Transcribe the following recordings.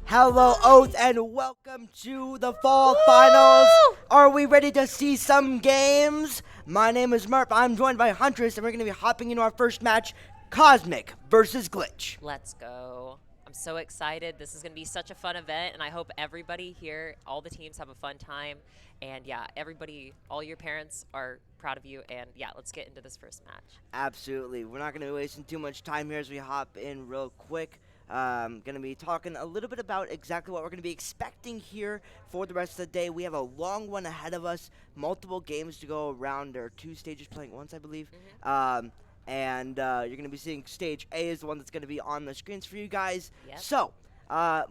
Hello, Oath, and welcome to the Fall Finals. Are we ready to see some games? My name is Murph. I'm joined by Huntress, and we're going to be hopping into our first match, Cosmic versus Glitch. Let's go. I'm so excited. This is going to be such a fun event, and I hope everybody here, all the teams, have a fun time. And yeah, everybody, all your parents are proud of you. And yeah, let's get into this first match. Absolutely. We're not going to be wasting too much time here as we hop in real quick. Going to be talking a little bit about exactly what we're going to be expecting here for the rest of the day. We have a long one ahead of us, multiple games to go around. There are 2 stages playing at once, I believe. You're going to be seeing stage A is the one that's going to be on the screens for you guys. Yep. So,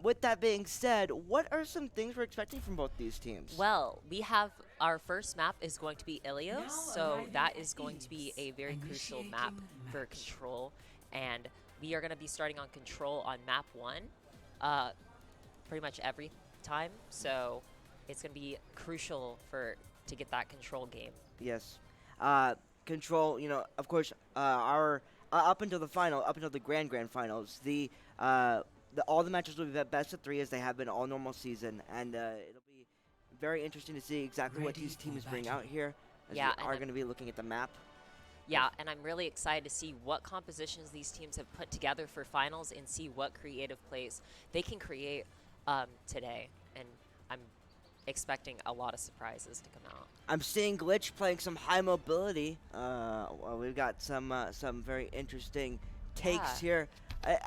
with that being said, what are some things we're expecting from both these teams? Well, we have our first map is going to be Ilios, so that is going to be a very crucial map for Control. And we are going to be starting on Control on map 1 pretty much every time, so it's going to be crucial to get that Control game. Yes. Control, you know, of course, our up until the final, up until the grand finals, all the matches will be best of 3 as they have been all normal season, and it'll be very interesting to see exactly what these teams bring out here as we are going to be looking at the map. Yeah, and I'm really excited to see what compositions these teams have put together for finals and see what creative plays they can create today. And I'm expecting a lot of surprises to come out. I'm seeing Glitch playing some high mobility. Well, we've got some very interesting takes here.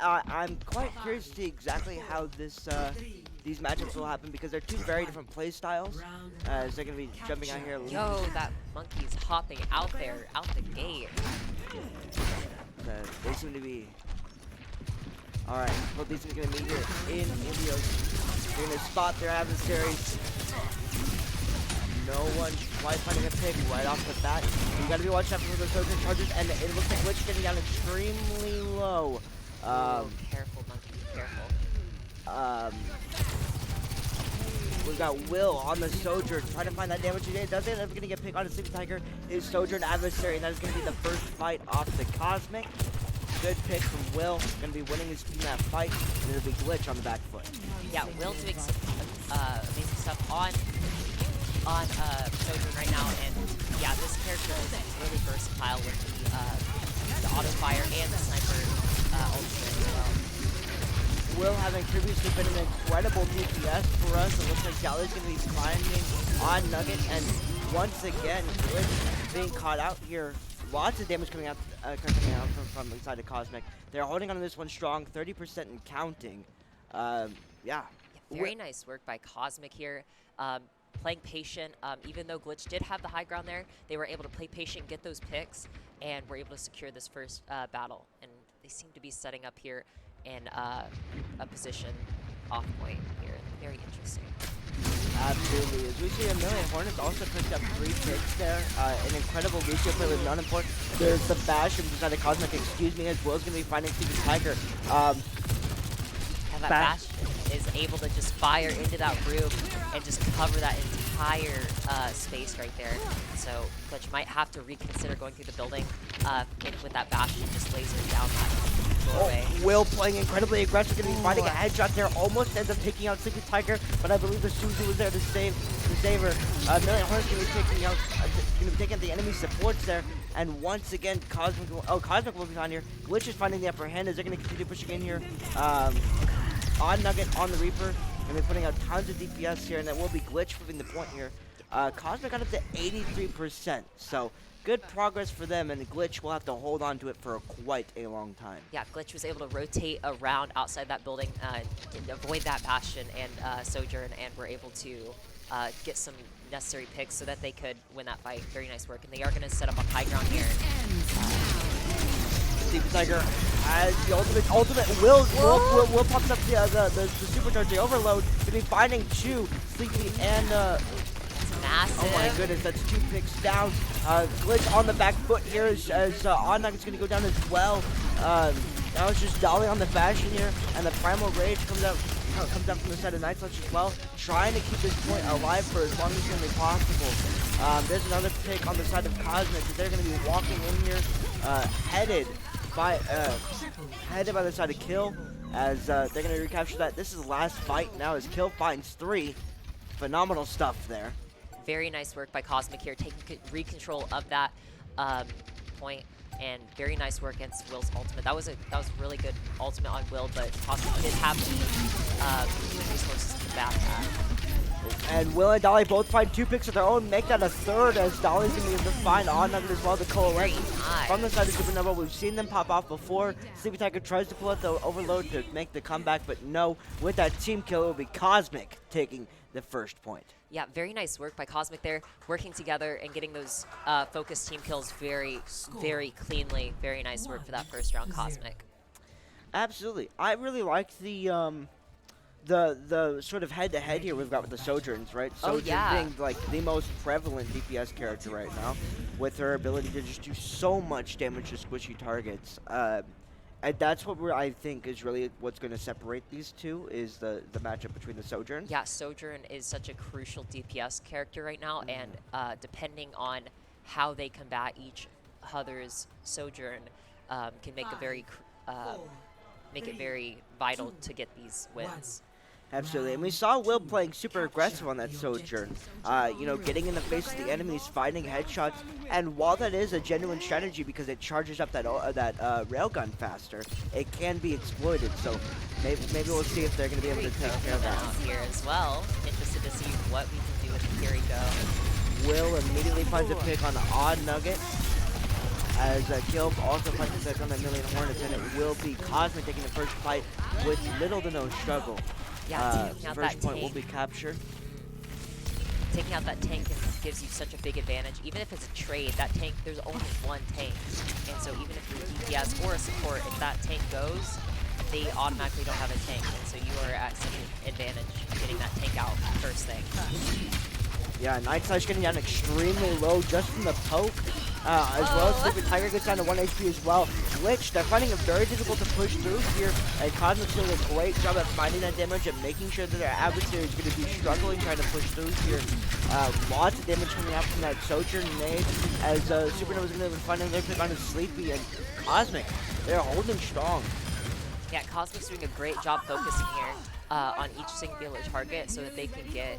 I'm quite curious to see exactly how these matchups will happen because they're 2 very different play styles. As they're going to be jumping out here. Yo, that monkey's hopping out there, out the gate. They seem to be... Alright, well, these are going to meet here in Ilios. They're going to spot their adversaries. No one quite finding a pick right off the bat. You got to be watching out for those Trojan charges, and it looks like Glitch getting down extremely low. Careful, monkey, careful. We've got Will on the Sojourn trying to find that damage. He does end up going to get picked on a Sleeping Tiger. His Sojourn adversary, and that is going to be the first fight off the Cosmic. Good pick from Will. Going to be winning his team that fight, and it'll be Glitch on the back foot. Yeah, Will doing some amazing stuff on Sojourn right now, and yeah, this character is really versatile with the auto fire and the sniper ultimate as well. Will having previously been an incredible DPS for us. It looks like Sally's going to be climbing on Nugget, and once again, Glitch being caught out here. Lots of damage coming out from inside of Cosmic. They're holding on to this one strong, 30% and counting. Yeah. Very nice work by Cosmic here. Playing patient, even though Glitch did have the high ground there, they were able to play patient, get those picks, and were able to secure this first battle. And they seem to be setting up here in a position off point here. Very interesting. Absolutely. As we see, a Million Hornets also picked up 3 picks there. An incredible Lucio play with none important. There's the bash inside the Cosmic, excuse me, as Will's going to be finding Sleeping Tiger. And that bash is able to just fire into that room and just cover that entire space right there. So Glitch might have to reconsider going through the building with that bash and just laser down that doorway. Will playing incredibly aggressive, going to be finding a headshot there. Almost ends up taking out Sleeping Tiger, but I believe the Suzu was there to save her. Million Hornets going to be taking out going to be taking the enemy supports there. And once again, Cosmic will be on here. Glitch is finding the upper hand as they're going to continue pushing in here. On Nugget, on the Reaper. Going to be putting out tons of DPS here, and that will be Glitch flipping the point here. Cosmic got up to 83%, so good progress for them, and Glitch will have to hold on to it for quite a long time. Yeah, Glitch was able to rotate around outside that building and avoid that Bastion and Sojourn, and were able to get some necessary picks so that they could win that fight. Very nice work, and they are going to set up on high ground here. Sleepy Tiger has the ultimate will pop up the supercharge, the overload. Gonna be finding Chu, Sleepy, and Massive. oh my goodness, that's 2 picks down. Glitch on the back foot here as Oddnug is gonna go down as well. Now it's just Dolly on the Bastion here, and the Primal Rage comes out from the side of Night Slash as well, trying to keep this point alive for as long as humanly possible. There's another pick on the side of Cosmic, as they're gonna be walking in here, headed by the side of Kill, as they're going to recapture that. This is the last fight now as Kill finds 3. Phenomenal stuff there. Very nice work by Cosmic here, taking recontrol of that point, and very nice work against Will's ultimate. That was a really good ultimate on Will, but Cosmic did have the resources to combat that. And Will and Dolly both find 2 picks of their own, make that a 3rd, as Dolly's going to be able to find Oddnugget as well to coalesce. Nice. From the side of Supernova, we've seen them pop off before. Sleepy Tiger tries to pull out the overload to make the comeback, but no, with that team kill, it will be Cosmic taking the first point. Yeah, very nice work by Cosmic there, working together and getting those focused team kills very, very cleanly. Very nice work for that first round, Cosmic. Absolutely. I really like the sort of head-to-head here we've got with the Sojourns, right? Sojourn being like the most prevalent DPS character right now, with her ability to just do so much damage to squishy targets. And that's what I think is really what's going to separate these two, is the matchup between the Sojourns. Yeah, Sojourn is such a crucial DPS character right now, and depending on how they combat each other's Sojourn, can make it very vital to get these wins. Absolutely, and we saw Will playing super aggressive on that Sojourn. You know, getting in the face of the enemies, finding headshots, and while that is a genuine strategy because it charges up that railgun faster, it can be exploited. So maybe we'll see if they're going to be able to take care of that. Out here as well. Interested to see what we can do with the Carry Go. Will immediately finds a pick on the Odd Nugget, as Kill also finds a pick on the Million Hornets, and it will be Cosmic taking the first fight with little to no struggle. Yeah, first point will be captured. Taking out that tank gives you such a big advantage. Even if it's a trade, that tank, there's only one tank. And so even if you're a DPS or a support, if that tank goes, they automatically don't have a tank. And so you are at such an advantage getting that tank out first thing. Yeah, Night Slash getting down extremely low just from the poke. As well as Sleepy Tiger gets down to 1 HP as well. Glitch, they're finding it very difficult to push through here, and Cosmic's doing a great job at finding that damage and making sure that their adversary is going to be struggling trying to push through here. Lots of damage coming out from that Sojourn nade, as Supernova's going to be finding their pick on his Sleepy, and Cosmic, they're holding strong. Yeah, Cosmic's doing a great job focusing here on each singular target so that they can get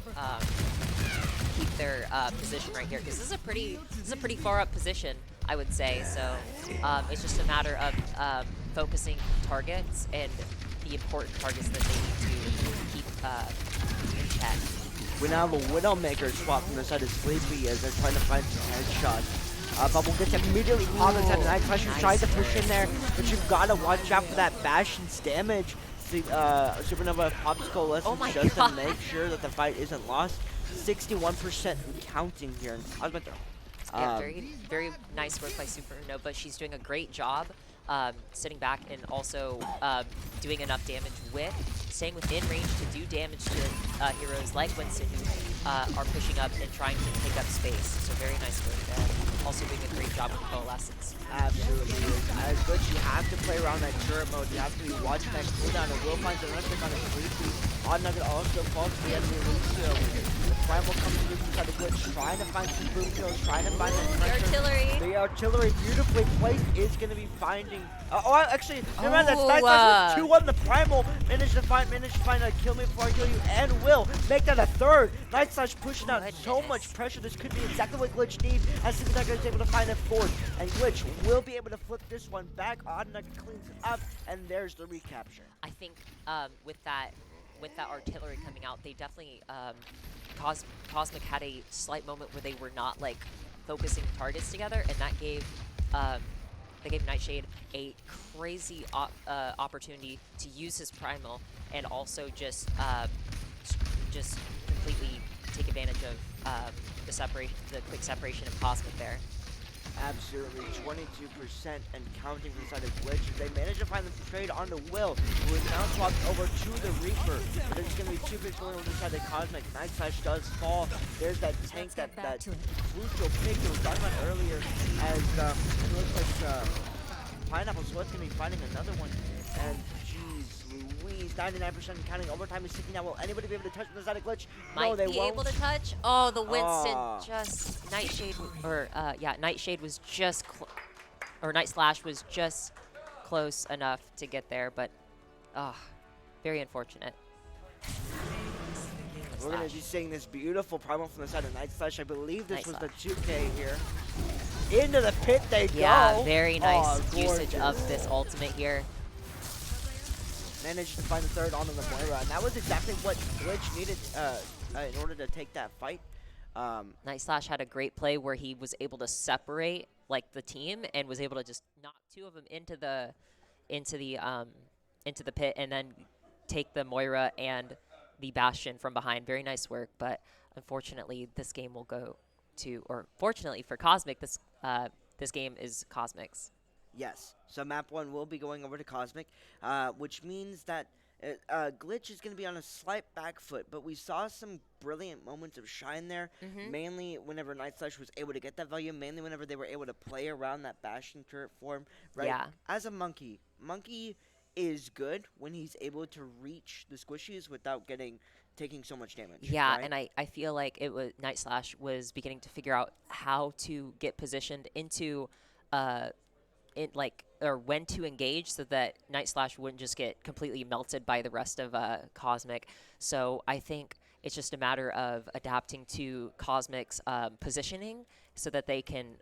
keep their position right here, because this is a pretty far up position, I would say. So it's just a matter of focusing targets and the important targets that they need to keep in check. We now have a Widowmaker swap from the side of Sleepy as they're trying to find some headshots. Bubble gets immediately popped inside the Night Slash, trying to push in there, but you've got to watch out for that Bastion's damage. Supernova pops Coalescence just to make sure that the fight isn't lost. 61% counting here. Yeah, very nice work by Supernova. She's doing a great job sitting back and also doing enough damage with staying within range to do damage to heroes like Winston, who are pushing up and trying to take up space. So very nice work there. also doing a great job with coalescence. Absolutely is. As good, you have to play around that turret mode. You have to be watching that cooldown. And Will finds another pick on a 3-3. Odd Nugget also falls to the enemy Lucio. The Primal comes through inside the glitch, trying to find some boom kills, trying to find that The pressure. artillery. The artillery, beautifully placed, is going to be finding. Actually, never mind. That's nice. Oh, 2 on the Primal. Managed to find a kill me before I kill you, and will make that a third. Night Slash pushing out so much pressure. This could be exactly what Glitch needs. As Super Nugget is able to find a fourth, and Glitch will be able to flip this one back. Odd Nugget cleans it up, and there's the recapture. I think with that artillery coming out, they definitely Cosmic had a slight moment where they were not like focusing targets together, and that gave Nightshade a crazy opportunity to use his primal and also just completely take advantage of the quick separation of Cosmic there. Absolutely, 22% and counting inside of Glitch. They manage to find the trade onto Will, who is now swapped over to the Reaper. But it's going to be 2 picks going over inside the Cosmic. Night Slash does fall. There's that tank, that crucial pick that was talking about earlier, as it looks like Pineapple Sweat's going to be finding another one. And geez Louise, 99% and counting. Overtime is ticking now. Will anybody be able to touch the side of Glitch? No, they Might be won't. able to touch. Oh, the Winston just Nightshade, or Nightshade was just, or Night Slash was just close enough to get there, but very unfortunate. We're going to be seeing this beautiful primal from the side of Night Slash. I believe this was the 2K here. Into the pit they go. Yeah, very nice usage gorgeous. of this ultimate here. Managed to find the third onto the Moira, and that was exactly what Glitch needed in order to take that fight. Night Slash had a great play where he was able to separate like the team and was able to just knock 2 of them into the pit and then take the Moira and the Bastion from behind. Very nice work, but unfortunately this game will go to, or fortunately for Cosmic, this game is Cosmic's. Yes, so map 1 will be going over to Cosmic, which means that Glitch is going to be on a slight back foot, but we saw some brilliant moments of shine there, mainly whenever Night Slash was able to get that value, mainly whenever they were able to play around that Bastion turret form, right? Yeah. As a Monkey is good when he's able to reach the squishies without taking so much damage. Yeah, right? and I feel like Night Slash was beginning to figure out how to get positioned into or when to engage so that Night Slash wouldn't just get completely melted by the rest of Cosmic. So I think it's just a matter of adapting to Cosmic's positioning so that they can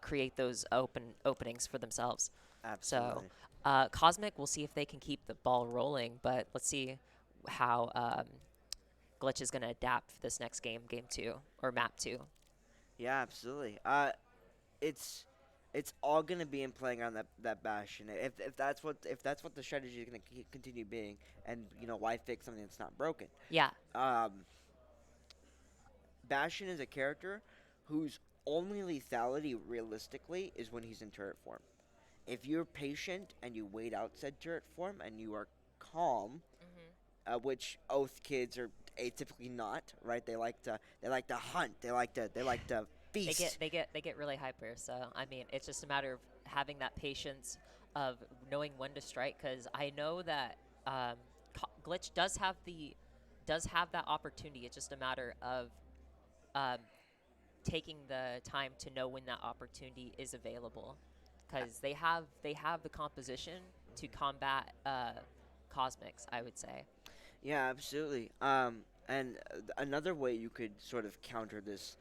create those openings for themselves. Absolutely. So Cosmic, we'll see if they can keep the ball rolling, but let's see how Glitch is going to adapt for this next game 2, or map 2. Yeah, absolutely. It's all gonna be in playing on that Bastion. If that's what the strategy is gonna continue being, and why fix something that's not broken? Yeah. Bastion is a character whose only lethality realistically is when he's in turret form. If you're patient and you wait out said turret form and you are calm, which Oath kids are atypically not, right? They like to hunt. They like to feast. They get really hyper. So I mean, it's just a matter of having that patience of knowing when to strike. Because I know that Glitch does have that opportunity. It's just a matter of taking the time to know when that opportunity is available. Because they have the composition to combat Cosmics, I would say. Yeah, absolutely. And another way you could sort of counter this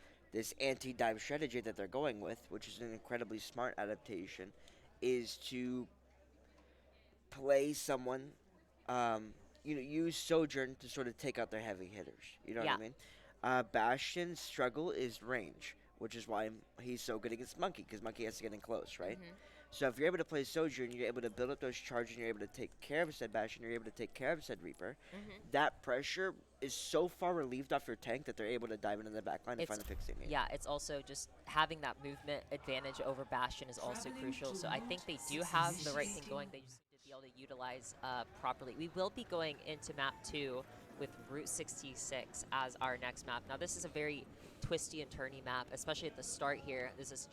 anti-dive strategy that they're going with, which is an incredibly smart adaptation, is to play someone, use Sojourn to sort of take out their heavy hitters. You know what I mean? Bastion's struggle is range, which is why he's so good against Monkey, because Monkey has to get in close, right? So if you're able to play Sojourn, you're able to build up those charges, and you're able to take care of said Bastion, you're able to take care of said Reaper. That pressure is so far relieved off your tank that they're able to dive into the backline and find the fixing. Yeah, it's also just having that movement advantage over Bastion is also crucial. So I think they do have the right thing going. They just need to be able to utilize properly. We will be going into map 2 with Route 66 as our next map. Now this is a very twisty and turny map, especially at the start here. There's this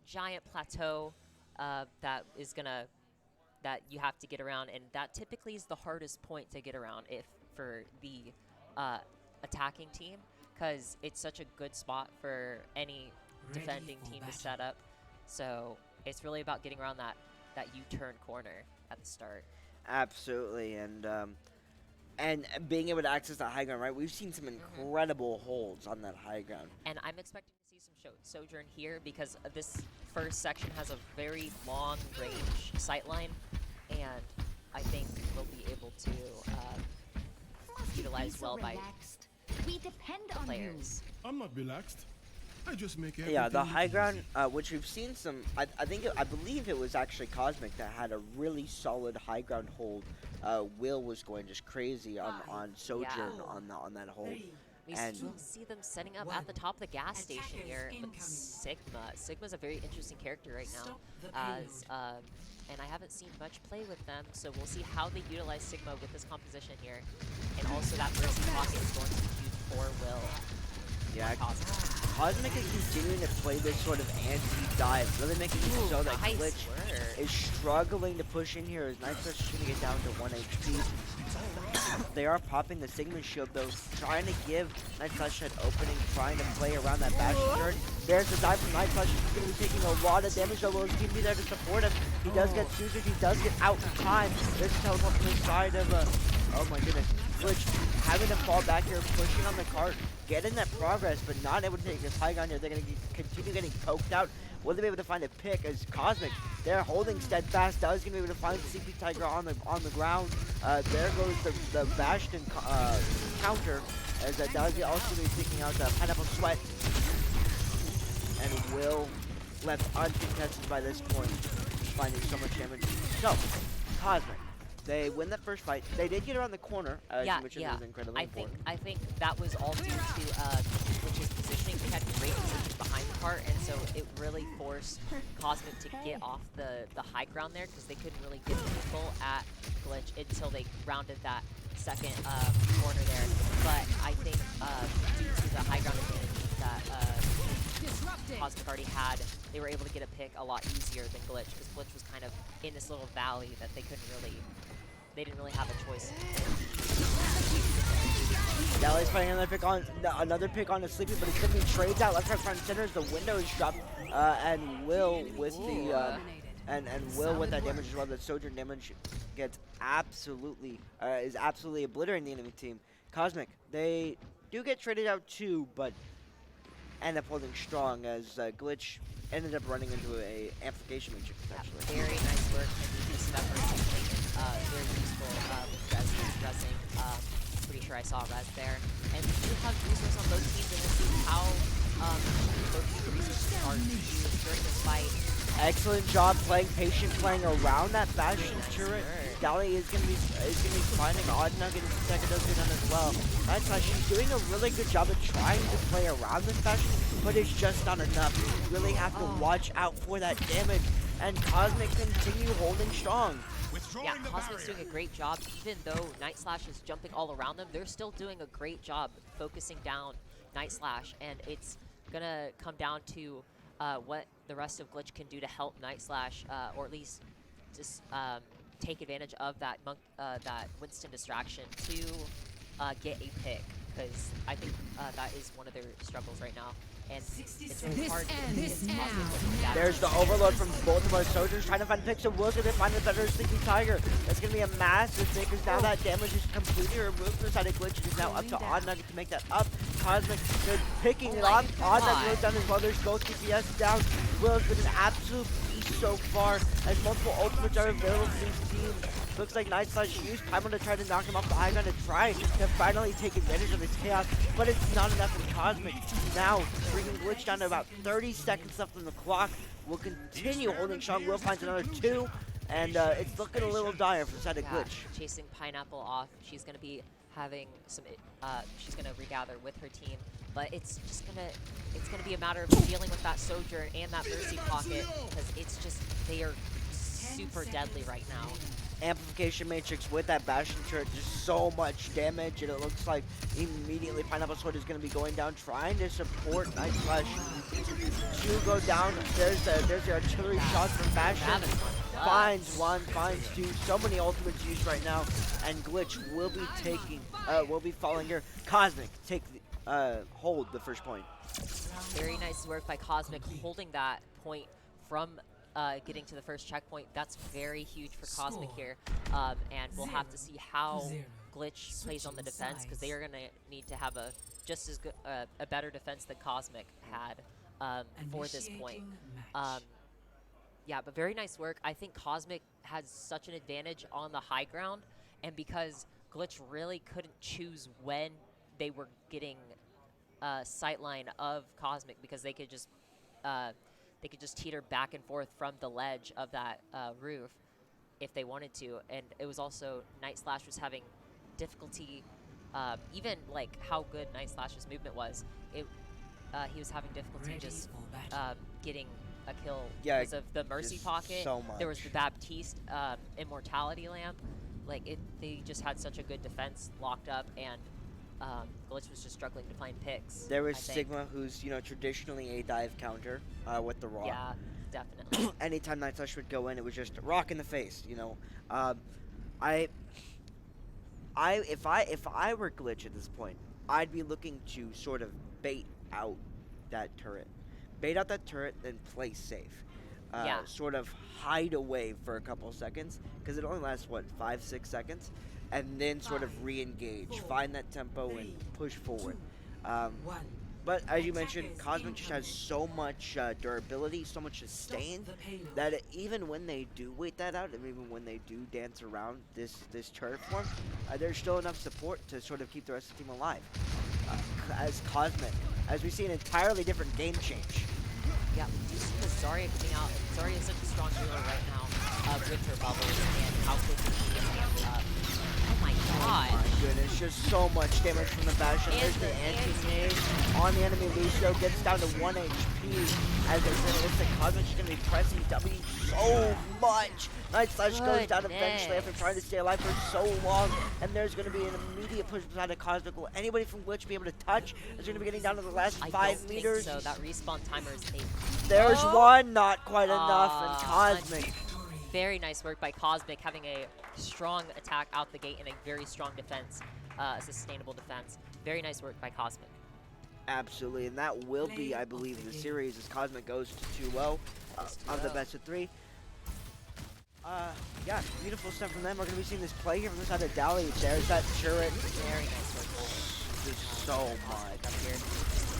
giant plateau that you have to get around, and that typically is the hardest point to get around if for the attacking team, because it's such a good spot for any defending team to set up. So it's really about getting around that U-turn corner at the start. Absolutely, and being able to access the high ground, right? We've seen some incredible holds on that high ground. And I'm expecting to see some Sojourn here because this first section has a very long range sightline, and I think we'll be able to utilize well by We depend on players. I'm not relaxed. I just make everything Yeah, the look high ground, easy. which we've seen some, I believe it was actually Cosmic that had a really solid high ground hold. Will was going just crazy on Sojourn on that hold. We And- still see them setting up at the top of the gas station here with Sigma. Sigma's a very interesting character right now, as and I haven't seen much play with them, so we'll see how they utilize Sigma with this composition here. And also that Mercy Pocket is going to be used for Will. Yeah, Cosmic. Cosmic is continuing to play this sort of anti-dive, really making it so that nice Glitch work. is struggling to push in here as Night Slash is going to get down to 1 HP. They are popping the Sigma shield though, trying to give Night Slash an opening, trying to play around that Bastion turret. There's the dive from Night Slash. He's going to be taking a lot of damage, though. Will's going to be there to support him. He does get Snoozers. He does get out in time. There's a teleport from the side of, oh my goodness. Glitch having to fall back here, pushing on the cart, getting that progress, but not able to take this high ground here. They're going to continue getting poked out. Will they be able to find a pick as Cosmic? They're holding steadfast. Does going to be able to find Sleepy Tiger on the ground. There goes the Bastion counter as Does also going to be taking out the Pineapple Sweat. And Will left uncontested by this point, finding so much damage. So, Cosmic, they win that first fight. They did get around the corner, which is incredibly important. I think that was all due to Glitch's positioning. They had great position behind the cart, and so it really forced Cosmic to get off the high ground there because they couldn't really get meaningful at Glitch until they rounded that second corner there. But I think due to the high ground advantage that Cosmic already had, they were able to get a pick a lot easier than Glitch because Glitch was kind of in this little valley that they didn't really have a choice. Dally's playing another pick on the Sleepy, but it's going to be trades out left, right, front, center as the window is dropped, and Will with the and Will with that damage as well. The Sojourn damage gets is absolutely obliterating the enemy team. Cosmic, they do get traded out too, but end up holding strong as Glitch ended up running into a amplification matrix potentially. Very nice work, and you do see that first very useful with resing. Pretty sure I saw res there. And we do have resources on both teams, and we'll see how both teams' resources are used during this fight. Excellent job playing patient, playing around that Bastion turret. Dally is gonna be finding Odd Nugget if the second does get done as well. Night Slash, she's doing a really good job of trying to play around this Bastion, but it's just not enough. You really have to watch out for that damage, and Cosmic continue holding strong. Yeah, Cosmic's doing a great job. Even though Night Slash is jumping all around them, they're still doing a great job focusing down Night Slash, and it's gonna come down to what the rest of Glitch can do to help Night Slash, or at least just take advantage of that that Winston distraction to get a pick, because I think that is one of their struggles right now. And it's really hard to get Cosmic. There's the overload from both of our soldiers trying to find picks, so Will's gonna find a better Sleepy Tiger. That's gonna be a massive pick, because now that damage is completely removed from the side of Glitch. It is now up to Odd Nugget to make that up. Cosmic, they're picking it up. Odd Nugget goes down as well. There's both DPS down. Will's been an absolute beast so far, as multiple ultimates are available for these teams. Looks like Night Slash used Primal to try to knock him off the high ground and try to finally take advantage of his chaos, but it's not enough for Cosmic. Now, bringing Glitch down to about 30 seconds left on the clock. Will continue holding strong. Will finds another 2, and it's looking a little dire for the side of Glitch. Chasing Pineapple off. She's going to be having some, she's going to regather with her team, but it's going to be a matter of dealing with that Sojourn and that Mercy Pocket, because it's just, they are super deadly right now. Amplification Matrix with that Bastion turret, just so much damage, and it looks like immediately Pineapple Sword is going to be going down, trying to support Night Slash. Two go down. There's the artillery shots from Bastion. Finds one, finds two. So many ultimates used right now, and Glitch will be falling here. Cosmic take hold the first point. Very nice work by Cosmic holding that point from getting to the first checkpoint. That's very huge for Cosmic here, and we'll have to see how Glitch plays on the defense, because they are going to need to have a just as good, a better defense than Cosmic had for this point. Yeah, but very nice work. I think Cosmic has such an advantage on the high ground, and because Glitch really couldn't choose when they were getting sightline of Cosmic, because they could just teeter back and forth from the ledge of that roof if they wanted to. And it was also Night Slash was having difficulty, even like how good Night Slash's movement was. He was having difficulty just getting a kill because of the Mercy Pocket. So much. There was the Baptiste Immortality Lamp. Like they just had such a good defense locked up, and Glitch was just struggling to find picks. There was Sigma, who's traditionally a dive counter with the rock. Yeah, definitely. Anytime Night Slash would go in, it was just a rock in the face. If I were Glitch at this point, I'd be looking to sort of bait out that turret, then play safe. Sort of hide away for a couple seconds, because it only lasts 5-6 seconds, and then sort of re-engage, find that tempo and push forward. But as you mentioned, Cosmic just has so much durability, so much sustain, that even when they do wait that out, and even when they do dance around this turret form, there's still enough support to sort of keep the rest of the team alive. As Cosmic, as we see an entirely different game change. Yeah, just because Zarya coming out, Zarya is such a strong healer right now with her bubbles and how quickly she gets amped up. Oh my god. Oh my goodness, just so much damage from the Bastion. There's the anti-nade on the enemy. Lucio gets down to 1 HP as there's realistic. Cosmic's going to be pressing W so much. Night Slash goes down eventually after trying to stay alive for so long, and there's going to be an immediate push beside of Cosmic. Will anybody from Glitch be able to touch? It's going to be getting down to the last 5 meters. So that respawn timer is 8. There's one, not quite enough, and Cosmic. Very nice work by Cosmic, having a strong attack out the gate and a very strong defense, a sustainable defense. Very nice work by Cosmic. Absolutely, and that will be, I believe, the series as Cosmic goes to 2-0 of the best of 3. Yeah, beautiful stuff from them. We're going to be seeing this play here from the side of Dally. There's that turret. Very nice work. Just so much. Up here.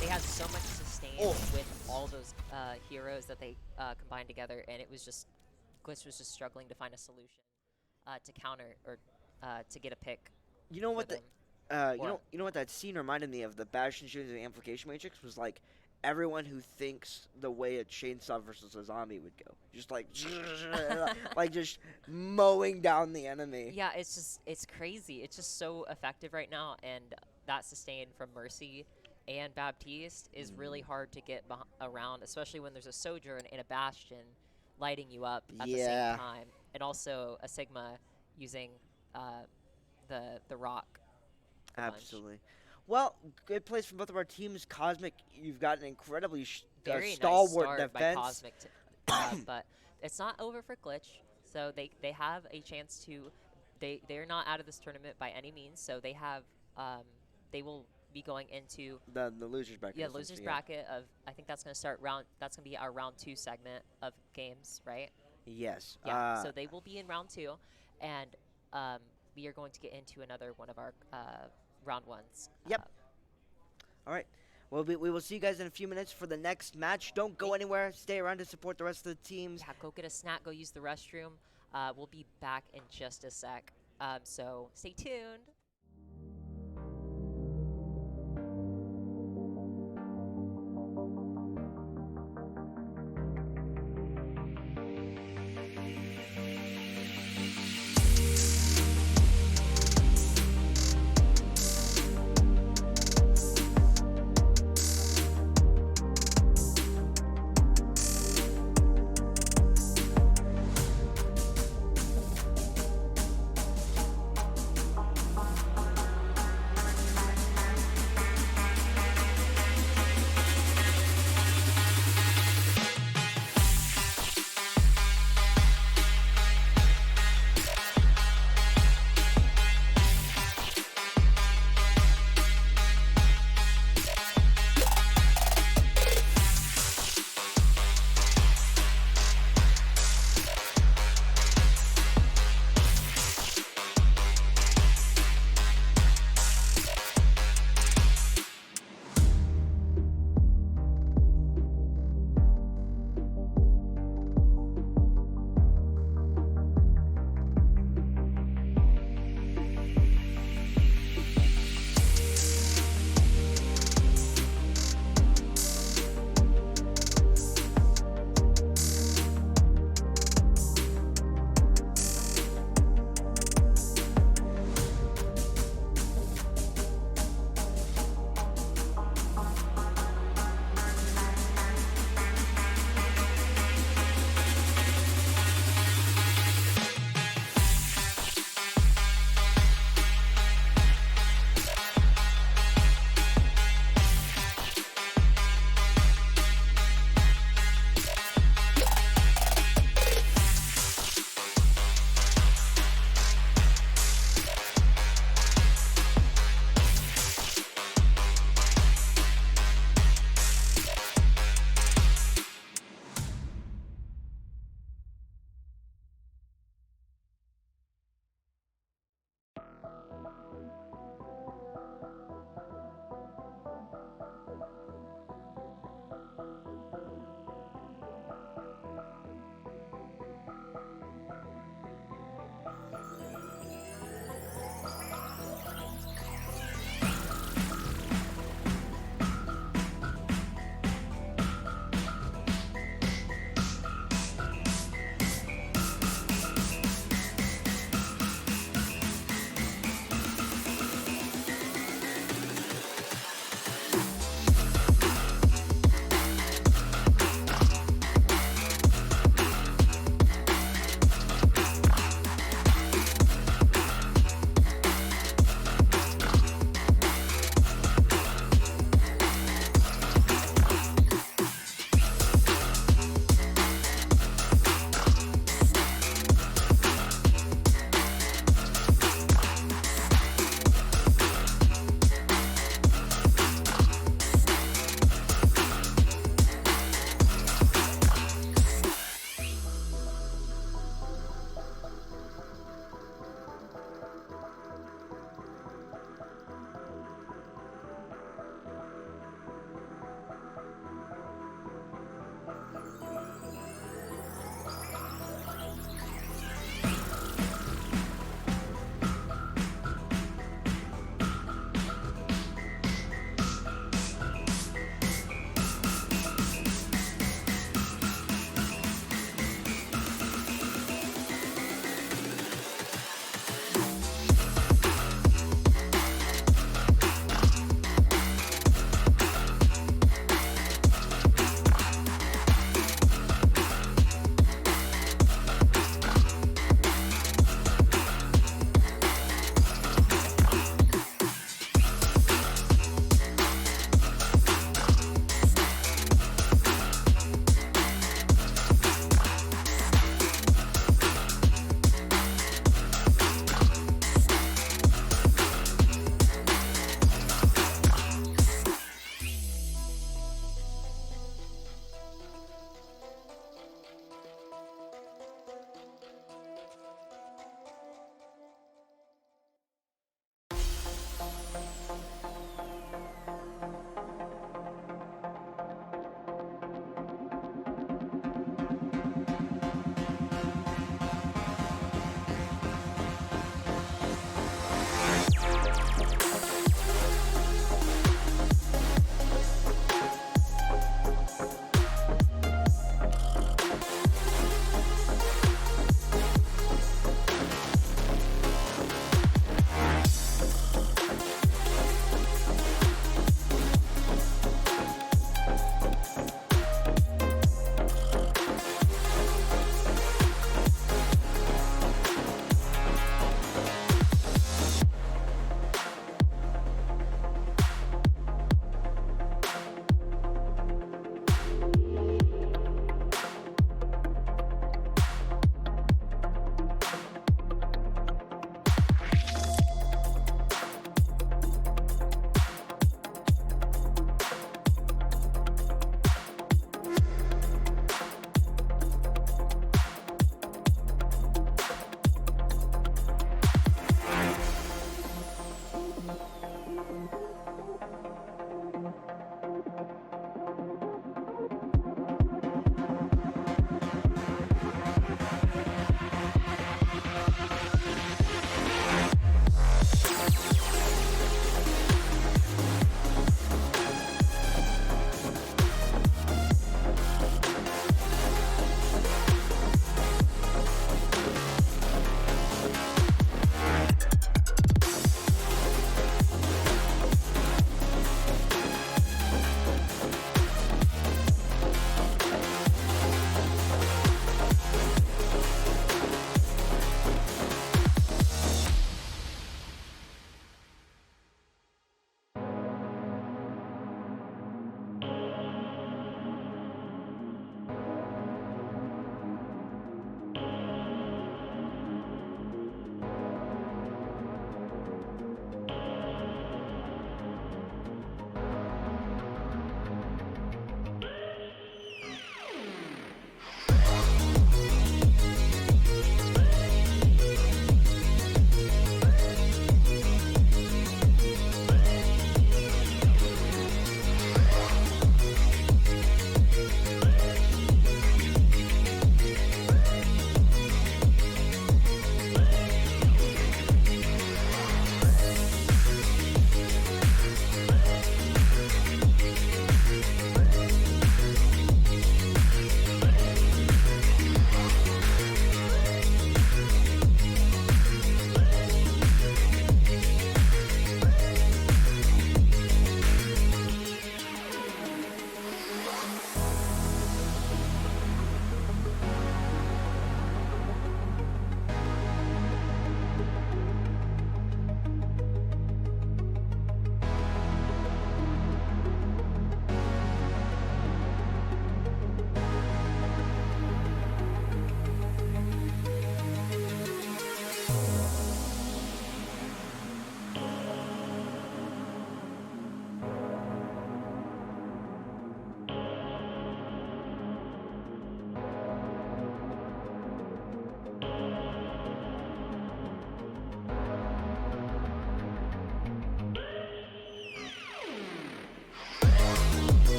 They had so much sustain with all those heroes that they combined together, and it was just, Glitch was just struggling to find a solution to counter or to get a pick. You know what you know what that scene reminded me of? The Bastion shooting the Amplification Matrix was like everyone who thinks the way a chainsaw versus a zombie would go. Just like like just mowing down the enemy. Yeah, it's crazy. It's just so effective right now, and that sustain from Mercy and Baptiste is really hard to get around, especially when there's a Sojourn and a Bastion lighting you up at the same time, and also a Sigma using the rock. Absolutely. Well, good plays from both of our teams. Cosmic, you've got an incredibly nice stalwart start defense. by Cosmic, but it's not over for Glitch. So they have a chance to. They're not out of this tournament by any means. So they have they will be going into the losers bracket. Yeah, losers bracket of, I think that's going to start that's going to be our round 2 segment of games, right? Yes. Yeah. So they will be in round 2, and we are going to get into another one of our round 1s. Yep. All right. Well, we will see you guys in a few minutes for the next match. Don't go anywhere. Stay around to support the rest of the teams. Yeah, go get a snack. Go use the restroom. We'll be back in just a sec. So stay tuned.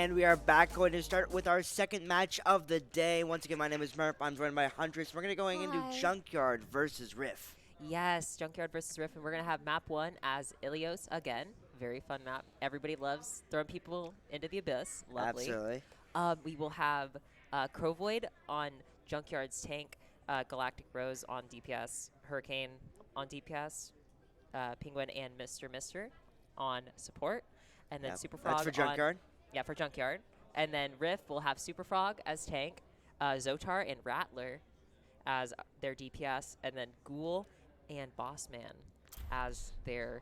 And we are back, going to start with our second match of the day. Once again, my name is Murph. I'm joined by Huntress. We're going to be going into Junkyard versus Riff. Yes, Junkyard versus Riff, and we're going to have map 1 as Ilios again. Very fun map. Everybody loves throwing people into the abyss. Lovely. Absolutely. We will have Crovoid on Junkyard's tank, Galactic Rose on DPS, Hurricane on DPS, Penguin and Mr. on support, and then Super Frog That's for Junkyard? Yeah, for Junkyard. And then Riff will have Super Frog as tank, Zotar and Rattler as their DPS, and then Ghoul and Bossman as their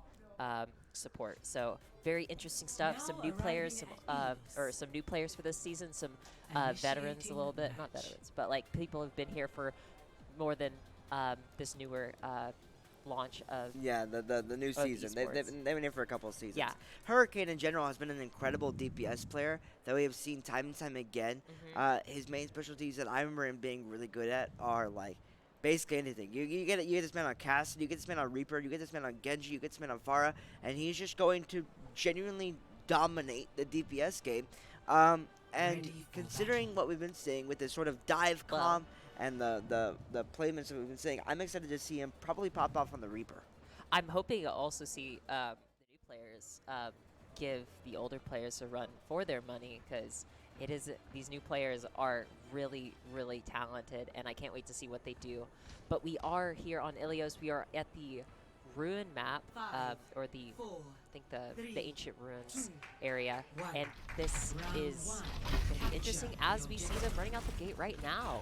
support. So very interesting stuff. Some new players, some new players for this season. Some veterans, a little bit, not veterans, but like people who've been here for more than this newer launch of the new season. They've been here for a couple of seasons. Yeah. Hurricane in general has been an incredible DPS player that we have seen time and time again. His main specialties that I remember him being really good at are like basically anything. You get this man on Cassidy, you get this man on Reaper, you get this man on Genji, you get this man on Pharah, and he's just going to genuinely dominate the DPS game. And considering what we've been seeing with this sort of dive comp and the playments that we've been seeing, I'm excited to see him probably pop off on the Reaper. I'm hoping to also see the new players give the older players a run for their money, because these new players are really, really talented, and I can't wait to see what they do. But we are here on Ilios. We are at the Ruin map, or the Ancient Ruins area, and this is going to be interesting as we see them running out the gate right now.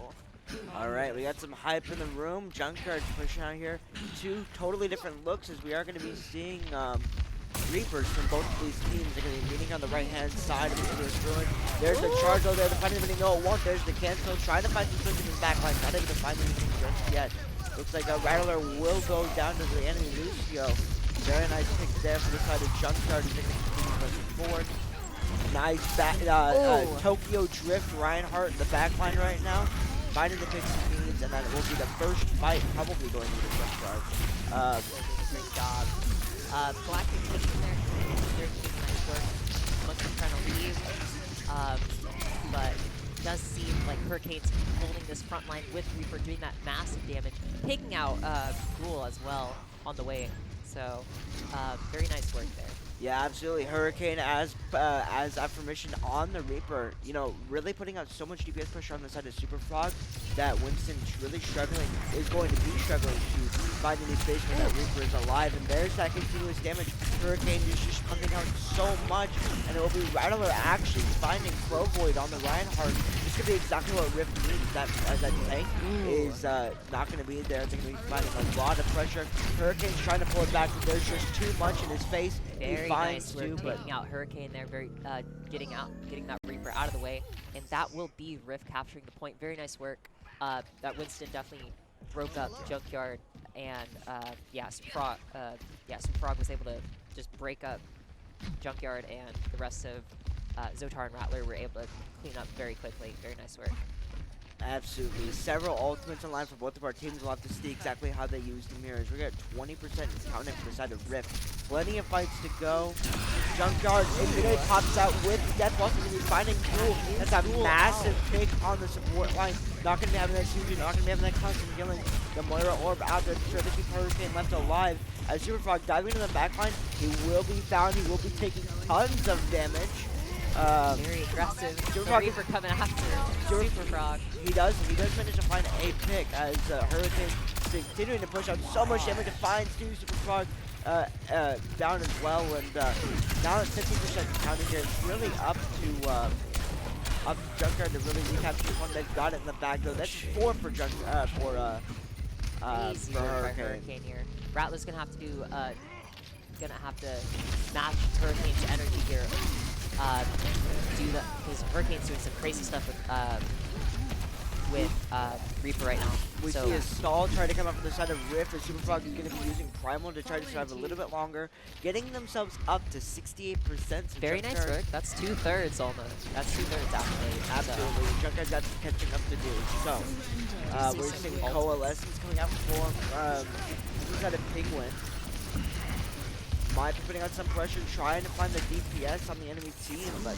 All right, we got some hype in the room. Junkyard's pushing out here. Two totally different looks, as we are going to be seeing Reapers from both of these teams. They're going to be meeting on the right-hand side of this ruin. There's the charge over there to find anything. No, it won't. There's the cancel. Trying to find some switch in his backline. Not able to find anything just yet. Looks like a Rattler will go down to the enemy Lucio. Very nice pick there for the side of Junkyard. He's going to continue pushing forward. Nice Tokyo Drift Reinhardt in the backline right now. Finding the picks he needs, and then it will be the first fight probably going to the Junkyard. Great job. Galactic pushing there. They're doing nice work. Monkey's trying to leave. But it does seem like Hurricane's holding this front line with Reaper, doing that massive damage, taking out Ghoul as well on the way. So very nice work there. Yeah, absolutely. Hurricane as affirmation on the Reaper, really putting out so much DPS pressure on the side of Super Frog that Winston's really is going to be struggling to find any space when that Reaper is alive. And there's that continuous damage. Hurricane is just pumping out so much, and it will be Rattler actually finding Crovoid on the Reinhardt. This could be exactly what Rift needs. That tank is not going to be there. They're going to be finding a lot of pressure. Hurricane's trying to pull it back, but there's just too much in his face. Very nice work taking out Hurricane there, getting that Reaper out of the way, and that will be Rift capturing the point. Very nice work. That Winston definitely broke up Junkyard, and Frog was able to just break up Junkyard, and the rest of Zotar and Rattler were able to clean up very quickly. Very nice work. Absolutely. Several ultimates in line for both of our teams. We'll have to see exactly how they use them here. As we got 20% counting for the side of Rift. Plenty of fights to go. Junkyard immediately pops out with Death Boss, and he's finding Ghoul. That's a massive pick on the support line. Not going to be having that fusion, not going to be having that constant healing. The Moira Orb out there to try to keep Hurricane left alive. As Super Frog diving into the backline, he will be found. He will be taking tons of damage. Very aggressive. The Reaper coming after Super Frog. He does manage to find a pick as Hurricane continuing to push out so much damage to find Super Frog down as well. And now at 50% counting here, it's really up to Junkyard to really recapture this one. They've got it in the back though. That's 4 for Easy work by Hurricane here. Rattler's gonna have to do match Hurricane's energy here. Because Hurricane's doing some crazy stuff with Reaper right now. We see a stall try to come up from the side of Rift, as Super Frog is going to be using Primal to try to survive a little bit longer, getting themselves up to 68%. Very nice work. That's 2/3 almost. That's 2/3 actually. Absolutely. So. Junkyard's got some catching up to do. So we're seeing Coalescence coming out for the side of Penguin. might be putting out some pressure, trying to find the DPS on the enemy team, but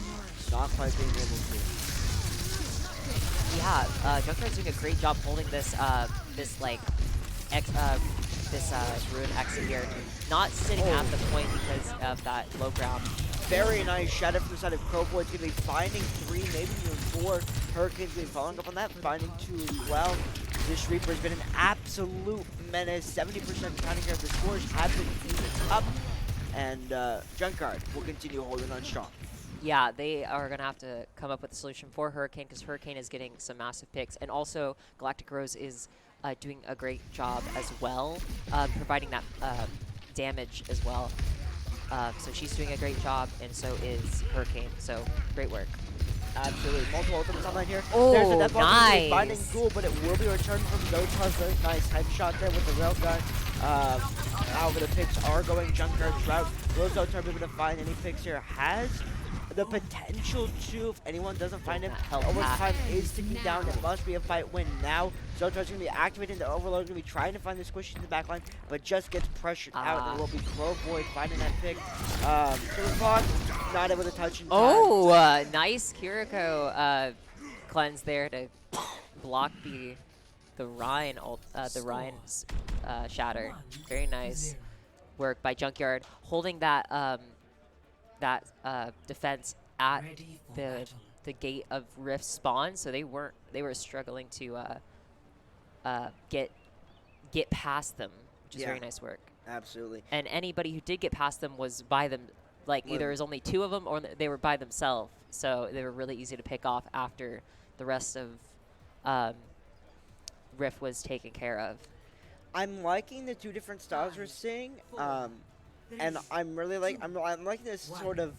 not quite being able to. Yeah, Junkrat's doing a great job holding this, ruin exit here. Not sitting at the point because of that low ground. Very nice shadow from the side of Crowboy's going to be finding 3, maybe even 4. Hurricane's going to be following up on that, finding 2 as well. This Reaper has been an absolute menace. 70% counting here. The scores have been even up. And Junkrat will continue holding on strong. Yeah, they are going to have to come up with a solution for Hurricane because Hurricane is getting some massive picks. And also, Galactic Rose is doing a great job as well, providing that damage as well. So she's doing a great job, and so is Hurricane. So great work. Absolutely. Multiple ultimates online here. Oh, There's a death bomb nice. finding Ghoul, but it will be returned from Zotar's very nice headshot there with the railgun. However, the picks are going Junkrat's route. Will Zotar be able to find any picks here? Has the potential to, if anyone doesn't find him. Overtime is ticking down. It must be a fight win now. Zotar's going to be activating the Overload, going to be trying to find the squishy in the backline, but just gets pressured out. And it will be Crowboy finding that pick. Silverfog not able to touch in time. Oh, nice Kiriko cleanse there to block the Ryan shatter. Very nice work by Junkyard, holding that defense at the gate of Rift spawn. So they were struggling to get past them, which is very nice work. Absolutely. And anybody who did get past them was by them. Like, either there was only 2 of them or they were by themselves. So they were really easy to pick off after the rest of Rift was taken care of. I'm liking the 2 different styles we're seeing. And I'm really I'm liking this sort of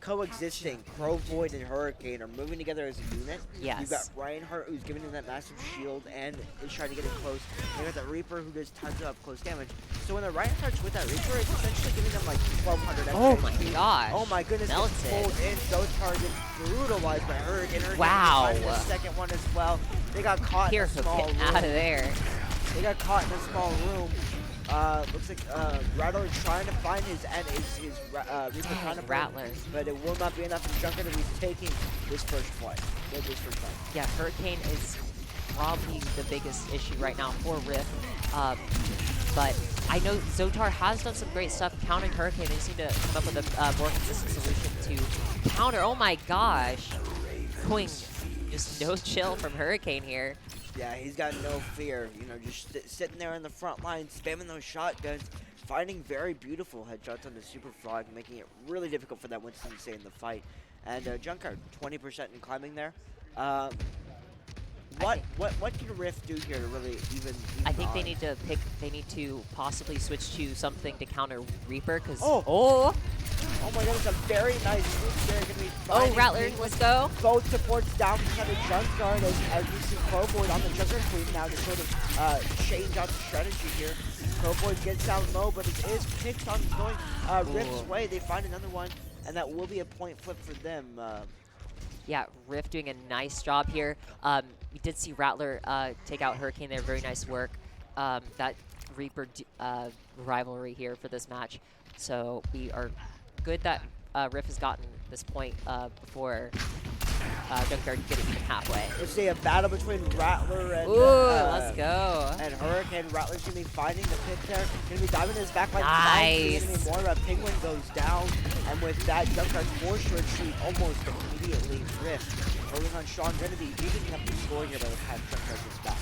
coexisting. Crowvoid and Hurricane are moving together as a unit. Yes. You've got Reinhardt, who's giving him that massive shield and is trying to get it close. And you got the Reaper, who does tons of up close damage. So when the Reinhardt's with that Reaper, it's essentially giving them like 1,200 Oh HP. my gosh. Oh my goodness. Melted. Pulled in. Those targets brutalized by Hurricane. Wow. The second one as well. They got caught in a small room. Out of there. They got caught in a small room. Looks like Rattler is trying to find his Reaper counterpart, Rattler. but it will not be enough. And Junkrat will be taking this first fight. Yeah, Hurricane is probably the biggest issue right now for Rift. But I know Zotar has done some great stuff countering Hurricane. They just need to come up with a more consistent solution to counter. Oh my gosh. Going just no chill from Hurricane here. Yeah, he's got no fear. You know, just sitting there in the front line, spamming those shotguns, finding very beautiful headshots on the Super Frog, making it really difficult for that Winston to stay in the fight. And Junkrat, 20% in climbing there. What can Rift do here to really even I think they need to pick. They need to possibly switch to something to counter Reaper. Cause oh my goodness, a very nice move there. Gonna be finding Rattler, let's go. Both supports down from the Junkrat as we see Crowboy on the Junkrat Queen now to sort of change out the strategy here. Crowboy gets down low, but it is picked on going Rift's way. They find another one, and that will be a point flip for them. Yeah, Rift doing a nice job here. We did see Rattler take out Hurricane there. Very nice work. That Reaper rivalry here for this match. So we are good that Rift has gotten this point before Junkyard get it even halfway. Let's see a battle between Rattler and let's go. And Hurricane. Rattler's gonna be finding the pick there. Gonna be diving in his back line. Nice. Gonna be more. Penguin goes down, and with that, Junkrat's forced to retreat almost immediately. Rift holding on strong. Gonna be evening up the score here by the time Junkrat gets back.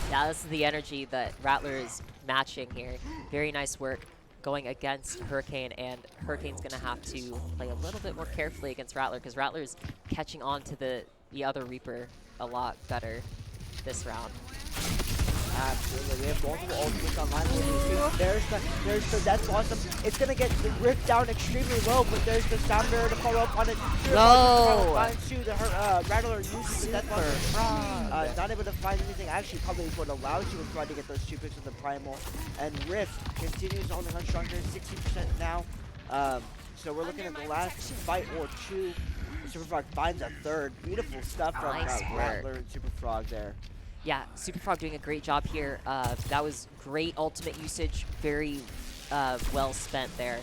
Yeah, this is the energy that Rattler is matching here. Very nice work going against Hurricane, and Hurricane's going to have to play a little bit more carefully against Rattler because Rattler's catching on to the other Reaper a lot better this round. Absolutely, we have multiple ultimates online. There's the that's awesome. It's gonna get the Rift down extremely low, but there's the sound barrier to follow up on it. No! The Rattler uses the death bomb. Not able to find anything. Actually, probably is what allows you to try to get those 2 picks with the primal. And Rift continues holding on stronger, 60% now. So we're looking at the last fight or 2. Super Frog finds a third. Beautiful stuff from Rattler and Super Frog there. Yeah, Super Frog doing a great job here. That was great ultimate usage. Very well spent there,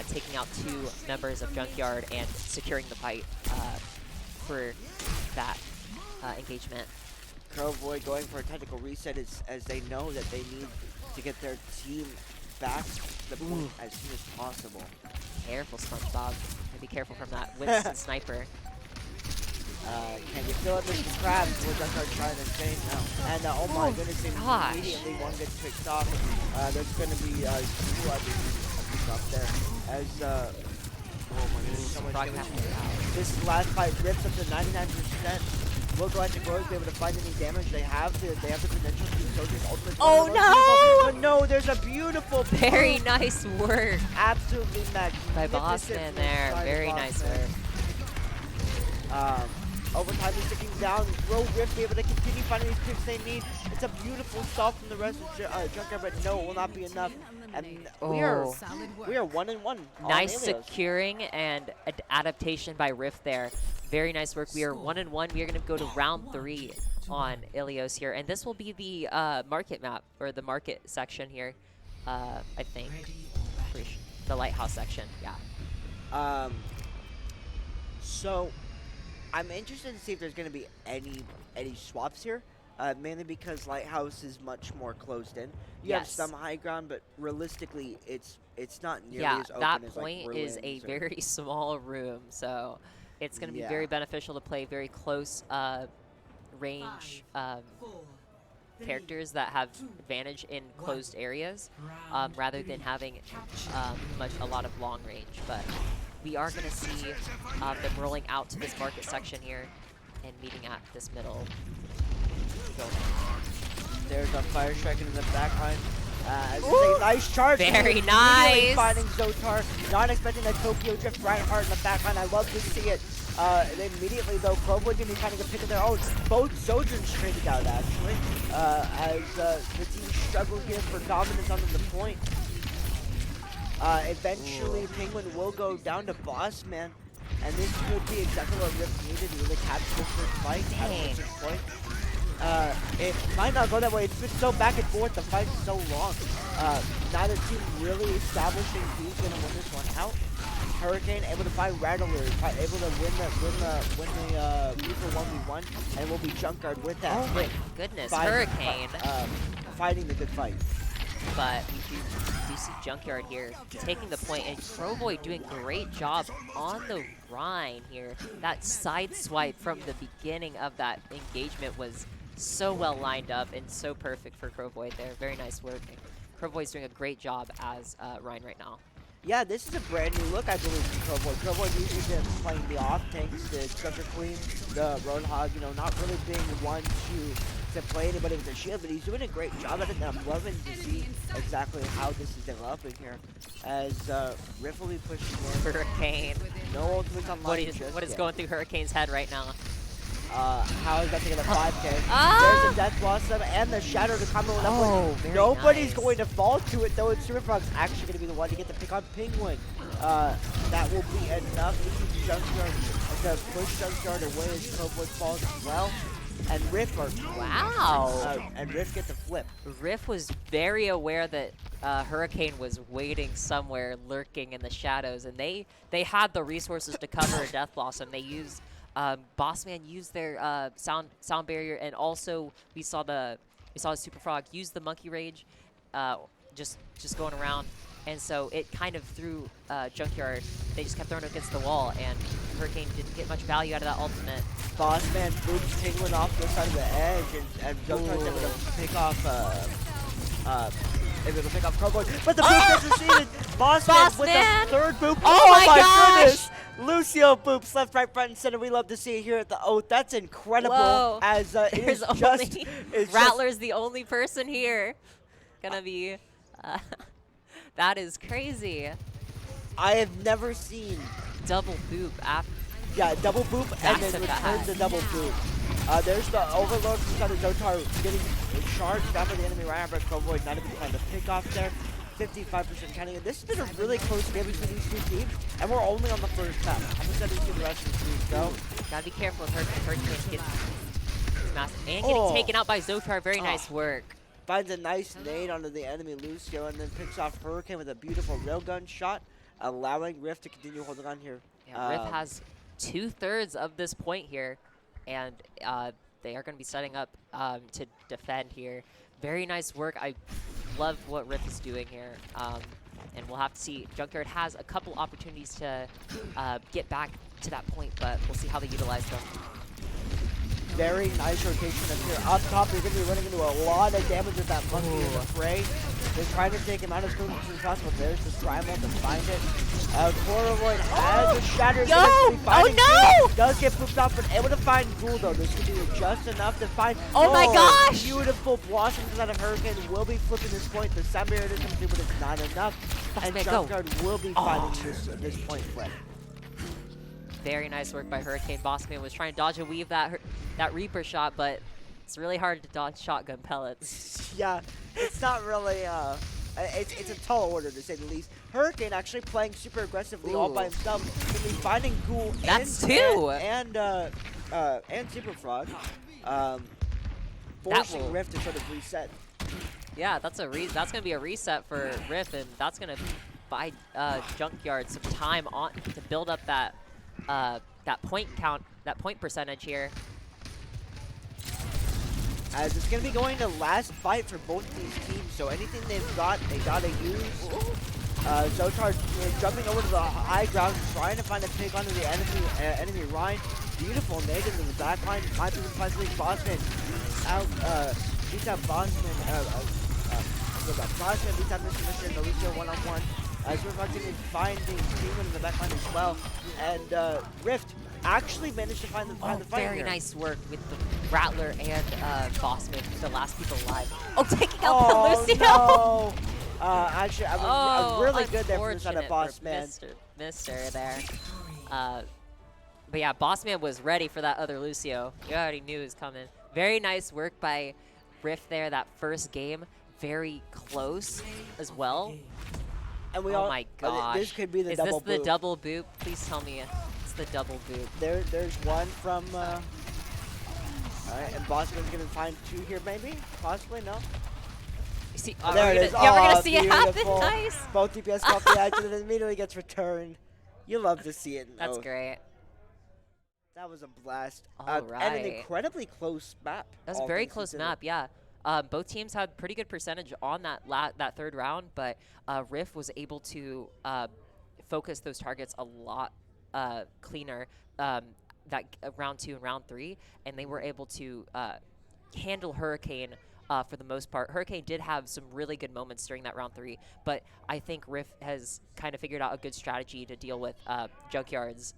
taking out 2 members of Junkyard and securing the fight for that engagement. Crowboy going for a technical reset as they know that they need to get their team back to the point as soon as possible. Careful, SpongeBob. Be careful from that Winston sniper. Can you feel it, Mr. Krabs? We're just trying to say no. And oh my goodness, immediately one gets picked off. There's going to be 2 others picked up there. As, oh my goodness, so much damage. This last fight rips up to 99%. Will Galactic Rose be able to find any damage? They have the potential to use Soldier's ultimate. Oh no! But no, there's a beautiful Very nice work. Absolutely magnificent. By Bossman there. Very nice work. Overtime is ticking down. Will Rift be able to continue finding these picks they need? It's a beautiful stall from the rest of Junkyard, but no, it will not be enough. And we are 1-1. Nice securing and adaptation by Rift there. Very nice work. We are 1-1. We are going to go to round 3 on Ilios here, and this will be the market map or the market section here. I think the lighthouse section. Yeah. So I'm interested to see if there's going to be any swaps here, mainly because Lighthouse is much more closed in. You have some high ground, but realistically, it's not nearly as open that as point is a very small room, so it's going to be very beneficial to play very close range characters that have advantage in closed areas, rather than having a lot of long range. But we are going to see them rolling out to this market section here and meeting at this middle building. There's a fire striker in the back line. A nice charge. Very nice. Finding Zotar. Not expecting a Tokyo Drift Reinhardt in the back line. I love to see it. Immediately, though, Crowboy going to be finding a pick of their own. Both Zojans traded out, actually. As the team struggle here for dominance on the point. Eventually, Penguin will go down to Bossman, and this could be exactly what Rift needed to really capture the first fight. Point. It might not go that way. It's been so back and forth. The fight is so long. Neither team really establishing who's going to win this one out. Hurricane able to find Rattler, able to win the Reaper 1v1, and will be Junkyard with that. Oh my goodness, Hurricane fighting the good fight. But we do see Junkyard here taking the point, and Crowboy doing a great job on the Rhine here. That side swipe from the beginning of that engagement was so well lined up and so perfect for Crowboy there. Very nice work. Crowboy's doing a great job as Rhine right now. Yeah, this is a brand new look, I believe, from Crowboy. Crowboy usually been playing the off tanks, the Structure Queen, the Roadhog, you know, not really being one to play anybody with a shield, but he's doing a great job at it, and I'm loving to see exactly how this is developing here. As Riff will be pushing in. Hurricane. No ultimates on line. What is going through Hurricane's head right now? How is that to get a 5K? There's a Death Blossom and the Shadow to combo with that. Nobody's going to fall to it, though. It's Superfrog's actually going to be the one to get the pick on Penguin. That will be enough to keep Junkyard, to push Junkyard away as Crowboy falls as well. And Riff and Riff get the flip. Riff was very aware that Hurricane was waiting somewhere, lurking in the shadows, and they had the resources to cover a Death Blossom. They used Bossman used their sound barrier, and also we saw Super Frog use the Monkey Rage, just going around, and so it kind of threw Junkyard. They just kept throwing it against the wall, and Hurricane didn't get much value out of that ultimate. Bossman boots Penguin off the side of the edge, and Junkyard's able to pick off Crowboy, but the boop gets received. Bossman with the third boop. Oh my gosh! Goodness! Lucio boops left, right, front, and center. We love to see it here at the Oath. That's incredible. Whoa. As Rattler's the only person here. Gonna be. That is crazy. I have never seen double boop after. Yeah, double boop and then return the double boop. There's the Overlord from the Zotar getting charged down by the enemy right after Crowboy. Not even trying to pick off there. 55% counting. This has been a really close game between these two teams, and we're only on the first half. I'm excited to see the rest of the teams go. Gotta be careful with Hurricane getting massive and getting taken out by Zotar. Very nice work. finds a nice nade onto the enemy Lucio, and then picks off Hurricane with a beautiful railgun shot, allowing Rift to continue holding on here. Yeah, Riff has 2/3 of this point here, and they are going to be setting up to defend here. Very nice work. I love what Riff is doing here, and we'll have to see. Junkyard has a couple opportunities to get back to that point, but we'll see how they utilize them. Very nice rotation up here. Up top, you're going to be running into a lot of damage with that monkey in the fray. They're trying to take him out as quickly as possible. There's the Primal to find it. Chlorovoid has a shatter. Yo! Oh no! Does get pooped off, but able to find Ghoul though. This could be just enough to find. Oh my gosh! Beautiful blossoms out of Hurricane. Will be flipping this point. The Sun Barrier doesn't come through, but it's not enough. And Junkyard will be finding this point flip. Very nice work by Hurricane. Bossman was trying to dodge and weave that Reaper shot, but it's really hard to dodge shotgun pellets. Yeah, it's not really, it's a tall order to say the least. Hurricane actually playing super aggressively all by himself. He'll be finding Ghoul That's and, two! And Super Frog, forcing Rift to sort of reset. Yeah, that's gonna be a reset for Riff, and that's gonna buy Junkyard some time on to build up that point count, that point percentage here. As it's going to be going to last fight for both these teams, so anything they've got, they got to use. Zotar jumping over to the high ground, trying to find a pick onto the enemy Ryan. Beautiful nade into the back line. Might be possibly Bossman out, beats out Bossman. Bossman beats out Mr. Lucio one-on-one. Superfox is finding Demon in the back line as well. And Rift actually managed to find the fight very here. nice work with the Rattler and Bossman, the last people alive. Oh, taking out the Lucio! No. Actually, I was really good there from the side of Bossman. Mister there. But yeah, Bossman was ready for that other Lucio. You already knew he was coming. Very nice work by Riff there, that first game. Very close as well. And we oh my gosh. This could be the Is double this boop. the double boop? Please tell me it's the double boop. There's one from... Alright, and Bossman's going to find two here maybe? Possibly, no? You see, there it is. Yeah, we're going to Oh, see it happen. beautiful. Nice. Both DPS caught the edge and then immediately gets returned. You love to see it. That's great. That was a blast. All And an incredibly close map. That was a very close map, yeah. Both teams had pretty good percentage on that third round, but Riff was able to focus those targets a lot cleaner round 2 and round 3, and they were able to handle Hurricane for the most part. Hurricane did have some really good moments during that round 3, but I think Riff has kind of figured out a good strategy to deal with Junkyard's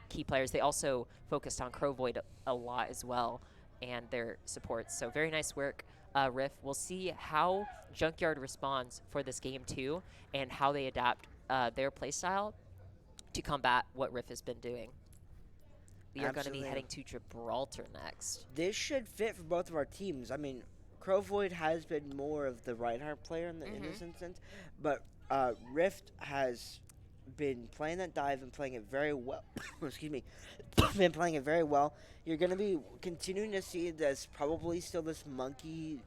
key players. They also focused on Crowvoid a lot as well, and their supports. So very nice work, Riff. We'll see how Junkyard responds for this game 2 and how they adapt their playstyle to combat what Riff has been doing. We are going to be heading to Gibraltar next. This should fit for both of our teams. I mean, Crowvoid has been more of the Reinhardt player in this instance, but Rift has been playing that dive and playing it very well. Excuse me. Been playing it very well. You're going to be continuing to see this, probably still this monkey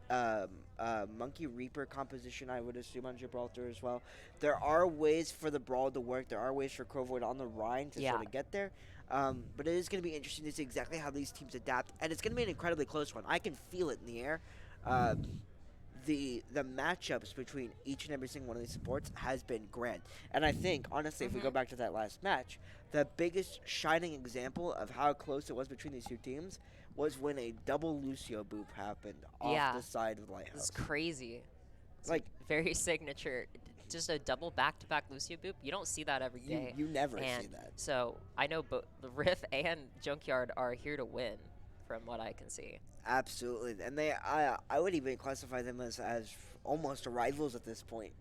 Reaper composition, I would assume, on Gibraltar as well. There are ways for the brawl to work. There are ways for Crowvoid on the Rhine to sort of get there. But it is going to be interesting to see exactly how these teams adapt. And it's going to be an incredibly close one. I can feel it in the air. The matchups between each and every single one of these supports has been grand. And I think, honestly, if we go back to that last match, the biggest shining example of how close it was between these two teams was when a double Lucio boop happened off the side of the Lighthouse. It's crazy. It's like very signature. Just a double back-to-back Lucio boop. You don't see that every day. You never see that. So I know both the Riff and Junkyard are here to win, from what I can see. Absolutely, and I would even classify them as almost rivals at this point,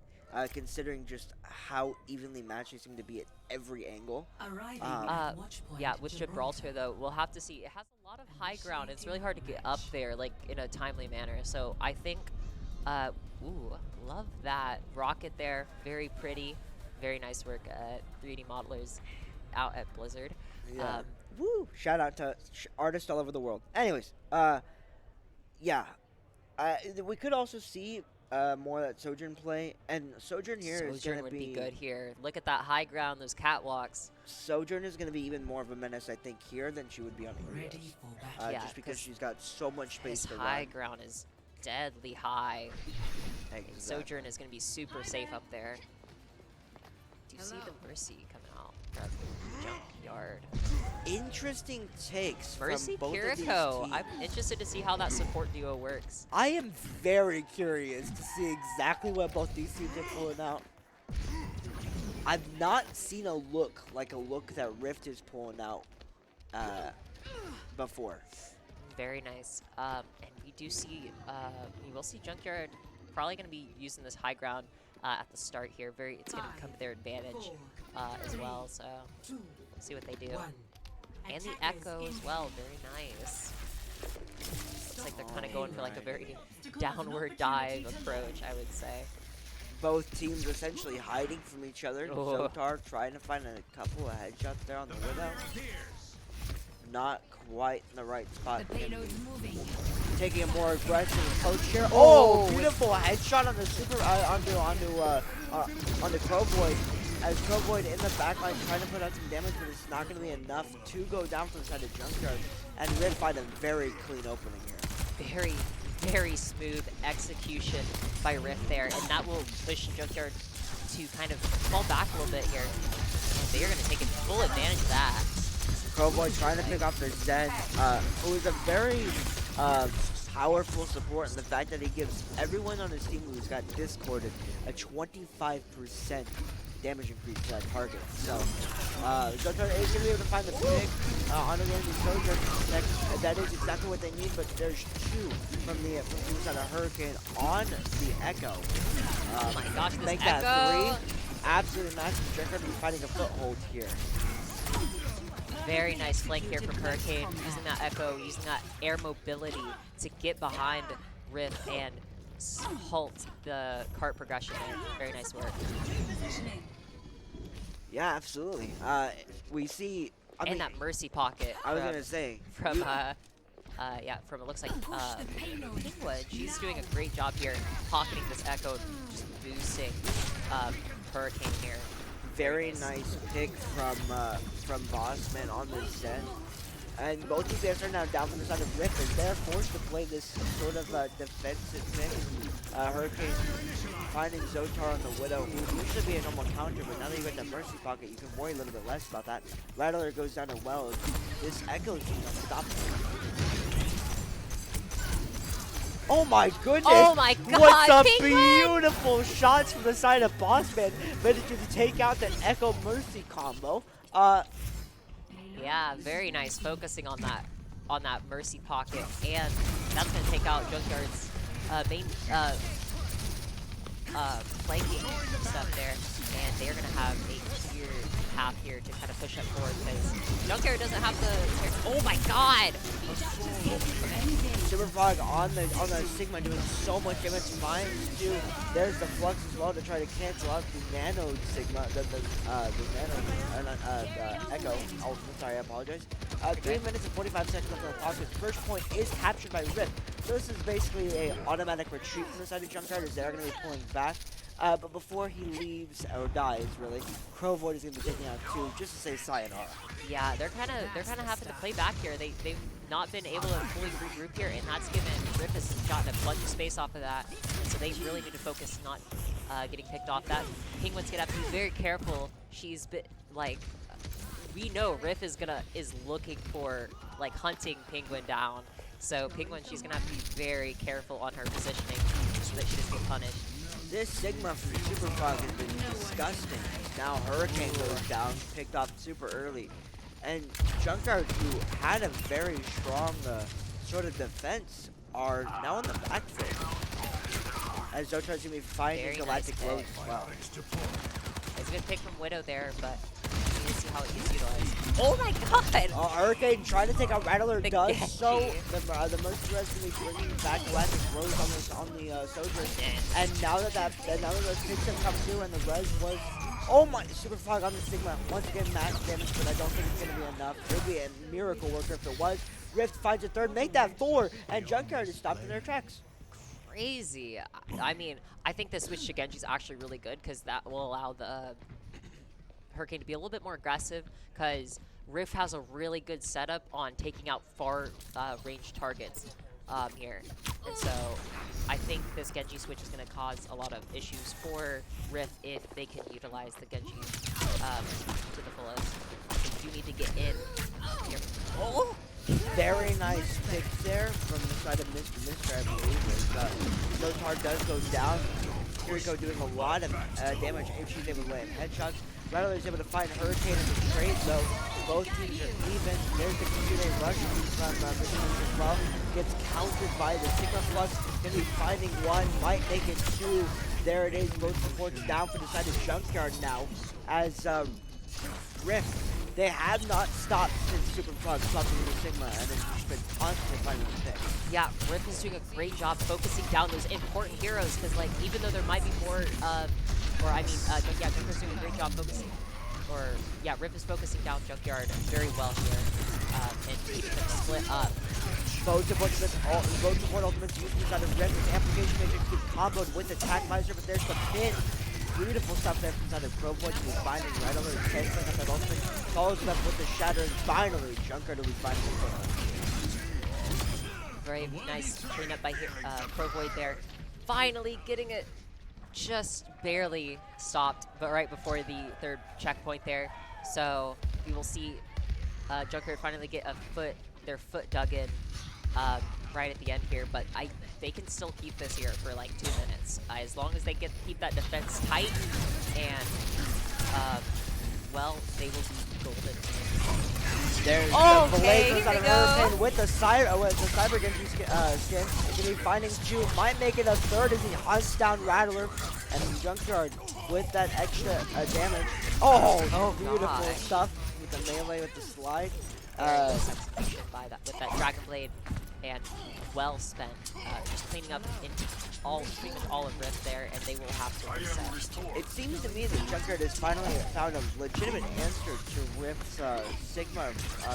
considering just how evenly matched they seem to be at every angle. Yeah, with Gibraltar though, we'll have to see. It has a lot of high ground. It's really hard to get up there like in a timely manner. So I think, ooh, love that rocket there. Very pretty, very nice work at 3D modelers out at Blizzard. Yeah. Woo! Shout out to artists all over the world. Anyways, yeah, We could also see more of that Sojourn play, and Sojourn here is Sojourn going to would be good here. Look at that high ground, those catwalks. Sojourn is going to be even more of a menace, I think, here than she would be on Ilios. Yeah, Just because 'cause she's got so much space His to high run. ground is deadly high. Exactly. Sojourn is going to be super safe up there. Do you see the Mercy coming out from the junkyard? Interesting takes Mercy from both of these Kiriko. teams. I'm interested to see how that support duo works. I am very curious to see exactly what both these teams are pulling out. I've not seen a look like a look that Rift is pulling out before. Very nice. And we do see, we will see Junkyard probably going to be using this high ground at the start here. It's going to come to their advantage as well. So see what they do. And the Echo as well. Very nice. Looks like they're kind of going for like a very downward dive approach, I would say. Both teams essentially hiding from each other. Oh. Zotar trying to find a couple of headshots there on the Widow. Not quite in the right spot. Taking a more aggressive approach here. Oh, beautiful headshot on the super onto Crowboy. As Crowboy in the backline trying to put out some damage, but it's not going to be enough to go down from the side of Junkyard. And Rift find a very clean opening here. Very smooth execution by Rift there, and that will push Junkyard to kind of fall back a little bit here. And they are going to take full advantage of that. Crowboy trying to pick off their Zen, who is a very powerful support in the fact that he gives everyone on his team who's got discorded a 25% damage increase to that target. So, Zotar is going to be able to find the pick on the enemy soldier. That is exactly what they need, but there's two from the side of Hurricane on the Echo. Oh my gosh, this make Echo! that 3. Absolutely massive. Junkyard will be finding a foothold here. Very nice flank here from Hurricane, using that Echo, using that air mobility to get behind Rift and halt the cart progression there. Very nice work. Yeah, absolutely. We see... I mean, that Mercy pocket. I was going to say... From, from it looks like Penguin. She's doing a great job here, pocketing this Echo, just boosting Hurricane here. Very nice pick from Bossman on the Zen. And both of these are now down from the side of Rift as they're forced to play this sort of defensive pick. Hurricane finding Zotar on the Widow, who would usually be a normal counter, but now that you got that Mercy pocket, you can worry a little bit less about that. Rattler goes down to Wells. This Echo team stops him. Oh my goodness! Oh my god! What a Penguin! beautiful shots from the side of Bossman, managing to take out that Echo Mercy combo. Yeah, very nice, focusing on that Mercy pocket, and that's gonna take out Junkyard's main flanking stuff there, and they're gonna have a clear path here to kind of push up forward because Junkyard doesn't have the. Oh my god! Super Frog on the Sigma doing so much damage. Finds too. There's the Flux as well to try to cancel out the Nano Sigma, the Echo. Oh, sorry, I apologize. 3 minutes and 45 seconds left on the clock. His first point is captured by Rift. So this is basically a automatic retreat from the side of Junkyard as they're going to be pulling back. But before he leaves or dies, really, Crowvoid is going to be taking out 2 just to say sayonara. Yeah, they're kind of having to play back here. They've not been able to fully regroup here, and that's given Rift has gotten a bunch of space off of that. And so they really need to focus not getting picked off. That Penguin's gonna have to be very careful. She's been like, we know Rift is looking for like hunting Penguin down. So Penguin, she's gonna have to be very careful on her positioning so that she doesn't get punished. This Sigma from Super Frog has been disgusting. Now Hurricane goes down, picked off super early. And Junkyard, who had a very strong sort of defense, are now in the back foot. As Zotar's going to be fighting Galactic Rose as well. It's a good pick from Widow there, but we need to see how it gets utilized. Oh my god! Hurricane trying to take out Rattler does Genji. so. The Mercy Res going to be bringing back Galactic Rose on the Soldier. And now that those picks have come through and the Res was... Oh my, Super Frog on the Sigma. Once again, max damage, but I don't think it's going to be enough. It would be a miracle worker if it was. Rift finds a third, make that 4, and Junkyard is stopped in their tracks. Crazy. I mean, I think the switch to Genji is actually really good because that will allow the Hurricane to be a little bit more aggressive because Rift has a really good setup on taking out far range targets here. And so I think this Genji switch is going to cause a lot of issues for Rift if they can utilize the Genji to the fullest. They do need to get in here. Oh! Very nice pick there from the side of Mr. I believe. Zotar does go down. Kiriko doing a lot of damage if she's able to land headshots. Rattler is able to find Hurricane in the trade, though. Both teams are even. There's the computer rush from Michigan as well. Gets countered by the Sigma Plus. Gonna be finding one, might make it two. There it is. Both supports down for the side of Junkyard now. As Rift, they have not stopped since Super Frog stopped with the Sigma, and it's just been constantly finding the pick. Yeah, Rift is doing a great job focusing down those important heroes because, like, even though there might be more yeah, Junkyard's doing a great job focusing. Rift is focusing down Junkyard very well here and keeping them split up. Both support ultimates used inside of Rift. Amplification Matrix gets comboed with Attack Visor, but there's the pin. Beautiful stuff there from inside of Crowboy to be finding right over the chest like that ultimate. Follows it up with the Shatter, and finally Junkyard will be finding the Very nice cleanup by Crowboy there. Finally getting it just barely stopped, but right before the third checkpoint there. So we will see Junkyard finally get their foot dug in right at the end here, but they can still keep this here for like 2 minutes. As long as they keep that defense tight, and well, they will be golden. There's the blade goes out of Hurricane with the Cyber Genji skin. He's gonna be finding two, might make it a third as he hunts down Rattler, and Junkyard with that extra damage. Oh, beautiful stuff with the melee with the slide. Execution with that Dragon Blade, and well spent. Just cleaning up into pretty much all of Rift there, and they will have to reset. It seems to me that Junkyard has finally found a legitimate answer to Rift's Sigma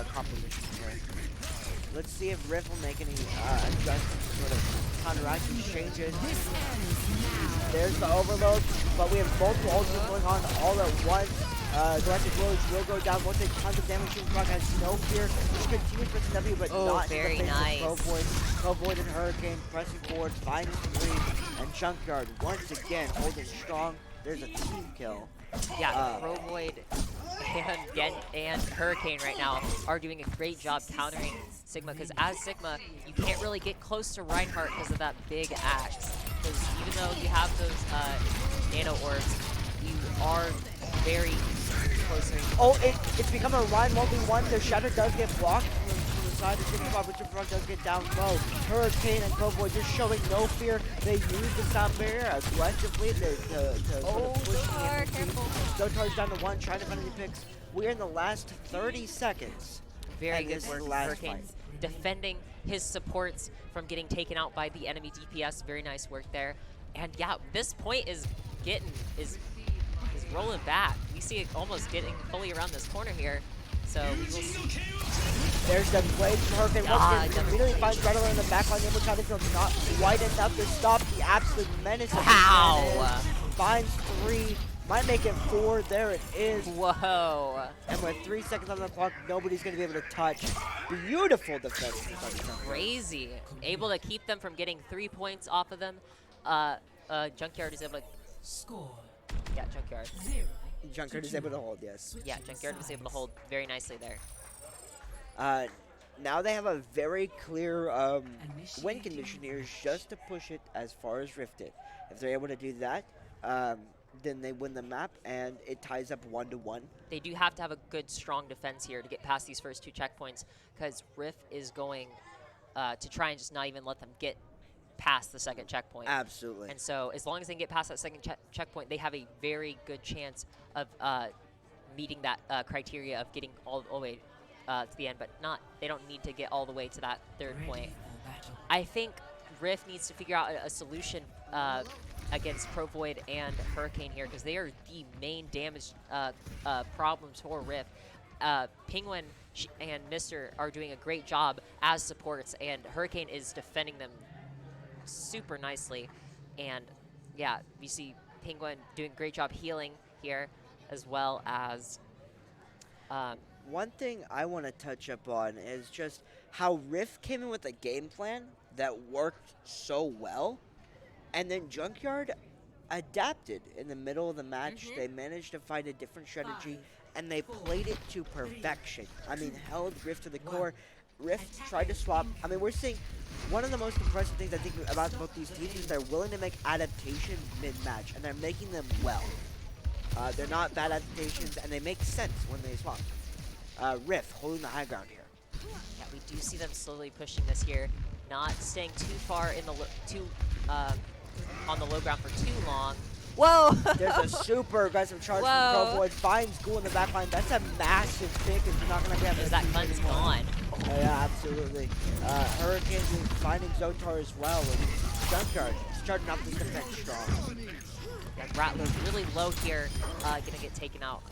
composition here. Let's see if Rift will make any adjustments, sort of counteract these changes. There's the overload, but we have multiple ultimates going on all at once. Galactic Roach will go down. Won't take tons of damage. Frog has no fear. He continues with the W, but not very in the face nice. of Provoid and Hurricane pressing forward, finding three, and Junkyard once again holding strong. There's a team kill. Yeah, Provoid and Hurricane right now are doing a great job countering Sigma, because as Sigma, you can't really get close to Reinhardt because of that big axe. Because even though you have those nano orbs, you are very close range. Oh, it's become a Ryan 1v1. Their Shatter does get blocked from the side. The Sigma Bob, Richard Frog does get down low. Hurricane and Provoid just showing no fear. They use the sound barrier aggressively to sort of push the enemy. Careful. Zotar's down to one, trying to find any picks. We're in the last 30 seconds. Very good this work, last Hurricane. fight. Defending his supports from getting taken out by the enemy DPS. Very nice work there. And yeah, this point is rolling back. We see it almost getting fully around this corner here. So we will see. There's the blade from Hurricane. Once again, immediately finds Rattler in the backline. The Immortality Field not quite enough to stop the absolute menace of the cannon. Finds three. Might make it four. There it is. Whoa. And with 3 seconds on the clock, nobody's going to be able to touch. Beautiful defense. Crazy. Able to keep them from getting 3 points off of them. Junkyard is able to... Score. Yeah, Junkyard. 0. Junkyard is able to hold, yes. Yeah, Junkyard was able to hold very nicely there. Now they have a very clear win condition here just to push it as far as Rift did. If they're able to do that, then they win the map, and it ties up 1-1. They do have to have a good, strong defense here to get past these first 2 checkpoints, because Rift is going to try and just not even let them get past the second checkpoint. Absolutely. And so as long as they can get past that second checkpoint, they have a very good chance of meeting that criteria of getting all the way to the end, but they don't need to get all the way to that third point. I think Rift needs to figure out a solution against Provoid and Hurricane here, because they are the main damage problems for Rift. Penguin and Mister are doing a great job as supports, and Hurricane is defending them super nicely. And yeah, we see Penguin doing a great job healing here, as well as um, One thing I want to touch up on is just how Rift came in with a game plan that worked so well, and then Junkyard adapted in the middle of the match. They managed to find a different strategy, and they played it to perfection. I mean, held Rift to the core. Rift tried to swap. I mean, we're seeing one of the most impressive things I think about both these teams is they're willing to make adaptations mid-match, and they're making them well. They're not bad adaptations, and they make sense when they swap. Rift holding the high ground here. Yeah, we do see them slowly pushing this here, not staying too far in the on the low ground for too long. Whoa! There's a super aggressive charge from Crowboy. Finds Ghoul in the back line. That's a massive pick if you're not going to grab it. That gun's gone. Oh, yeah, absolutely. Hurricane is finding Zotar as well. And Junkyard starting off this defense strong. Yeah, Rattler's really low here, going to get taken out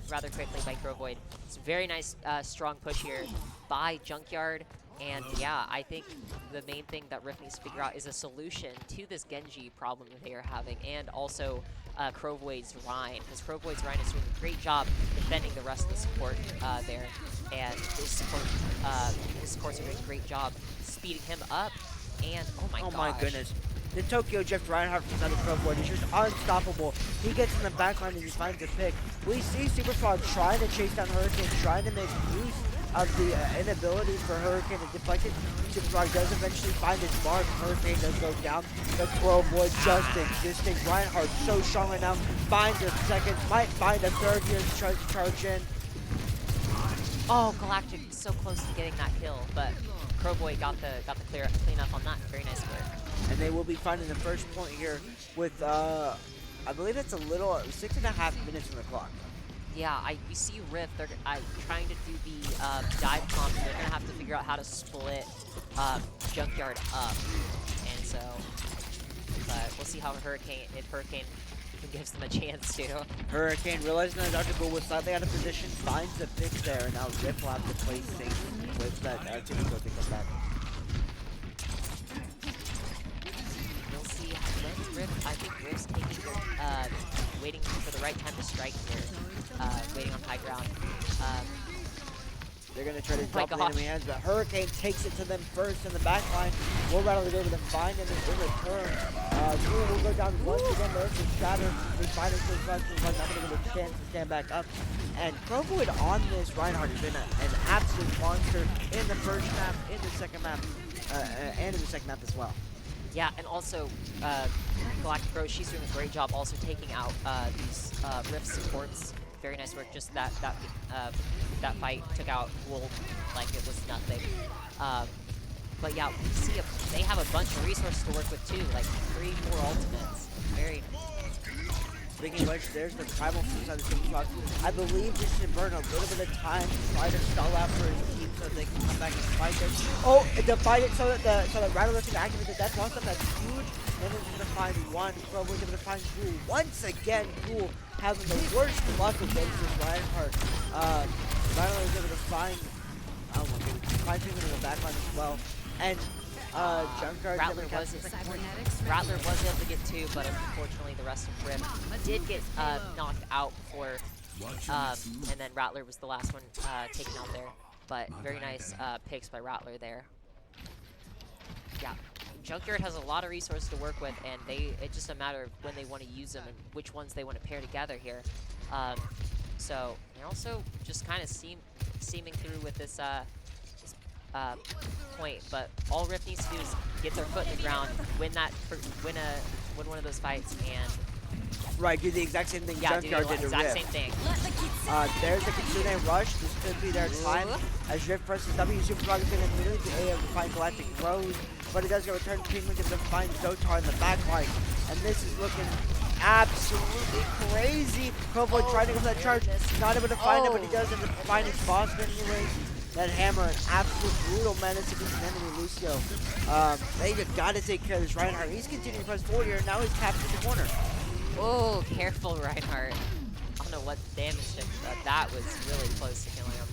rather quickly by Crowvoid. It's a very nice, strong push here by Junkyard. And yeah, I think the main thing that Rift needs to figure out is a solution to this Genji problem that they are having, and also Crowvoid's Rhine, because Crowvoid's Rhine is doing a great job defending the rest of the support there, and his supports are doing a great job speeding him up. And oh my goodness. The Tokyo Drift Reinhardt from Thunder Crowboy is just unstoppable. He gets in the backline and he finds a pick. We see Superfrog trying to chase down Hurricane, trying to make use of the inability for Hurricane to deflect it. Superfrog does eventually find his mark. Hurricane does go down. The Crowboy just existing. Reinhardt so strong right now. Finds a second, might find a third here to try to charge in. Oh, Galactic so close to getting that kill, but Crowboy got the clean up on that. Very nice work. And they will be finding the first point here with, I believe it's a little 6.5 minutes on the clock. Yeah, we see Rift. They're trying to do the dive comp. They're gonna have to figure out how to split Junkyard up, and so, but we'll see how Hurricane gives them a chance to. Hurricane realizing that Dr. Ghoul was slightly out of position, finds the pick there, and now Rift will have to play safe with that typical to come back. We'll see when Rift. I think Rift's taking waiting for the right time to strike here. Waiting on high ground. They're going to try to drop the enemy hands, but Hurricane takes it to them first in the back line. Will Rattle is able to find him in return. Ghoul will go down once again. There's the shatter. They find him to not going to get a chance to stand back up. And Crowboy on this Reinhardt has been an absolute monster in the first map, in the second map, and in the second map as well. Yeah, and also Galactic Rose, she's doing a great job also taking out these Rift supports. Very nice work. Just that fight took out Wolf like it was nothing. But yeah, we see they have a bunch of resources to work with too, like 3 more ultimates. Very. Speaking of which, there's the Primal inside the team box. I believe this should burn a little bit of time to try to stall out for his team so they can come back and fight this. Oh, to fight it so that Rattler can activate the Death Monster. That's huge. And then going to find one. Crowboy's going to find Ghoul. Once again, Ghoul having the worst luck against this Reinhardt. Rattler is able to find, oh my goodness, find him in the backline as well. And Junkyard Rattler was able to get 2, but unfortunately the rest of Rift did get knocked out before, and then Rattler was the last one taken out there. But very nice picks by Rattler there. Yeah, Junkyard has a lot of resources to work with, and it's just a matter of when they want to use them and which ones they want to pair together here. So they're also just kind of seaming through with this point, but all Rift needs to do is get their foot in the ground, win one of those fights, and right, do the exact same thing Junkyard did to Rift. Exact same thing. There's a Kitsune rush. This could be their time. As Rift versus W, Superfrog is going to immediately be able to find Galactic Rose, but it does get returned. Penguin gets to find Zotar in the back line, and this is looking absolutely crazy. Crowboy trying to go for that charge, not able to find it, but he does end up finding Boston anyways. That hammer, an absolute brutal menace against an enemy Lucio. They just got to take care of this Reinhardt. He's continuing to press forward here, and now he's captured the corner. Oh, careful, Reinhardt. I don't know what damage did, but that was really close to killing him.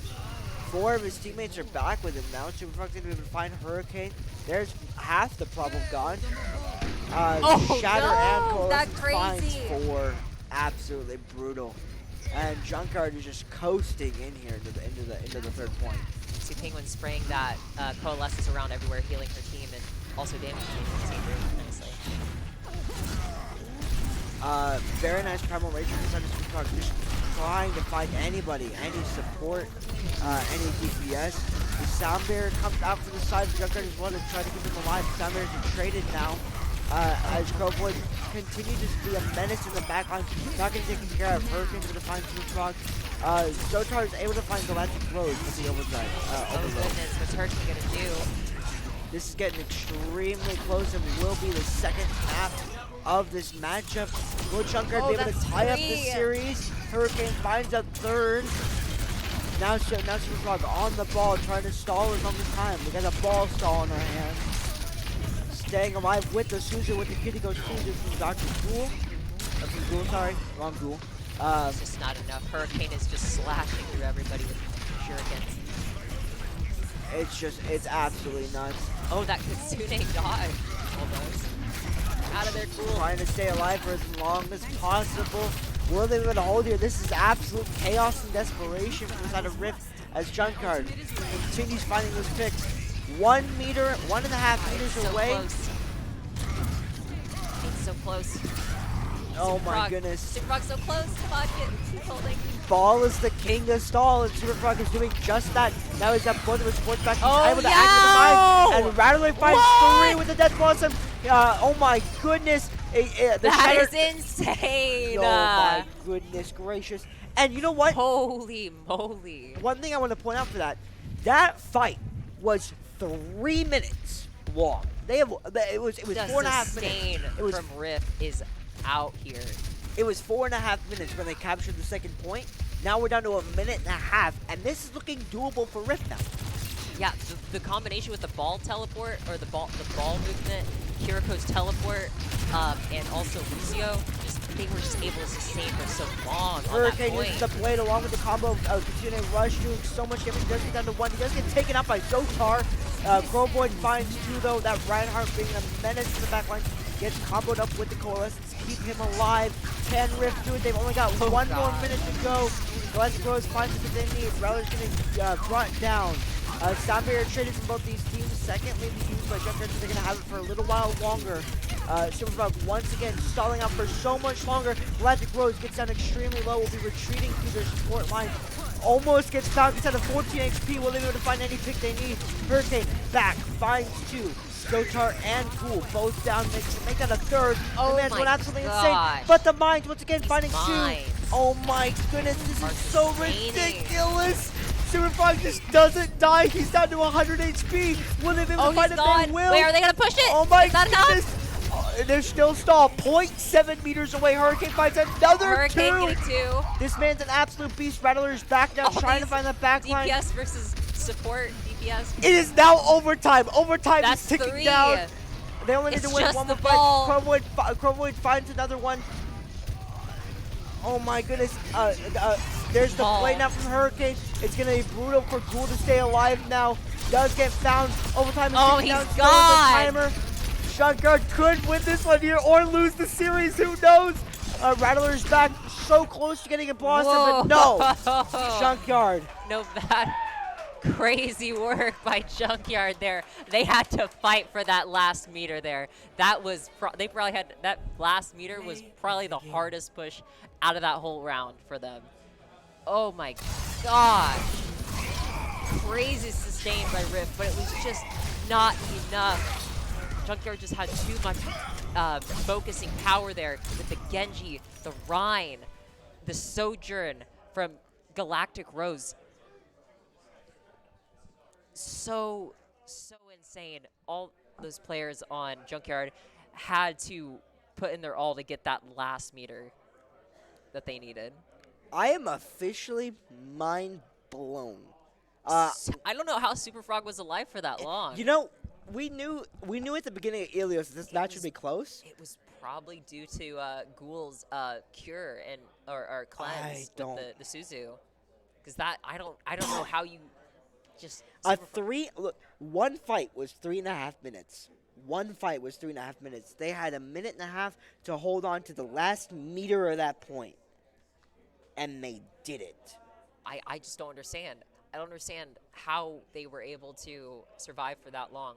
4 of his teammates are back with him now. Superfrog's going to be able to find Hurricane. There's half the problem gone. Oh, Shatter no, and that Coalescence finds crazy. 4. Absolutely brutal. And Junkyard is just coasting in here into the third point. See Penguin spraying that coalescence around everywhere, healing her team and also damaging her team very nicely. Very nice Primal Rage from inside of Junkyard, just trying to find anybody, any support, any DPS. The Sound Barrier comes out from the side. Junkyard is one to try to keep him alive. The Sound Barriers are traded now. As Crowboy continues to be a menace in the backline, not getting taken care of. Hurricane's going to find Superfrog. Zotar is able to find Galactic Rose with the overdrive. Oh goodness, what's Hurricane gonna do? This is getting extremely close and will be the second half of this matchup. Will Junkyard be able to tie up this series? Hurricane finds a third. Now Superfrog on the ball, trying to stall as long as time. We got a ball stall in our hands. Staying alive with the Suzu, with the Kitty Goes Suzu from Dr. Ghoul. From Ghoul, sorry. Wrong Ghoul. It's just not enough. Hurricane is just slashing through everybody with shurikens. It's absolutely nuts. Oh, that Kitsune dodge. Almost. Out of there, cool. Trying to stay alive for as long as possible. Will they be able to hold here? This is absolute chaos and desperation from the side of Rift as Junkyard continues finding those picks. 1 meter, 1.5 meters so away. Close. It's so close. Oh Superfrog. my goodness. Superfrog's so close. Come on, keep holding. Ball is the king of stall, and Superfrog is doing just that. Now he's got both of his sports back. He's Oh, able to no! activate the mind, and Rattler finds What? 3 with the Death Blossom. Oh my goodness. The That Shatter. is insane. Oh my goodness gracious. And you know what? Holy moly. One thing I want to point out for that fight was 3 minutes long. It was The 4.5 sustain minutes. It was from Rift is out here. It was 4.5 minutes when they captured the second point. Now we're down to 1.5 minutes, and this is looking doable for Rift now. Yeah, the combination with the ball teleport, or the ball movement, Kiriko's teleport, and also Lucio, they were just able to sustain for so long on that Hurricane point. uses the blade along with the combo of Kitsune Rush, doing so much damage. He does get down to 1. He does get taken out by Zotar. Crowboy finds 2 though. That Reinhardt being a menace in the backline gets comboed up with the Coalescence. Keep him alive. Can Rift do it? They've only got 1 more minute to go. Galactic Rose finds what they need. Rally's getting brought down. Sound Barrier traded from both these teams. Secondly, be used by Junkyard, so they're going to have it for a little while longer. Superfrog once again stalling out for so much longer. Galactic Rose gets down extremely low. Will be retreating through their support line. Almost gets found. Gets out of 14 HP. Will they be able to find any pick they need? Hurricane back. Finds 2. Zotar and Ghoul both down. Make that a third. Oh the man's my going absolutely gosh. insane. But the Mines once again These finding Mines 2. Oh my goodness. This are is so sustaining. ridiculous. Superfrog just doesn't die. He's down to 100 HP. Will they be able Oh, to find he's it? gone. They will. Wait, are they going to push it? Oh my Is that goodness. enough? They're still stalled. 0.7 meters away. Hurricane finds another Hurricane 2. getting 2. This man's an absolute beast. Rattler is back now, All trying to these find the back line. DPS versus support DPS. It is now overtime. Overtime That's is ticking 3. down. They only need It's to win just one the more ball. fight. Crowboy finds another one. Oh my goodness. There's the Ball. play now from Hurricane. It's going to be brutal for Ghoul to stay alive now. Does get found. Overtime is Oh, ticking down. he's Still with gone. the timer. Junkyard could win this one here or lose the series. Who knows? Rattler's back. So close to getting a blossom, Whoa. but no. Junkyard. No, that crazy work by Junkyard there. They had to fight for that last meter there. That was, they probably had, that last meter was probably the hardest push out of that whole round for them. Oh my gosh. Crazy sustain by Rift, but it was just not enough. Junkyard just had too much focusing power there with the Genji, the Rhine, the Sojourn from Galactic Rose. So insane. All those players on Junkyard had to put in their all to get that last meter that they needed. I am officially mind blown. I don't know how Superfrog was alive for that long. You know, we knew at the beginning of Ilios this match would be close. It was probably due to Ghoul's cure and or cleanse with the Suzu, because that I don't know how you just A 3 look One fight was 3.5 minutes. One fight was 3.5 minutes. They had a minute and a half to hold on to the last meter of that point, and they did it. I just don't understand. I don't understand how they were able to survive for that long,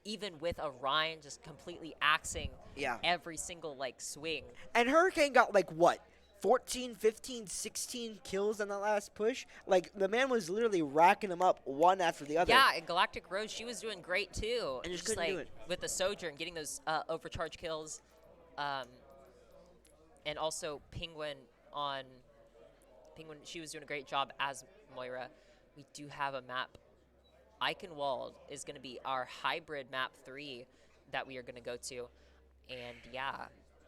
even with Orion just completely axing Yeah. every single like swing. And Hurricane got like what? 14, 15, 16 kills on that last push? Like, the man was literally racking them up one after the other. Yeah, and Galactic Rose, she was doing great too. And just couldn't do like it. with the Sojourn, getting those overcharge kills, and also Penguin, she was doing a great job as Moira. We do have a map. Eichenwald is going to be our hybrid map 3 that we are going to go to, and yeah,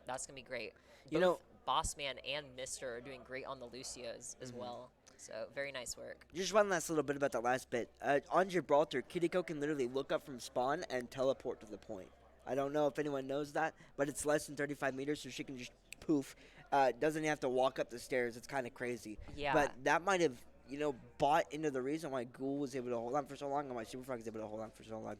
that's going to be great. You Both know, Bossman and Mister are doing great on the Lucios as Mm-hmm. well. So very nice work. just one last little bit about that last bit. On Gibraltar, Kiriko can literally look up from spawn and teleport to the point. I don't know if anyone knows that, but it's less than 35 meters, so she can just poof. Doesn't have to walk up the stairs. It's kind of crazy. Yeah. But that might have, bought into the reason why Ghoul was able to hold on for so long and why Superfrog was able to hold on for so long.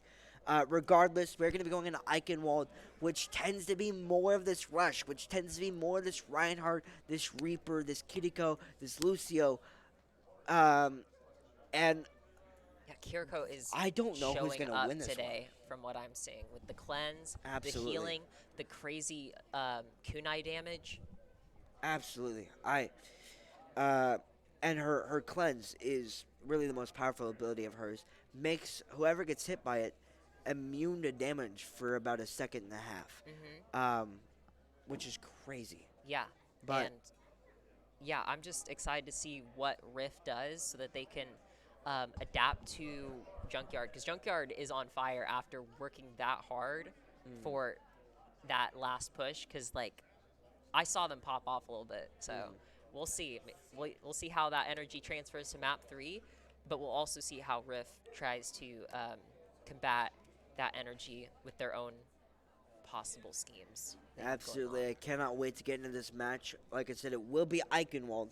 Regardless, we're going to be going into Eichenwald, which tends to be more of this rush, which tends to be more of this Reinhardt, this Reaper, this Kiriko, this Lucio. And Yeah, Kiriko is I don't know who's showing gonna up win this today from what I'm seeing with the cleanse, Absolutely. the healing, the crazy kunai damage. absolutely. And her cleanse is really the most powerful ability of hers. Makes whoever gets hit by it immune to damage for about a second and a half. Which is crazy. Yeah, But- and yeah, I'm just excited to see what Rift does so that they can adapt to Junkyard, because Junkyard is on fire after working that hard for that last push. Because like, I saw them pop off a little bit, so we'll see. We'll see how that energy transfers to map 3, but we'll also see how Rift tries to combat that energy with their own possible schemes. they have going Absolutely. on. I cannot wait to get into this match. Like I said, it will be Eichenwald.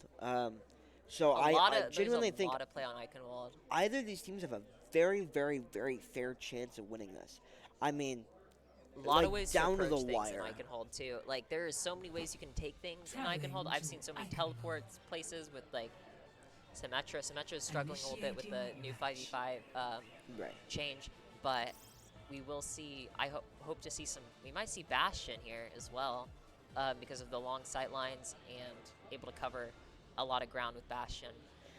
So A I lot of, genuinely there's a think lot of play on Eichenwald. either of these teams have a very, very, very fair chance of winning this. I mean, A lot like, of ways down to to the approach things wire. in Eichenwald too. Like there is so many ways you can take things in Eichenwald. I've seen so many teleports places with like Symmetra. Symmetra is struggling a little bit with the new 5v5 right. change, but we will see. I hope to see some. We might see Bastion here as well, because of the long sight lines and able to cover a lot of ground with Bastion.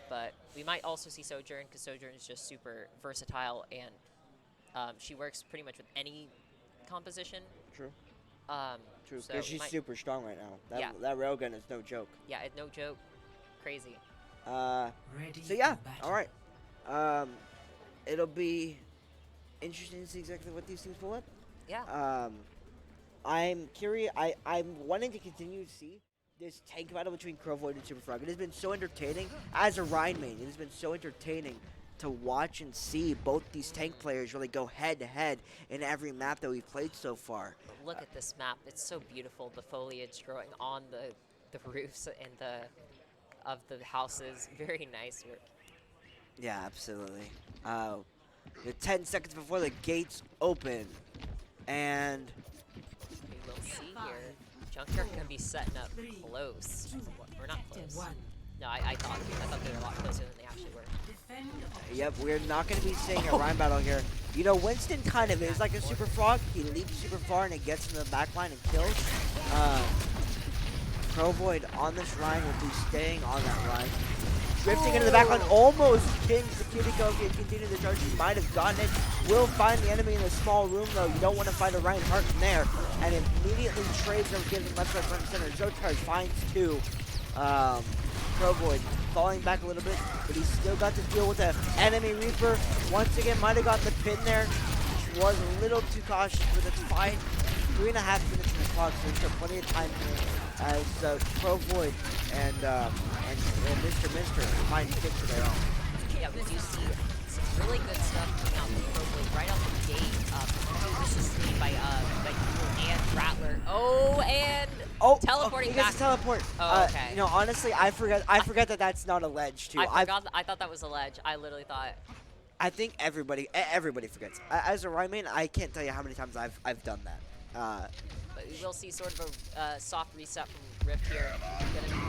But we might also see Sojourn, because Sojourn is just super versatile, and she works pretty much with any composition. True. True. So Because we she's might- super strong right now. Yeah. That railgun is no joke. Yeah, no joke. Crazy. So yeah, all right. It'll be interesting to see exactly what these teams pull up. Yeah. I'm curious. I'm wanting to continue to see this tank battle between Crowvoid and Superfrog. It has been so entertaining as a Rhine main. It has been so entertaining to watch and see both these tank players really go head to head in every map that we've played so far. Look at this map. It's so beautiful. The foliage growing on the roofs and of the houses. Very nice work. Yeah, absolutely. The 10 seconds before the gates open, and We will see here. Junkyard can be setting up close. Or not close. No, I thought they were a lot closer than they actually were. yep, we're not going to be seeing a Rhine battle here. You know, Winston kind of is like a Super Frog. He leaps super far and it gets into the back line and kills. Crowvoid on this Rhine will be staying on that Rhine. Drifting into the back line, almost kings the Kiriko. Can continue the charge. He might have gotten it. Will find the enemy in a small room, though. You don't want to fight a Reinhardt in there. And immediately trades over, gives him left, right, front, center. Zotar finds two. Crowvoid falling back a little bit, but he's still got to deal with the enemy Reaper. Once again, might have gotten the pin there. Was a little too cautious, but it's fine. 3.5 minutes in the clock, so there's still plenty of time here as Crowvoid and Mr. find kicks of their own. Yeah, we do see some really good stuff coming out from Crowboy right off the gate. This is seen by Ghoul and Rattler. Oh, and teleporting he gets back. to teleport. Oh, okay. You know, honestly, I forget that that's not a ledge too. I thought that was a ledge. I literally thought. I think everybody forgets. As a Ryan main, I can't tell you how many times I've done that. But we will see sort of a soft reset from Rift here.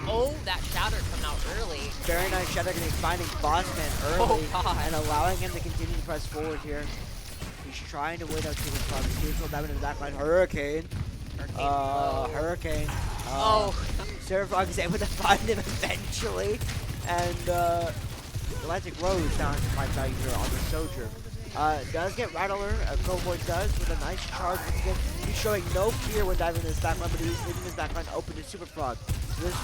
Oh, that Shatter coming out early. Very nice Shadow getting finding Bossman early and allowing him to continue to press forward here. He's trying to wait out Super Frog. Here's what happened in the backline. Hurricane. Hurricane. Super Frog is able to find him eventually. And Electric Rose down to find value here on the Soldier. Does get Rattler, Cowboy does, with a nice charge. He's showing no fear when diving in his backline, but he's leaving his backline open to Super Frog. So this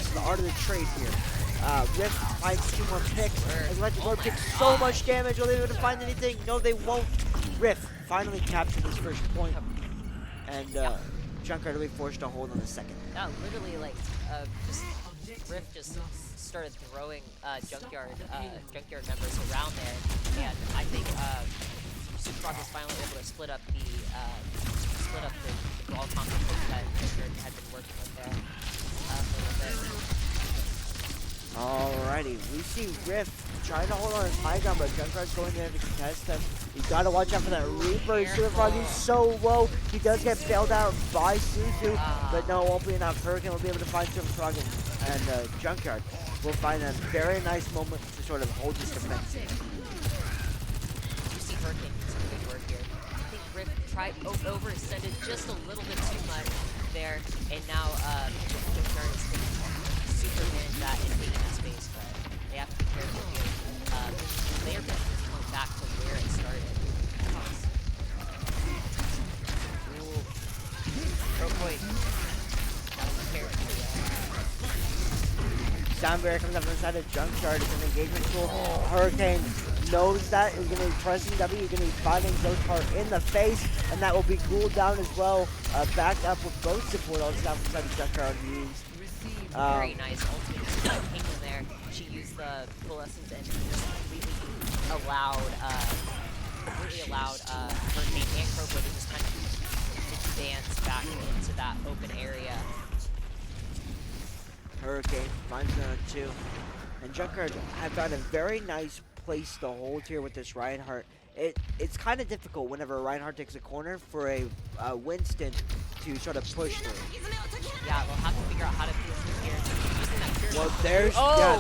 is the art of the trade here. Rift finds 2 more picks, as Electric Lord takes so much damage. Will they be able to find anything? No, they won't. Rift finally captured his first point, and Junkrat will be forced to hold on the second. Yeah, literally, like, just Rift just started throwing junkyard members around there, and I think Super Frog was finally able to split up the brawl conflict that Junkyard had been working with there for a little bit. Alrighty, we see Rift trying to hold on his high ground, but Junkrat's going there to contest him. You gotta watch out for that Reaper. Super Frog, he's so low. He does get bailed out by Suzu, but no, it won't be enough. Hurricane will be able to find Super Frog, and Junkyard will find a very nice moment to sort of hold his defense. You see Hurricane do some good work here. I think Rift tried overextended just a little bit too much there, and now Junkyard is going to Superman that invasion space, but they have to be careful here. They are going to come back to where it started. Oh boy. Gotta be careful. Soundbarrier comes up from the side of Junkyard. It's an engagement tool. Hurricane knows that. He's going to be pressing W. He's going to be fighting Zotar in the face, and that will be cooled down as well. Backed up with both support ults down from the side of Junkyard used. Very nice ultimate Penguin there. She used the full essence and completely allowed Hurricane and Crowboy to just kind of dance back into that open area. Hurricane finds another 2. And Junkyard have found a very nice place to hold here with this Reinhardt. It's kind of difficult whenever Reinhardt takes a corner for a Winston to sort of push through. Yeah, we'll have to figure out how to push through here. Well, there's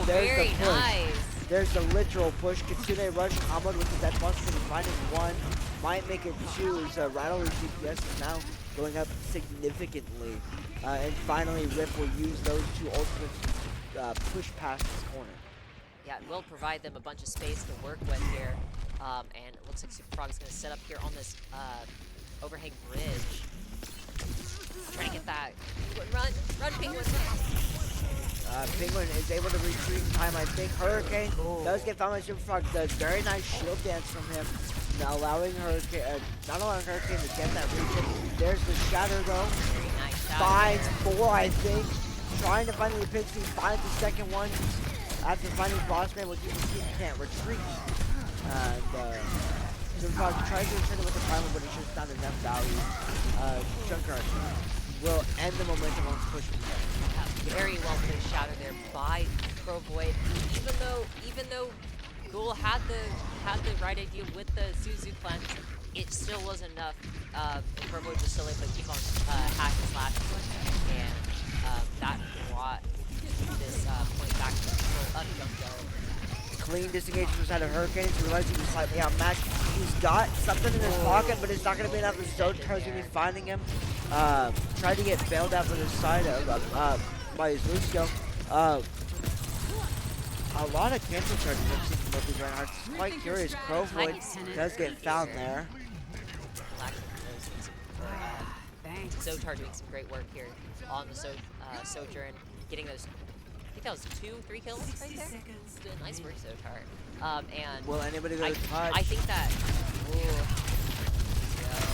very the push. nice. There's the literal push. Kitsune rush comboed with the death box, finding 1. Might make it 2 as Rattler's DPS is now going up significantly. And finally, Rip will use those 2 ultimates to push past this corner. Yeah, it will provide them a bunch of space to work with here. And it looks like Super Frog is going to set up here on this overhang bridge. Trying to get that. Run, Penguin! Penguin is able to retreat in time. I think Hurricane does get found by Super Frog. Does very nice shield dance from him. Now allowing Hurricane, not allowing Hurricane to get that region. There's the Shatter though. Very nice shatter. Finds 4, I think. Trying to find the Pixie. Finds the second one. After finding Bossman, which you can see he can't retreat. And Super Frog tries to return it with the primal, but it's just not enough value. Junkyard will end the momentum on push from there. Very well played shatter there by Crowboy. Even though Ghoul had the right idea with the Suzu cleanse, it still wasn't enough. Crowboy was still able to keep on hack and slashing, and that brought this point back to control of Junkyard. Clean disengage from the side of Hurricane. He realizes he was slightly outmatched. He's got something in his pocket, but it's not going to be enough. The Zotar's going to be finding him. Tried to get bailed out from the side of by his Lucio. A lot of cancel charges I've seen from both these Reinhardts. It's quite curious. Crowvoid does get found there. Zotar doing some great work here on the Sojourn, getting those. I think that was 2-3 kills right there. Doing nice work, Zotar. And will anybody go to touch? I think that.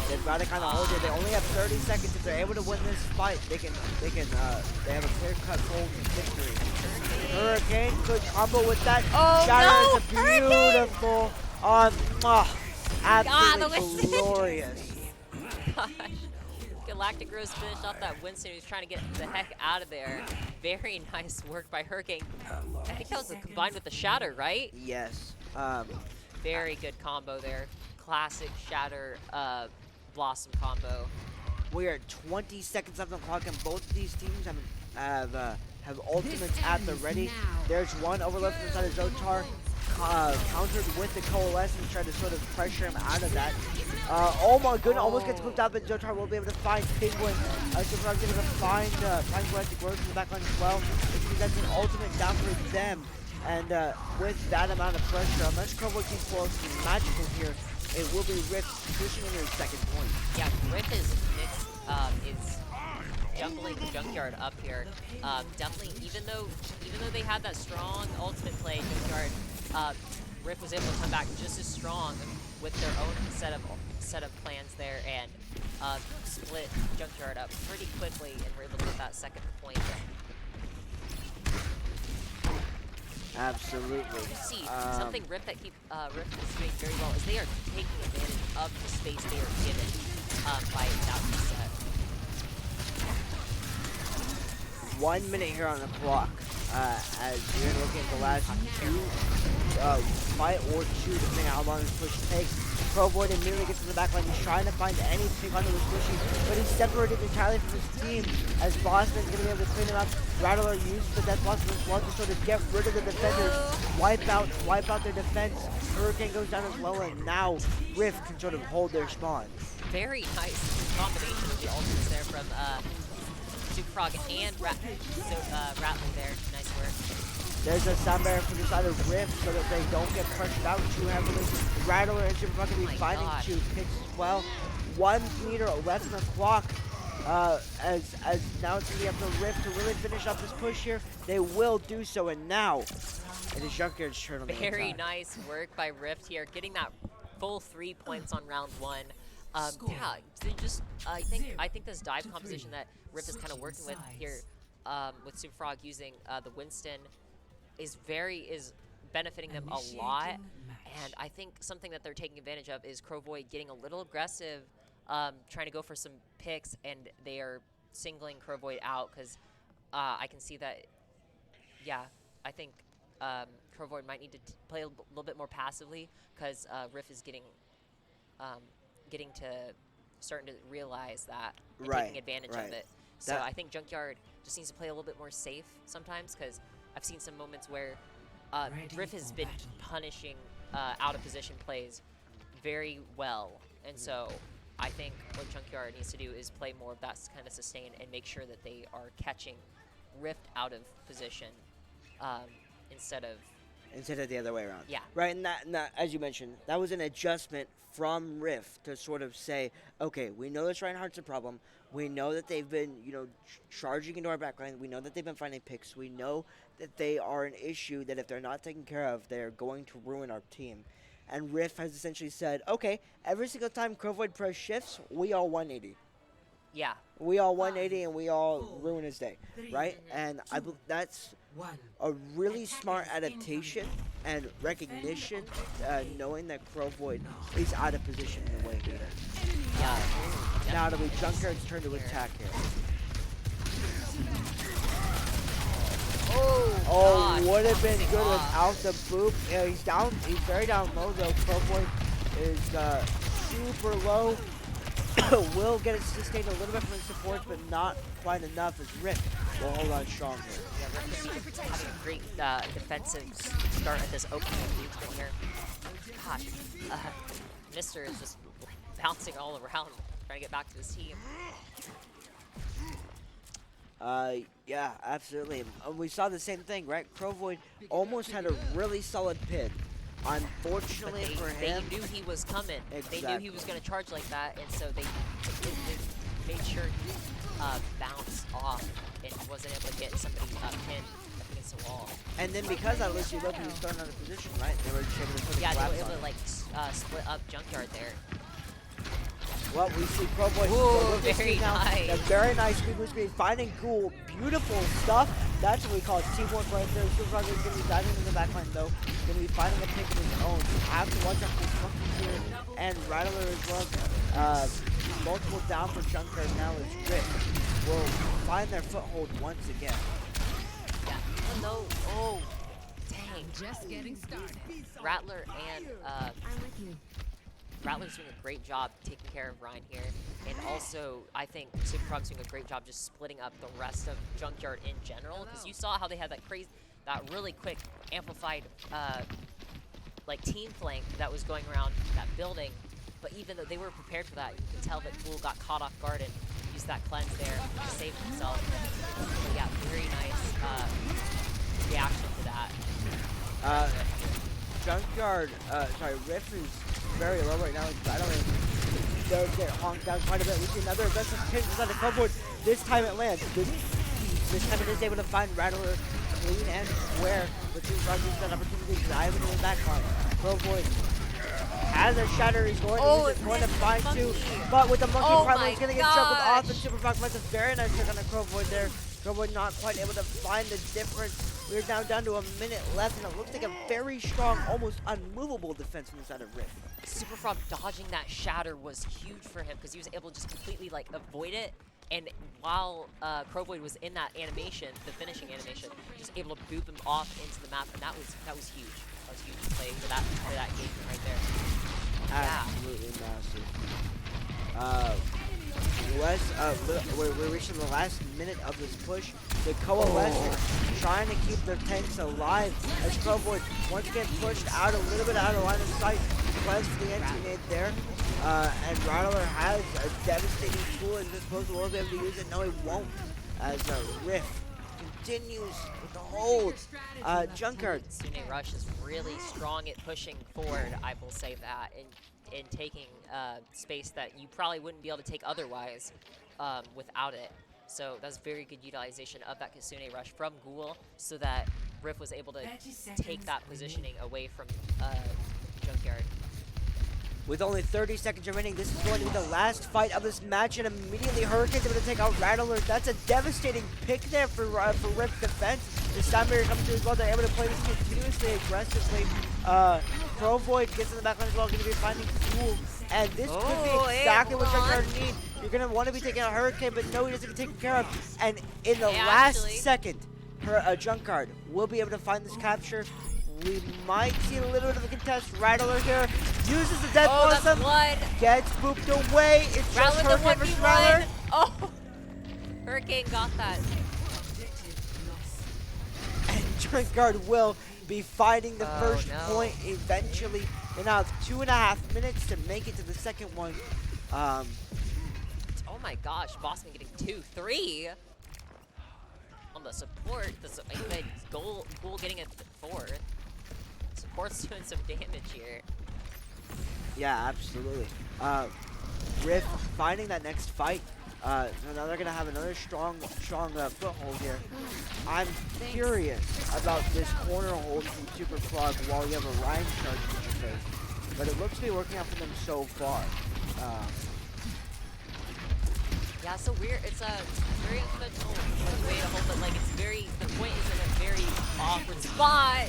They've got to kind of hold it. They only have 30 seconds. If they're able to win this fight, they have a clear-cut gold victory. Hurricane could combo with that. Oh Shatter no! is beautiful. Absolutely God, glorious. Gosh. Galactic Rose finished off that Winston. He was trying to get the heck out of there. Very nice work by Hurricane. I think that was combined with the Shatter, right? Yes. Very good combo there. Classic Shatter Blossom combo. We are 20 seconds left on the clock, and both of these teams have ultimates at the ready. There's one overload from the side of Zotar, countered with the Coalescence, trying to sort of pressure him out of that. Oh my goodness, almost gets moved out, but Zotar will be able to find Penguin. Superfrog's able to find Galactic Rose in the backline as well. That's an ultimate down for them. And with that amount of pressure, unless Krovo keeps pulling something magical here, it will be Rift pushing into his second point. Yeah, Rift is jungling the Junkyard up here. Definitely, even though they had that strong ultimate play, Junkyard, Rift was able to come back just as strong with their own set of plans there and split Junkyard up pretty quickly, and were able to get that second point. Absolutely. You see, something Rift Rift is doing very well is they are taking advantage of the space they are given by that reset. 1 minute here on the clock, as you're looking at the last fight or two, depending on how long this push takes. Provoid immediately gets to the back line. He's trying to find any pick on who was pushing, but he's separated entirely from his team, as Bossman's going to be able to clean him up. Rattler uses the Death Blossom as well to sort of get rid of the defenders, wipe out their defense. Hurricane goes down as well, and now Rift can sort of hold their spawn. Very nice combination of the ultimates there from Superfrog and Rattler there. Nice work. There's a sound barrier from the side of Rift so that they don't get pressured out too heavily. Rattler and Superfrog going to be fighting to picks as well. 1 meter left on the clock. As now it's going to be up to Rift to really finish up this push here. They will do so, and now it is Junkyard's turn on the Very inside. nice work by Rift here, getting that full 3 points on round 1. Yeah, they just I think this dive composition that Rift is kind of working with here, with Superfrog using the Winston, is benefiting them a lot. And I think something that they're taking advantage of is Crovoy getting a little aggressive, trying to go for some picks, and they are singling Crovoy out because I can see that. Yeah, I think Crovoy might need to play a little bit more passively because Rift is starting to realize that and taking advantage of it. So I think Junkyard just needs to play a little bit more safe sometimes, because I've seen some moments where Rift has been punishing out of position plays very well, and so I think what Junkyard needs to do is play more of that kind of sustain and make sure that they are catching Rift out of position instead of the other way around. Yeah. Right, and that, as you mentioned, that was an adjustment from Rift to sort of say, okay, we know that Reinhardt's a problem. We know that they've been, charging into our backline. We know that they've been finding picks. We know that they are an issue that if they're not taken care of, they're going to ruin our team. And Rift has essentially said, okay, every single time Crovoid press shifts, we all 180. Yeah. We all 180 and we all ruin his day, right? And I believe that's a really smart adaptation and recognition, knowing that Crovoid is out of position in the way here. Now it'll be Junkyard's turn to attack here. Oh, would have been good without the boop. Yeah, he's down. He's very down low though. Crovoid is super low. Will get it sustained a little bit from his supports, but not quite enough as Rift will hold on strong here. Yeah, Rift is having a great defensive start at this opening engagement here. Gosh, Mister is just bouncing all around, trying to get back to his team. Yeah, absolutely. We saw the same thing, right? Crovoid almost had a really solid pin. Unfortunately for him, they knew he was coming. Exactly. They knew he was going to charge like that, and so they made sure he bounced off and wasn't able to get somebody pinned against the wall. And then because I looked he was thrown out of position, right? They were just able to put they were able to split up Junkyard there. Well, we see Crovoid. Ooh, very nice. A very nice speed boost speed. Finding cool, beautiful stuff. That's what we call teamwork right there. Superfrog is going to be diving in the backline, though. Going to be finding a pick of his own. Have to watch out for this monkey here. And Rattler as well. Multiple down for Junkyard now as Rift will find their foothold once again. Yeah, even though, oh, dang. just getting started. Rattler and I'm with you. Rattler's doing a great job taking care of Ryan here, and also I think Superfrog's doing a great job just splitting up the rest of Junkyard in general, because you saw how they had that really quick amplified like team flank that was going around that building. But even though they were prepared for that, you can tell that Ghoul got caught off guard and used that cleanse there to save himself. But yeah, very nice reaction to that. Junkyard, sorry, Riff is very low right now. Battling. They'll get honked down quite a bit. We see another aggressive pinch inside the cardboard. This time it lands. This time it is able to find Rattler clean and square. But two Frogs use that opportunity to dive into the back line. Crowboy has a shatter. He's going to find two. But with the monkey problem, he's going to get chuckled off. And Superfrog finds a very nice trick on the Crowboy there. Crowboy not quite able to find the difference. We're now down to a minute left, and it looks like a very strong, almost unmovable defense from the side of Riff. Superfrog dodging that shatter was huge for him because he was able to just completely like avoid it. And while Crowboy was in that animation, the finishing animation, just able to boop him off into the map, and that was huge. That was huge play for that engagement right there. Absolutely massive. We're reaching the last minute of this push. The Coalescence trying to keep their tanks alive as Crowboy once again pushed out a little bit out of line of sight. Cleanse for the anti-nade there. And Rattler has a devastating tool at his disposal. Will be able to use it? No, he won't. As Riff continues with the hold. Junkyard. Kitsune Rush is really strong at pushing forward, I will say that, in taking space that you probably wouldn't be able to take otherwise without it. So that's very good utilization of that Kitsune Rush from Ghoul, so that Riff was able to take that positioning away from Junkyard. With only 30 seconds remaining, this is going to be the last fight of this match, and immediately Hurricane's able to take out Rattler. That's a devastating pick there for Rift's defense. The Sound Barrier comes through as well. They're able to play this continuously aggressively. Crowvoid gets in the backline as well, going to be finding fuel. And this could be exactly what Junkyard need. You're going to want to be taking out Hurricane, but no, he doesn't get taken care of. And in the last second, Junkyard will be able to find this capture. We might see a little bit of a contest. Rattler here uses the Death Blossom. Gets booped away. It's just Hurricane versus Rattler. Oh! Hurricane got that. And Junkyard will be finding the first point eventually. They now have 2.5 minutes to make it to the second one. Oh my gosh, Bossman getting 2-3 on the support. Ghoul getting a 4. Support's doing some damage here. Yeah, absolutely. Riff finding that next fight. So now they're gonna have another strong foothold here. I'm curious about this corner hold from Superfrog while you have a Rhyme charge in your face, but it looks to be working out for them so far. Yeah, so weird. It's a very unconventional way to hold, but like the point is in a very awkward spot.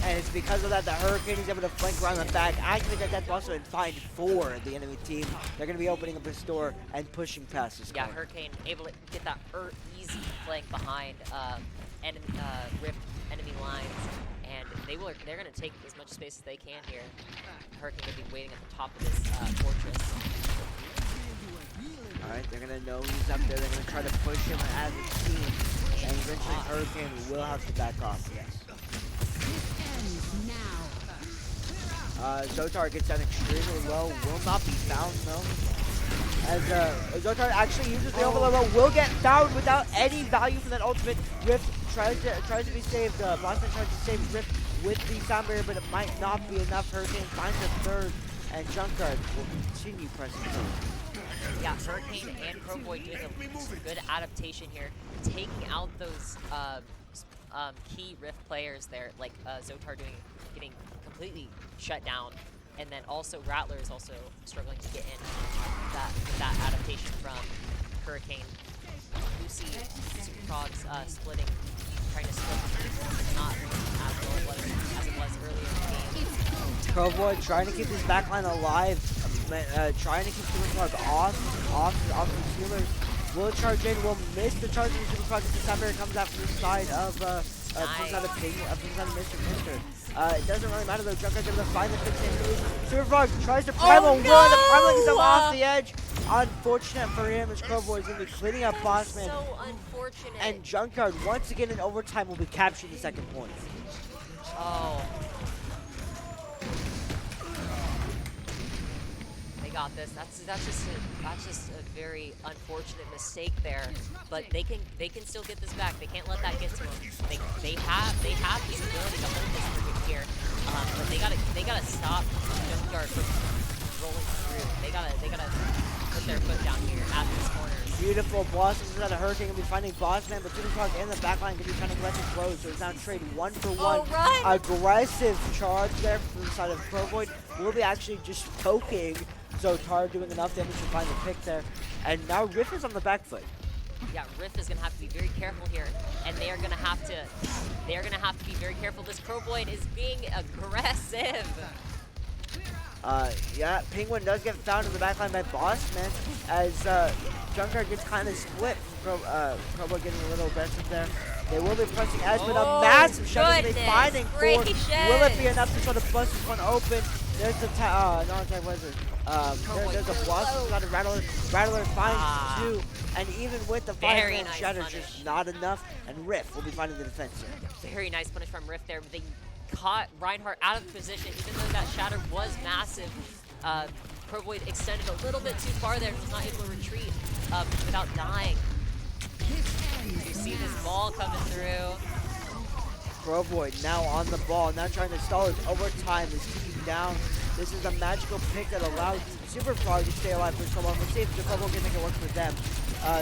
And it's because of that the Hurricane is able to flank around the back, activate that Death Blossom, and find 4 of the enemy team. They're going to be opening up this door and pushing past this corner. Hurricane able to get that easy flank behind Rift enemy lines, and they're going to take as much space as they can here. Hurricane going to be waiting at the top of this fortress. Alright, they're going to know he's up there. They're going to try to push him as a team, and eventually Hurricane will have to back off, yes. Zotar gets down extremely low, will not be found though. As Zotar actually uses the overload, will get found without any value from that ultimate. Rift tries to be saved. Blossom tries to save Rift with the Sound Barrier, but it might not be enough. Hurricane finds a third, and Junkyard will continue pressing through. Yeah, Hurricane and Crowboy doing a good adaptation here, taking out those key Rift players there, like Zotar getting completely shut down, and then also Rattler is also struggling to get in that adaptation from Hurricane. Lucy, Superfrog's splitting, trying to split, not as well as it was earlier in the game. Crowboy trying to keep his backline alive, trying to keep Superfrog off the sealers. Will charge in, will miss the charge of Superfrog as the Sound Barrier comes out from the side of Brings out a Nice. ping, brings out a Mr. It doesn't really matter though. Junkrat's able to find the fix immediately. Superfrog tries to primal, and the primal gets him off the edge. Unfortunate for him, as Crowboy is going to be cleaning up Bossman. So unfortunate. And Junkyard, once again in overtime, will be capturing the second point. Oh. They got this. That's just a very unfortunate mistake there. But they can still get this back. They can't let that get to them. They have the ability to hold this freaking here. But they gotta stop Junkyard from rolling through. They gotta put their foot down here at these corners. Beautiful. Blossom's got a Hurricane, going to be finding Bossman, but Superfrog in the backline going to be trying to let it close. So it's now trade 1-for-1. Oh, run! Aggressive charge there from the side of Crowboy. Will be actually just poking. So Tar doing enough damage to find the pick there. And now Riff is on the back foot. Yeah, Riff is gonna have to be very careful here, and they are gonna have to be very careful. This Crowboy is being aggressive. Yeah, Penguin does get found in the backline by Bossman as Junkrat gets kind of split. Crowboy getting a little aggressive there. They will be pressing as, but a massive shot is finding for. Will it be enough to sort of bust this one open? There's the non-attack wizard. There's a Blossom, got a Rattler finds two, and even with the 5-man nice shatter, punish. just not enough, and Riff will be finding the defense here. Very nice punish from Riff there. They caught Reinhardt out of position, even though that shatter was massive. Crowboy extended a little bit too far there and was not able to retreat without dying. You see this ball coming through. Crowboy now on the ball, now trying to stall his overtime, is ticking down. This is a magical pick that allows Superfrog to stay alive for so long. Let's see if the Crowboy can make it work for them.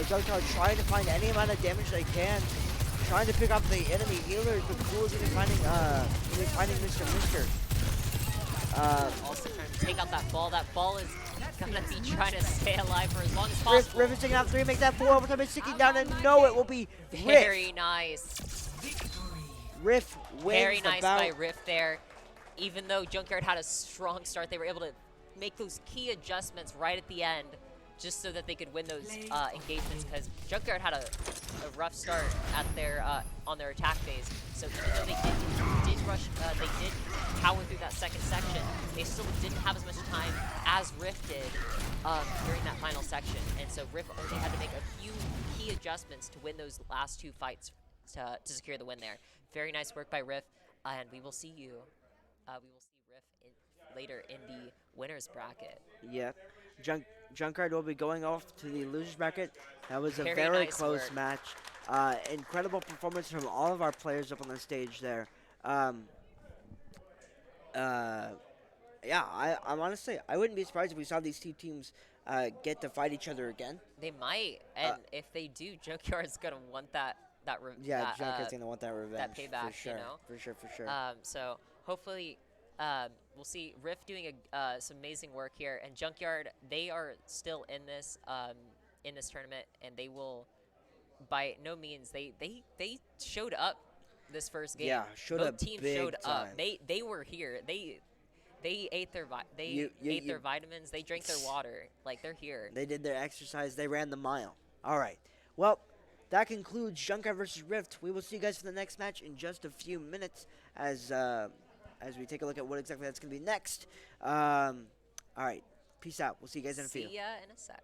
Junkrat trying to find any amount of damage they can. Trying to pick up the enemy healers, but Cool is going to be finding Mr. Also trying to take out that ball. That ball is gonna be trying to stay alive for as long as possible. Riff is taking out 3, make that 4, overtime is ticking down, and no, it will be Very Riff. nice. Riff wins Very the nice battle. by Riff there. Even though Junkyard had a strong start, they were able to make those key adjustments right at the end, just so that they could win those engagements. Because Junkyard had a rough start at their on their attack phase. So even though they did rush, they did power through that second section, they still didn't have as much time as Riff did during that final section. And so Riff only had to make a few key adjustments to win those last 2 fights to secure the win there. Very nice work by Riff, and we will see you. We will see Riff later in the winners bracket. Yeah. Junkrat will be going off to the losers bracket. That was a Very very nice close work. match. Incredible performance from all of our players up on the stage there. Yeah, I'm honestly, I wouldn't be surprised if we saw these two teams get to fight each other again. They might, and if they do, Junkyard's gonna want that Yeah, Junkrat's gonna want that revenge. payback, for sure, you know? For sure. So hopefully, we'll see Riff doing some amazing work here, and Junkyard, they are still in this tournament, and they will, by no means, they showed up this first game. Yeah, showed Both up teams big showed time. up. They were here. They ate their their vitamins. They drank their water. Like, they're here. They did their exercise. They ran the mile. All right. Well, that concludes Junkrat versus Rift. We will see you guys for the next match in just a few minutes as we take a look at what exactly that's going to be next. All right. Peace out. We'll see you guys in a few. See ya in a sec.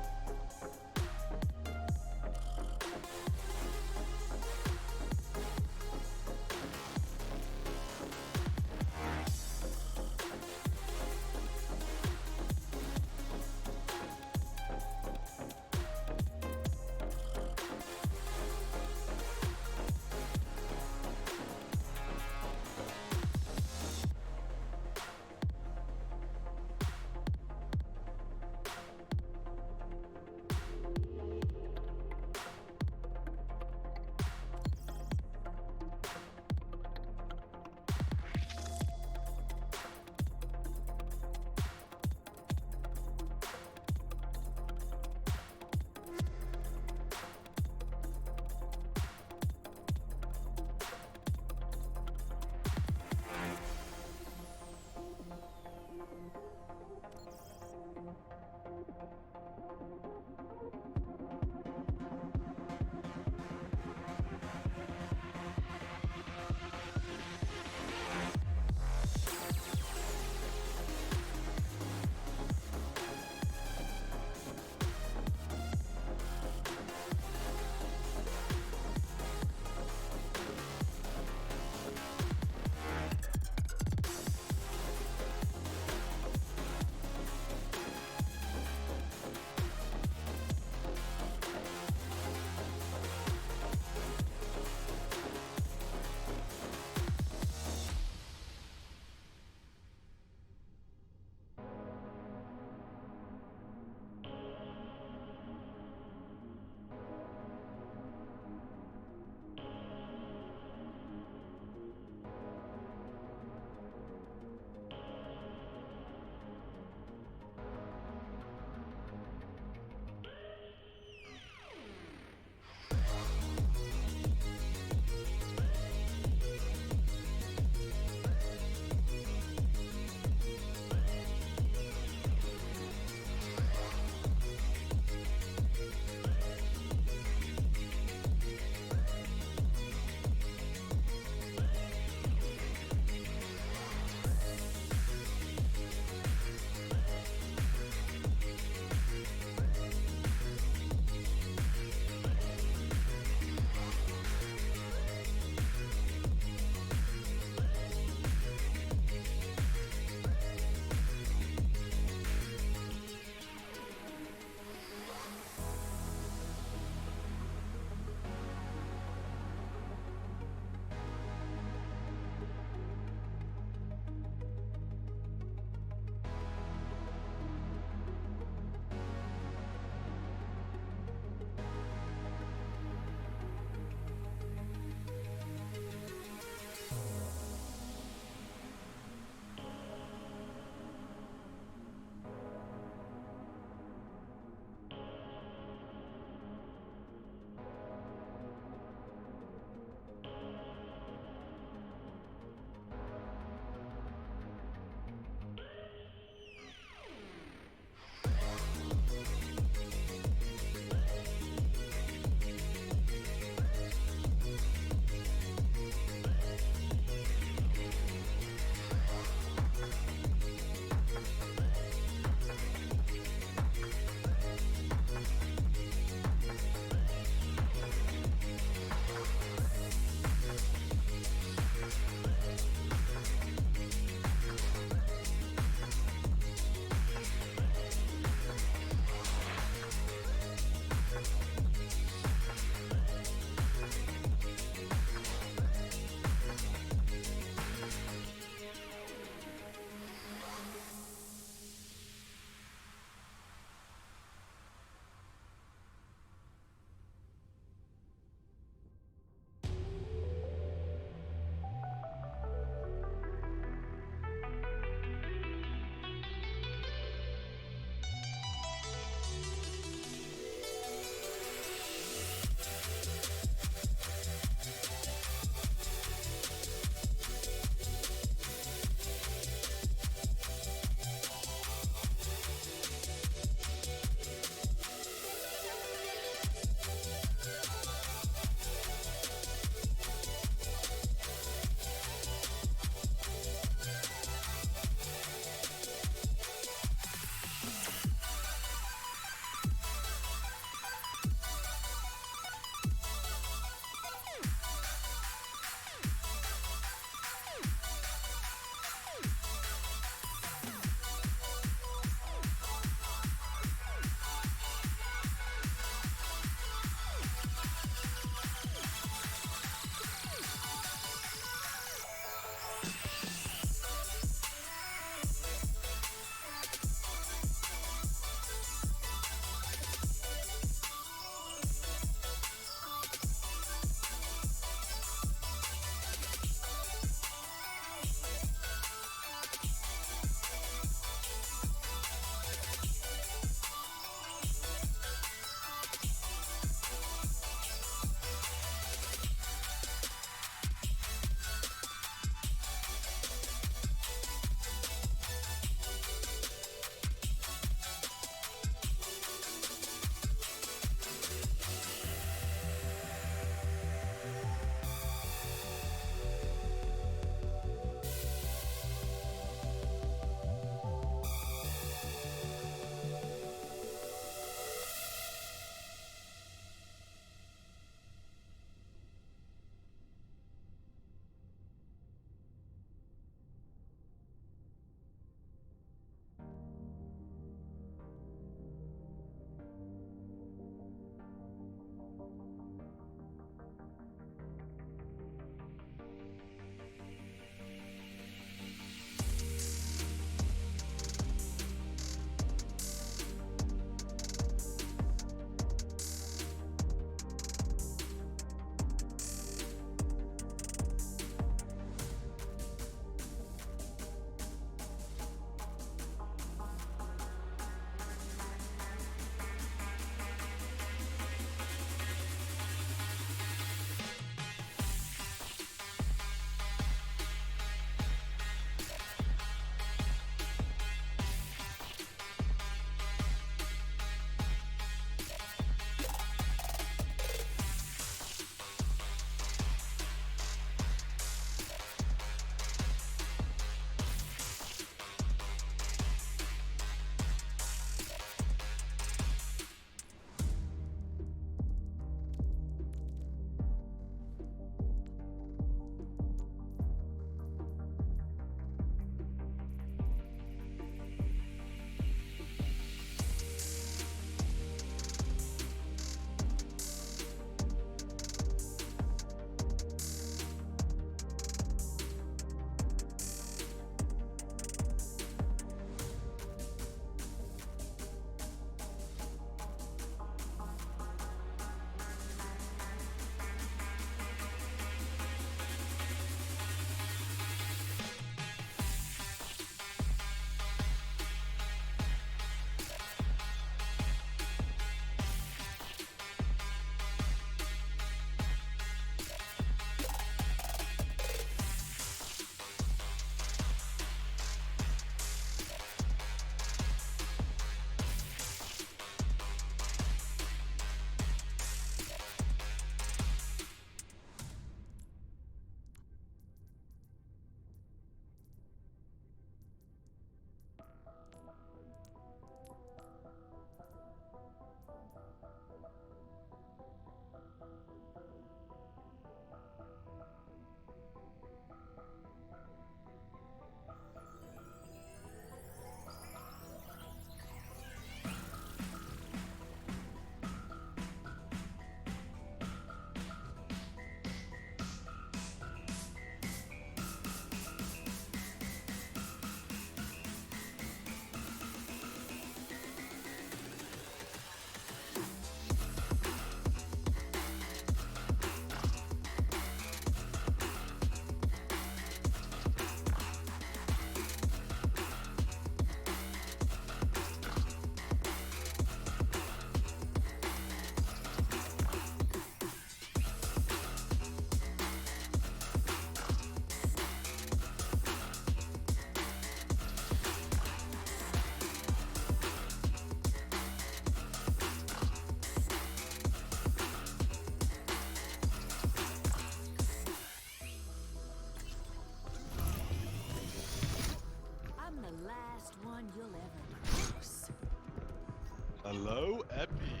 Hello, Epi.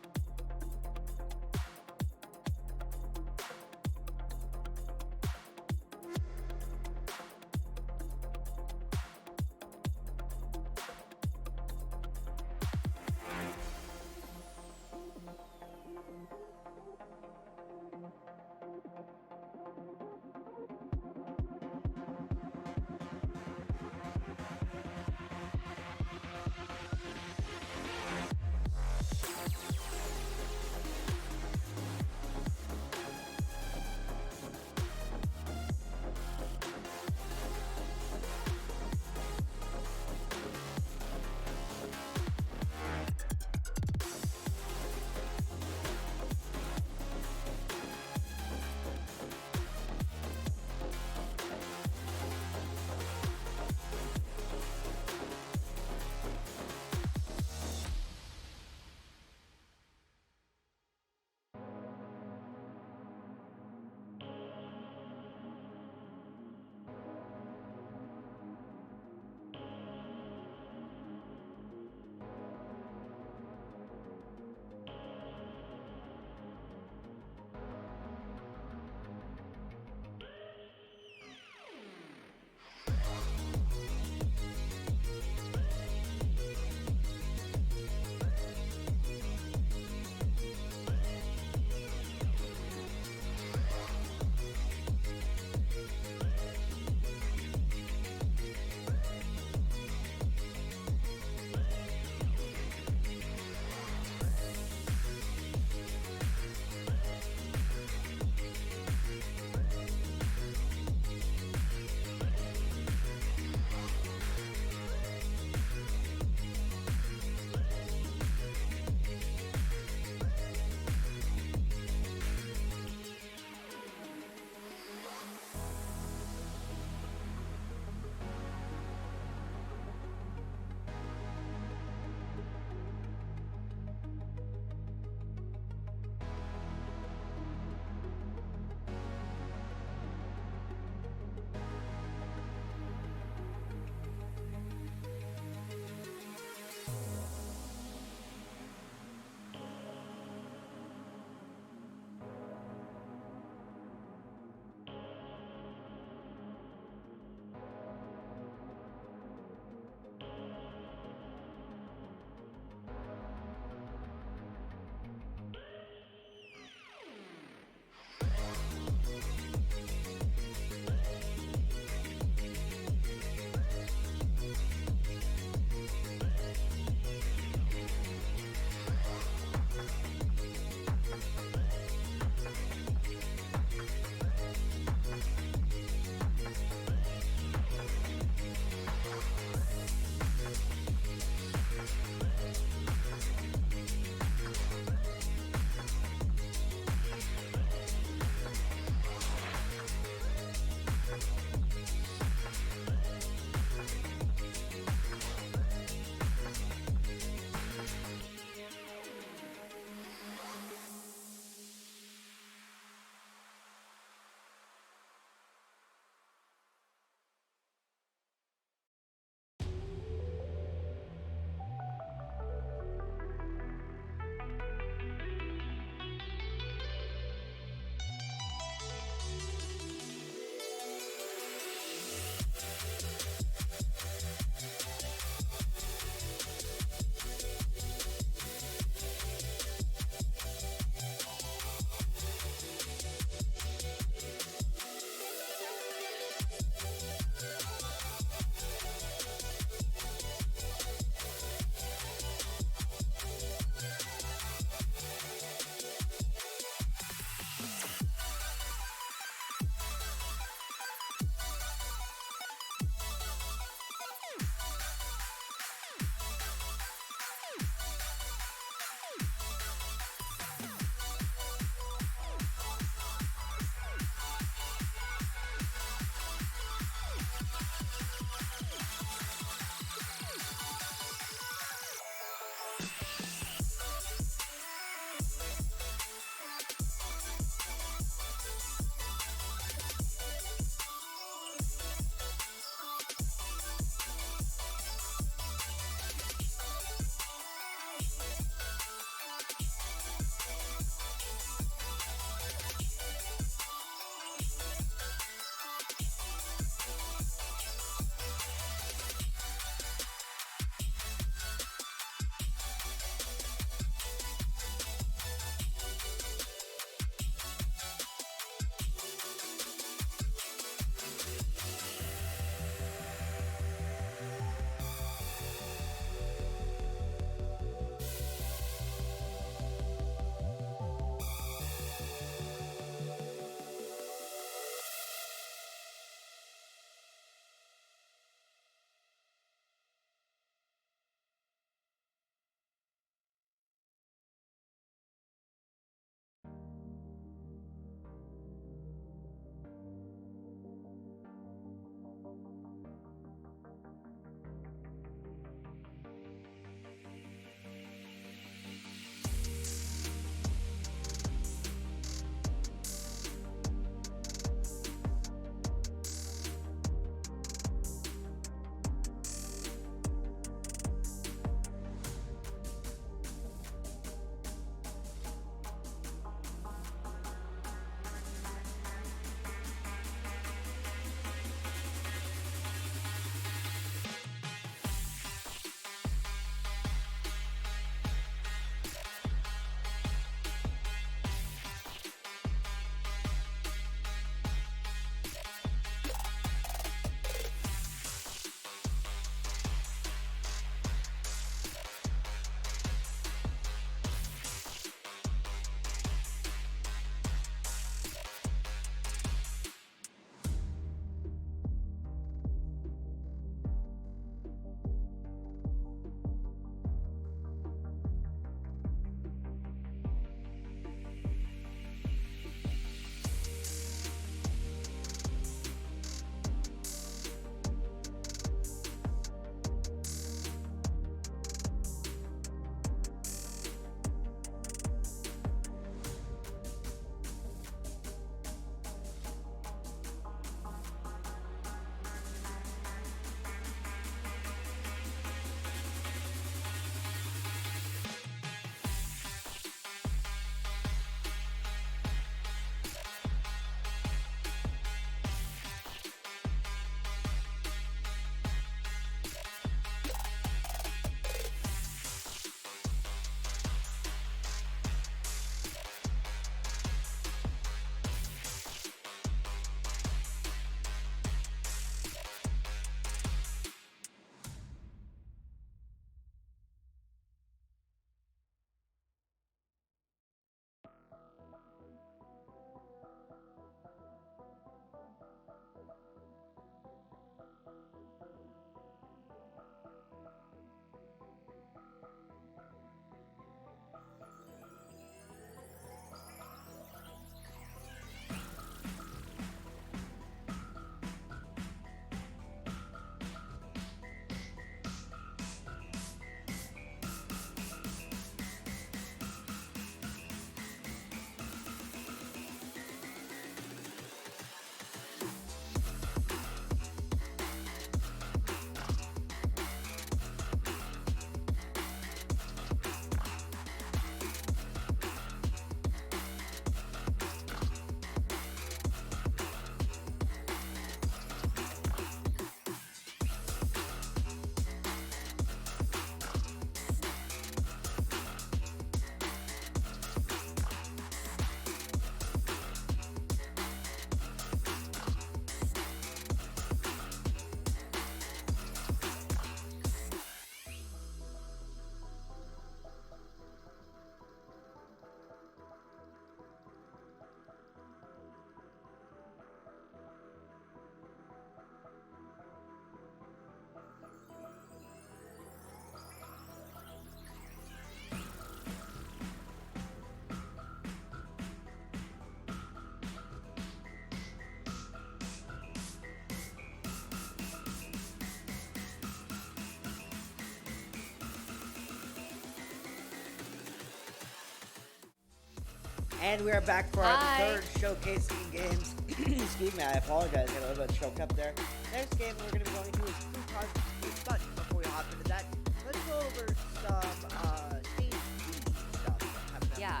And we are back for our Hi. third showcasing games. Excuse me, I apologize. I got a little bit choked up there. Next game we're going to be going to is Crouton. But before we hop into that, let's go over some stage B stuff. Yeah.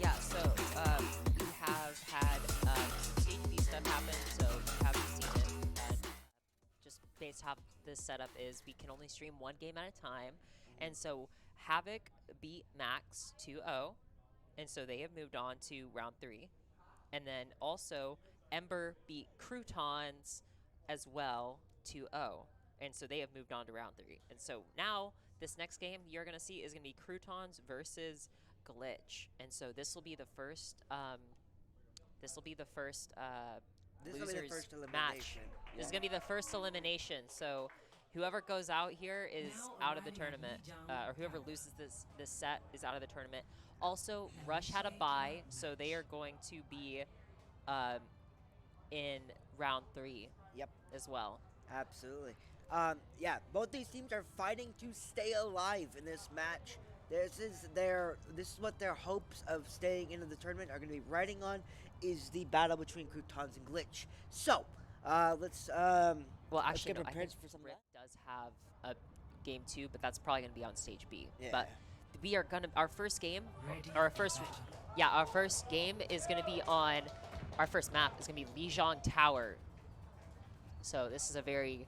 Yeah, so we have had some stage B stuff happen, so if you haven't seen it, just based off this setup is we can only stream one game at a time, and so Havoc beat Max 2-0, and so they have moved on to round 3, and then also Ember beat Croutons as well 2-0, and so they have moved on to round 3, and so now this next game you're gonna see is gonna be Croutons versus Glitch, and so this will be the first This will be the losers first match. elimination. This is gonna be the first elimination, so whoever goes out here is out of the tournament, or whoever loses this set is out of the tournament. Also, Rush had a bye, so they are going to be in round 3 Yep. as well. Absolutely. Yeah, both these teams are fighting to stay alive in this match. This is what their hopes of staying into the tournament are going to be riding on, is the battle between Croutons and Glitch. So, let's Well, let's actually, get no, I prepared think for some of Rick that. does have a game 2, but that's probably gonna be on stage B. Yeah. But we are gonna our first game is gonna be on our first map is gonna be Lijiang Tower. So this is a very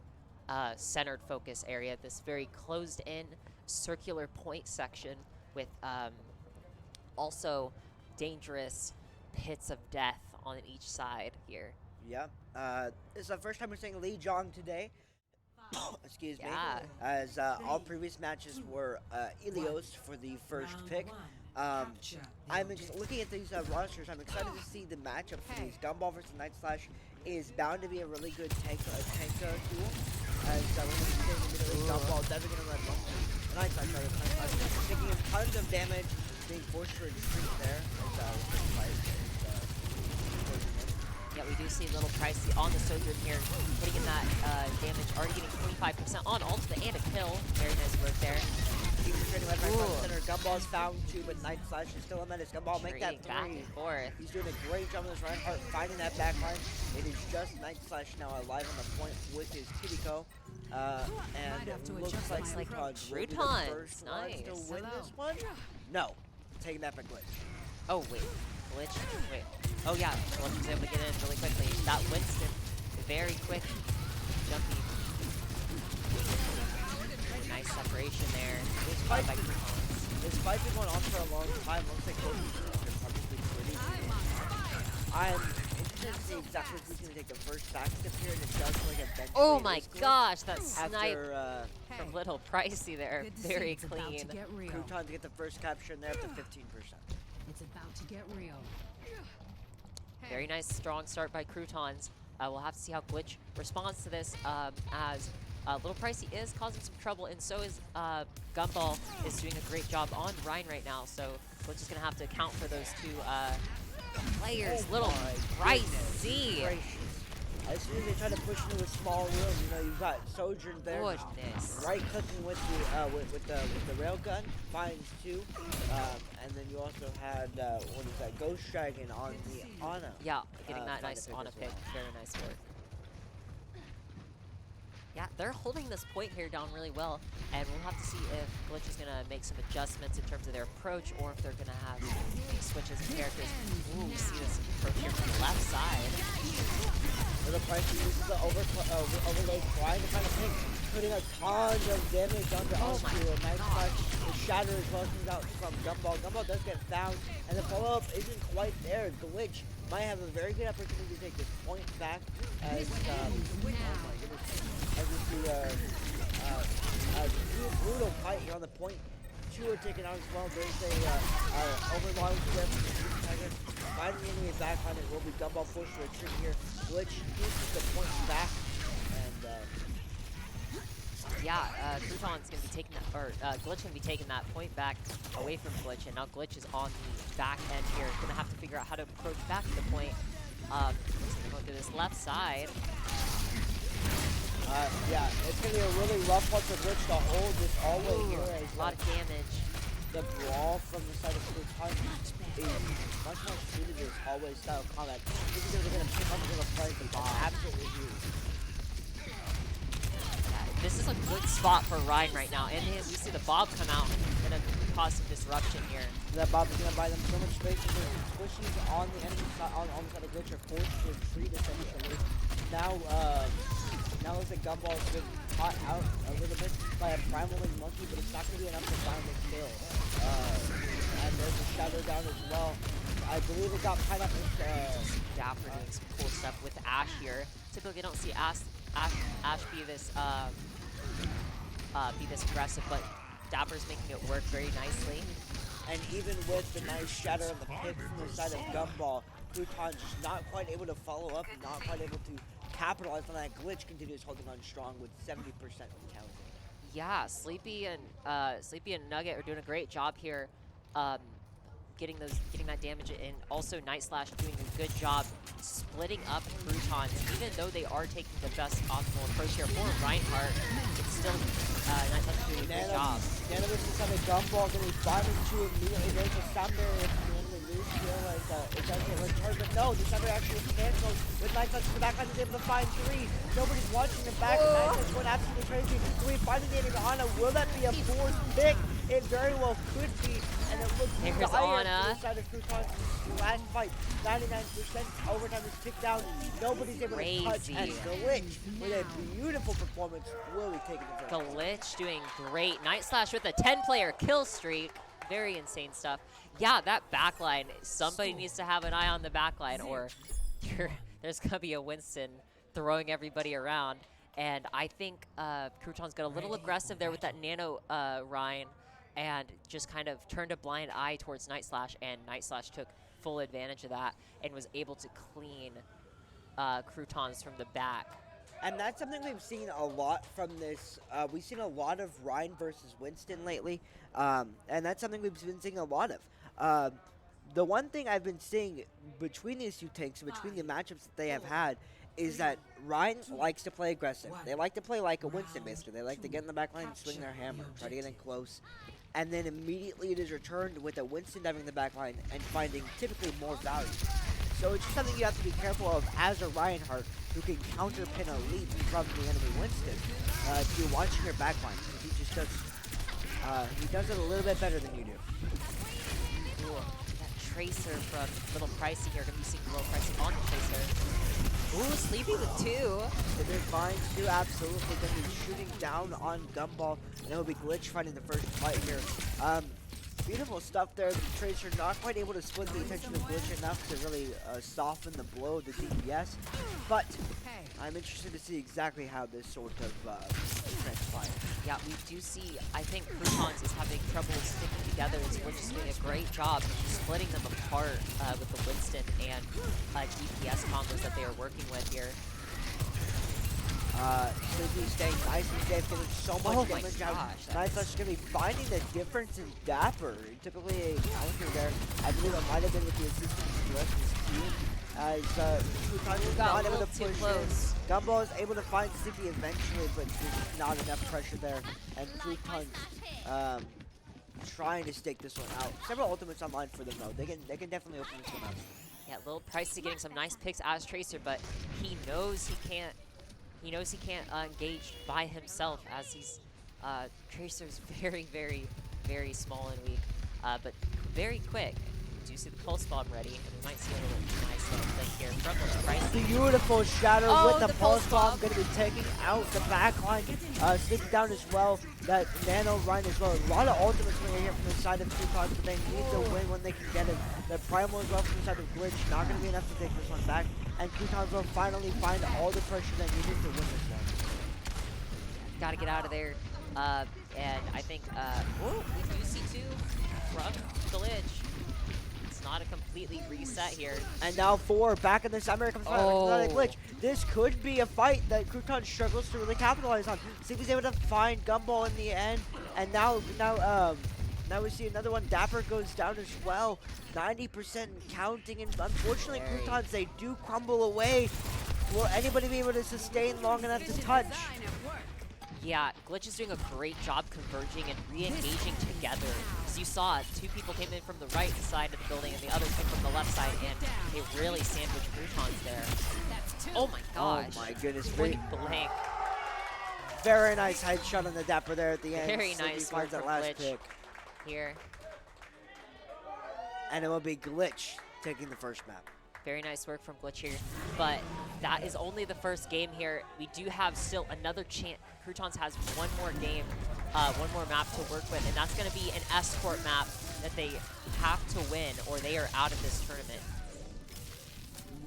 centered focus area. This very closed-in circular point section with also dangerous pits of death on each side here. Yep. This is the first time we're saying Lee Jong today. Excuse me. Yeah. As all previous matches were Ilios for the first pick. I'm looking at these rosters. I'm excited to see the matchup for these. Gumball versus Night Slash is bound to be a really good tank duel. As we're going to be seeing the middle of Gumball definitely going to let one. Night Slash, taking in tons of damage, being forced to retreat there. Yeah, we do see Little Pricey on the Sojourn here, putting in that damage, already getting 25% on ultimate and a kill. Very nice work there. He's trading left, right, front, center. Gumball is found two, but Night Slash is still a menace. Gumball make that Trading back three. and forth. He's doing a great job on this Reinhardt, finding that back line. It is just Night Slash now alive on the point with his Kiriko. And it looks like Croutons will be the Croutons, first ones nice. to win this one. No, taking that by Glitch. Oh, wait. Glitch? Wait. Oh, yeah. Glitch was able to get in really quickly. That Winston, very quick, jumpy. Nice separation there. This by fight's been going on for a long time. Looks like both these teams are probably pretty. I'm interested to see exactly who's going to take the first back step here, and it does look like eventually Oh it my is Glitch. gosh, that snipe After from Little Pricey there. Good to see Very it's about to clean. get real. Crouton to get the first capture, and they're up to 15%. It's about to get real. Very nice, strong start by Croutons. We'll have to see how Glitch responds to this, as Little Pricey is causing some trouble, and so is Gumball is doing a great job on Ryan right now. So Glitch is going to have to account for those two players. Oh Little my Pricey. Gracious. As soon as they try to push into a small room, you know, you've got Sojourn there, just Goodness. right clicking with the rail gun, finds two, and then you also had what is that, Ghost Dragon on the Ana. Yeah, getting that find nice a pick Ana as pick. well. Very nice work. Yeah, they're holding this point here down really well, and we'll have to see if Glitch is going to make some adjustments in terms of their approach, or if they're going to have any switches in characters. Ooh, we see this approach here from the left side. Little Pricey uses the overload, trying to kind of pick, putting a ton of damage onto Oh my Oscu, and Night Slash is Shatter as well comes out from Gumball. Gumball does get found, and the follow-up isn't quite there. Glitch might have a very good opportunity to take this point back as, oh my goodness, as we see a brutal fight here on the point. Two are taken out as well. There's a overlord there from the Super Tiger. Finding the enemy back on it will be Gumball forced to retreat here. Glitch uses the point back, and Yeah, Crouton's going to be taking that, or Glitch going to be taking that point back away from Glitch, and now Glitch is on the back end here. Going to have to figure out how to approach back to the point. Looks like they're going through this left side. yeah, it's going to be a really rough one for Glitch to hold this all the way here. A lot of damage. the brawl from the side of Crouton is much more suited to this hallway style combat. This is going to pick up a little fight, but absolutely huge. This is a good spot for Ryan right now, and we see the Bob come out and cause some disruption here. That Bob is going to buy them so much space, and the squishies on the enemy side, on the side of Glitch are forced to retreat essentially. Now looks like Gumball's been caught out a little bit by a Primal Wing Monkey, but it's not going to be enough to find the kill. And there's a Shadow down as well. I believe it got Pineapple. Dapper doing some cool stuff with Ash here. Typically, you don't see Ash be this aggressive, but Dapper's making it work very nicely. And even with the nice shatter and the pick from the side of Gumball, Crouton's just not quite able to follow up, not quite able to capitalize on that. Glitch continues holding on strong with 70% counting. Yeah, Sleepy and Nugget are doing a great job here, getting that damage in. Also, Night Slash doing a good job splitting up Croutons, even though they are taking the best optimal approach here for Reinhardt. It's still Night Slash doing a good job. Nano versus on a Gumball going to be fighting to immediately. There's a Sound Barrier if you want to lose here, like it does get returned, but no, the Sound Barrier actually was cancelled with Night Slash. The backline is able to find 3. Nobody's watching the back. Night Slash going absolutely crazy. So we finding the enemy Ana. Will that be a fourth pick? It very well could be, and it looks dire to the side of Crouton's last fight. 99% overtime is ticked down. Nobody's able to touch, and Glitch with a beautiful performance will be taking the first. Glitch doing great. Night Slash with a 10-player kill streak. Very insane stuff. Yeah, that backline. Somebody needs to have an eye on the backline, or there's gonna be a Winston throwing everybody around. And I think Crouton's got a little aggressive there with that nano Ryan, and just kind of turned a blind eye towards Night Slash, and Night Slash took full advantage of that and was able to clean Croutons from the back. And that's something we've seen a lot from this. We've seen a lot of Ryan versus Winston lately, and that's something we've been seeing a lot of. The one thing I've been seeing between these two tanks, between the matchups that they have had, is that Ryan likes to play aggressive. They like to play like a Winston, basically. They like to get in the back line and swing their hammer, try to get in close. And then immediately it is returned with a Winston diving in the back line and finding typically more value. So it's just something you have to be careful of as a Reinhardt who can counterpin a leap from the enemy Winston. If you're watching your back line, he just does, he does it a little bit better than you do. Cool. That Tracer from Little Pricey here. Gonna be seeing Little Pricey on the Tracer. Ooh, Sleepy with 2. They're fine too, absolutely. Gonna be shooting down on Gumball, and it'll be Glitch finding the first fight here. Beautiful stuff there. The Tracer not quite able to split the attention of Glitch enough to really soften the blow of the DPS, but I'm interested to see exactly how this sort of transpires. Yeah, we do see, I think Croutons is having trouble sticking together, so we're just doing a great job splitting them apart with the Winston and DPS combos that they are working with here. Sleepy staying nice and safe, getting so much damage out. Night Slash is going to be finding the difference in Dapper. Typically a counter there. I believe it might have been with the assistance of the rest of his team. As Crouton is not able to push close. Gumball is able to find Sleepy eventually, but there's not enough pressure there. And Crouton trying to stake this one out. Several ultimates online for them though. They can definitely open this one out. Yeah, Little Pricey getting some nice picks as Tracer, but he knows he can't. He knows he can't engage by himself, as he's Tracer's very, very, very small and weak, but very quick. We do see the pulse bomb ready, and we might see a little nice little thing here from Little Pricey. Beautiful shatter with the pulse bomb, going to be taking out the backline, sneaking down as well. That nano Ryan as well. A lot of ultimates coming here from the side of Crouton, but they need to win when they can get it. The primal as well from the side of Glitch, not going to be enough to take this one back. And Crouton will finally find all the pressure they needed to win this one. Got to get out of there. And I think we do see 2 from Glitch. It's not a completely reset here. And now 4 back in the summer comes Glitch. This could be a fight that Crouton struggles to really capitalize on. See if he's able to find Gumball in the end. And now we see another one. Dapper goes down as well. 90% counting, and unfortunately Croutons, they do crumble away. Will anybody be able to sustain long enough to touch? Yeah, Glitch is doing a great job converging and re-engaging together. As you saw, 2 people came in from the right side of the building and the other came from the left side, and they really sandwiched Croutons there. Oh my gosh. Oh my goodness. Point blank. Very nice headshot on the Dapper there at the end. Very Sleepy nice finds work that from last Glitch pick. here. And it will be Glitch taking the first map. Very nice work from Glitch here. But that is only the first game here. We do have still another chance. Croutons has one more game, one more map to work with, and that's going to be an escort map that they have to win or they are out of this tournament.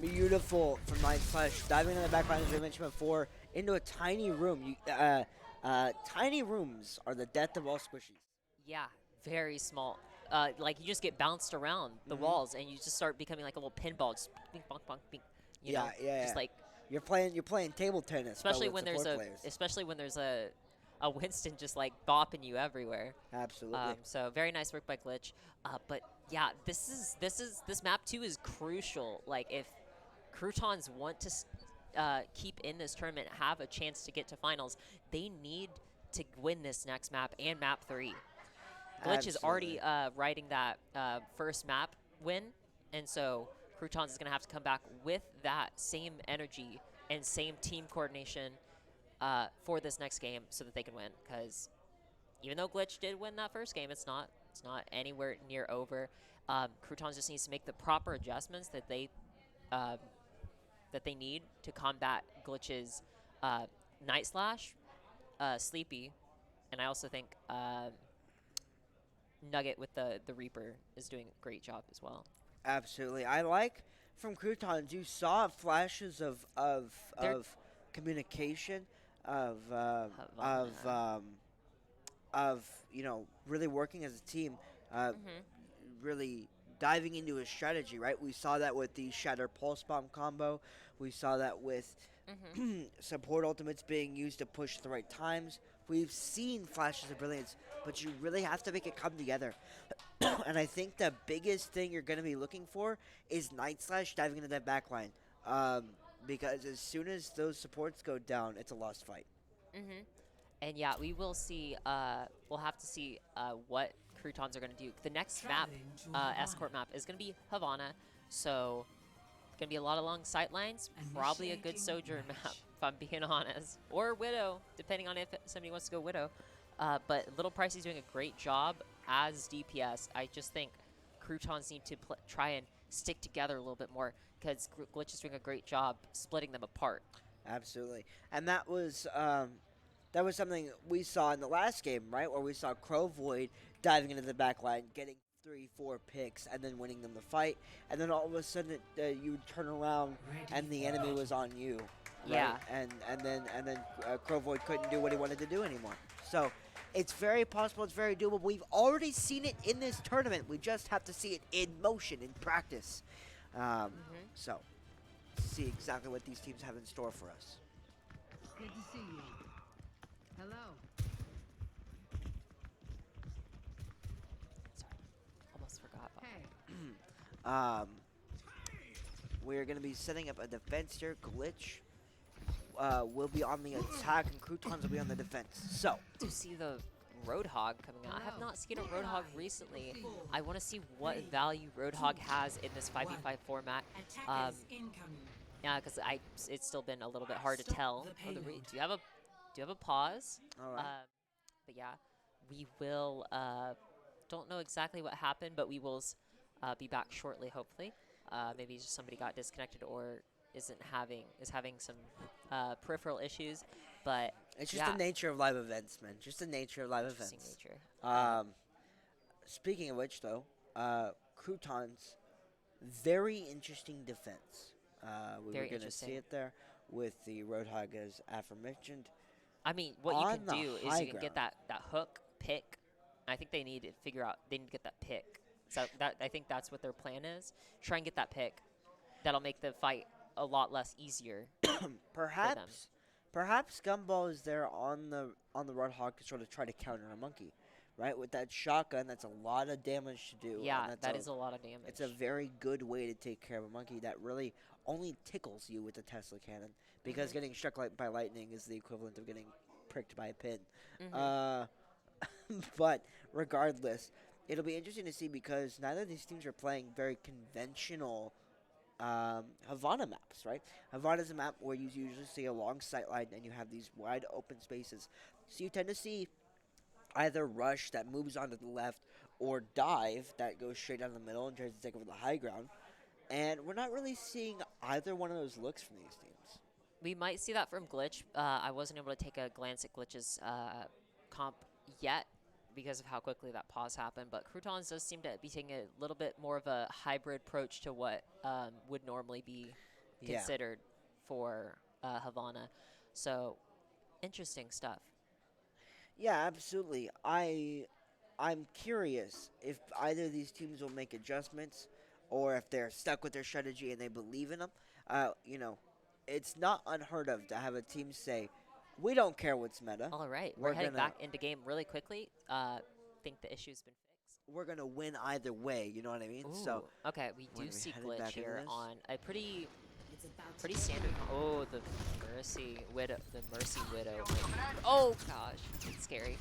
Beautiful from Night Slash. Diving in the back line, as we mentioned before, into a tiny room. Tiny rooms are the death of all squishies. Yeah, very small. Like you just get bounced around the walls and you just start becoming like a little pinball. Just bing, bonk, bonk, bing. You know? Just like you're playing table tennis. especially but when with there's support a players. especially when there's a Winston just like bopping you everywhere. Absolutely. So very nice work by Glitch. But yeah, this map too is crucial. Like if Croutons want to keep in this tournament, have a chance to get to finals, they need to win this next map and map 3. Glitch is already riding that first map win, and so Croutons is going to have to come back with that same energy and same team coordination for this next game so that they can win. Because even though Glitch did win that first game, it's not anywhere near over. Croutons just needs to make the proper adjustments that they need to combat Glitch's Night Slash, Sleepy, and I also think Nugget with the Reaper is doing a great job as well. Absolutely. I like from Croutons, you saw flashes of communication, of really working as a team, really diving into a strategy, right? We saw that with the Shatter Pulse Bomb combo. We saw that with support ultimates being used to push at the right times. We've seen flashes of brilliance, but you really have to make it come together. And I think the biggest thing you're going to be looking for is Night Slash diving into that backline. Because as soon as those supports go down, it's a lost fight. And yeah, we will see, we'll have to see what Croutons are going to do. The next map, escort map, is going to be Havana. So going to be a lot of long sight lines, probably a good Sojourn map, if I'm being honest. Or Widow, depending on if somebody wants to go Widow. But Little Pricey's doing a great job as DPS. I just think Croutons need to try and stick together a little bit more because Glitch is doing a great job splitting them apart. Absolutely. And that was something we saw in the last game, right? Where we saw Crow Void diving into the back line, getting 3-4 picks, and then winning them the fight. And then all of a sudden, you would turn around, and the enemy was on you. Right? Yeah. And then Crow Void couldn't do what he wanted to do anymore. So it's very possible. It's very doable. We've already seen it in this tournament. We just have to see it in motion, in practice. So see exactly what these teams have in store for us. Good to see you. Hello. Sorry, almost forgot about Hey. We're going to be setting up a defense here. Glitch will be on the attack, and Croutons will be on the defense. So, to see the Roadhog coming out. I have not seen a Roadhog recently. I want to see what value Roadhog has in this 5v5 format. Yeah, because it's still been a little bit hard to tell. Oh, do you have a pause? all right. But yeah, we will. Don't know exactly what happened, but we will be back shortly. Hopefully, maybe just somebody got disconnected or is having some peripheral issues. But It's just the nature of live events, man. Just the nature of live interesting events. nature. Speaking of which, though, Croutons, very interesting defense. We Very were going to see interesting. it there with the Roadhog, as aforementioned. I mean, what you On can the do is high you can get that hook pick. I think they need to figure out. They need to get that pick. So I think that's what their plan is. Try and get that pick. That'll make the fight a lot less easier. Perhaps Gumball is there on the Roadhog to sort of try to counter a monkey, right? With that shotgun, that's a lot of damage to do. Yeah, and that is a lot of damage. It's a very good way to take care of a monkey that really only tickles you with the Tesla cannon, because getting struck by lightning is the equivalent of getting pricked by a pin. Mhm. But regardless, it'll be interesting to see because neither of these teams are playing very conventional Havana maps, right? Havana is a map where you usually see a long sight line and you have these wide open spaces. So you tend to see either rush that moves onto the left or dive that goes straight down the middle and tries to take over the high ground. And we're not really seeing either one of those looks from these teams. We might see that from Glitch. I wasn't able to take a glance at Glitch's comp yet because of how quickly that pause happened, but Croutons does seem to be taking a little bit more of a hybrid approach to what would normally be Yeah. considered for Havana. So, interesting stuff. Yeah, absolutely. I'm curious if either of these teams will make adjustments or if they're stuck with their strategy and they believe in them. You know, it's not unheard of to have a team say, "We don't care what's meta. All right, we're We're heading gonna back into game really quickly. Think the issue's been fixed. we're gonna win either way." You know what I mean? So Ooh, okay, we we're do gonna be see headed Glitch back into here this. on a pretty standard. Oh, the Mercy Widow. The Mercy Widow. Oh gosh, it's scary.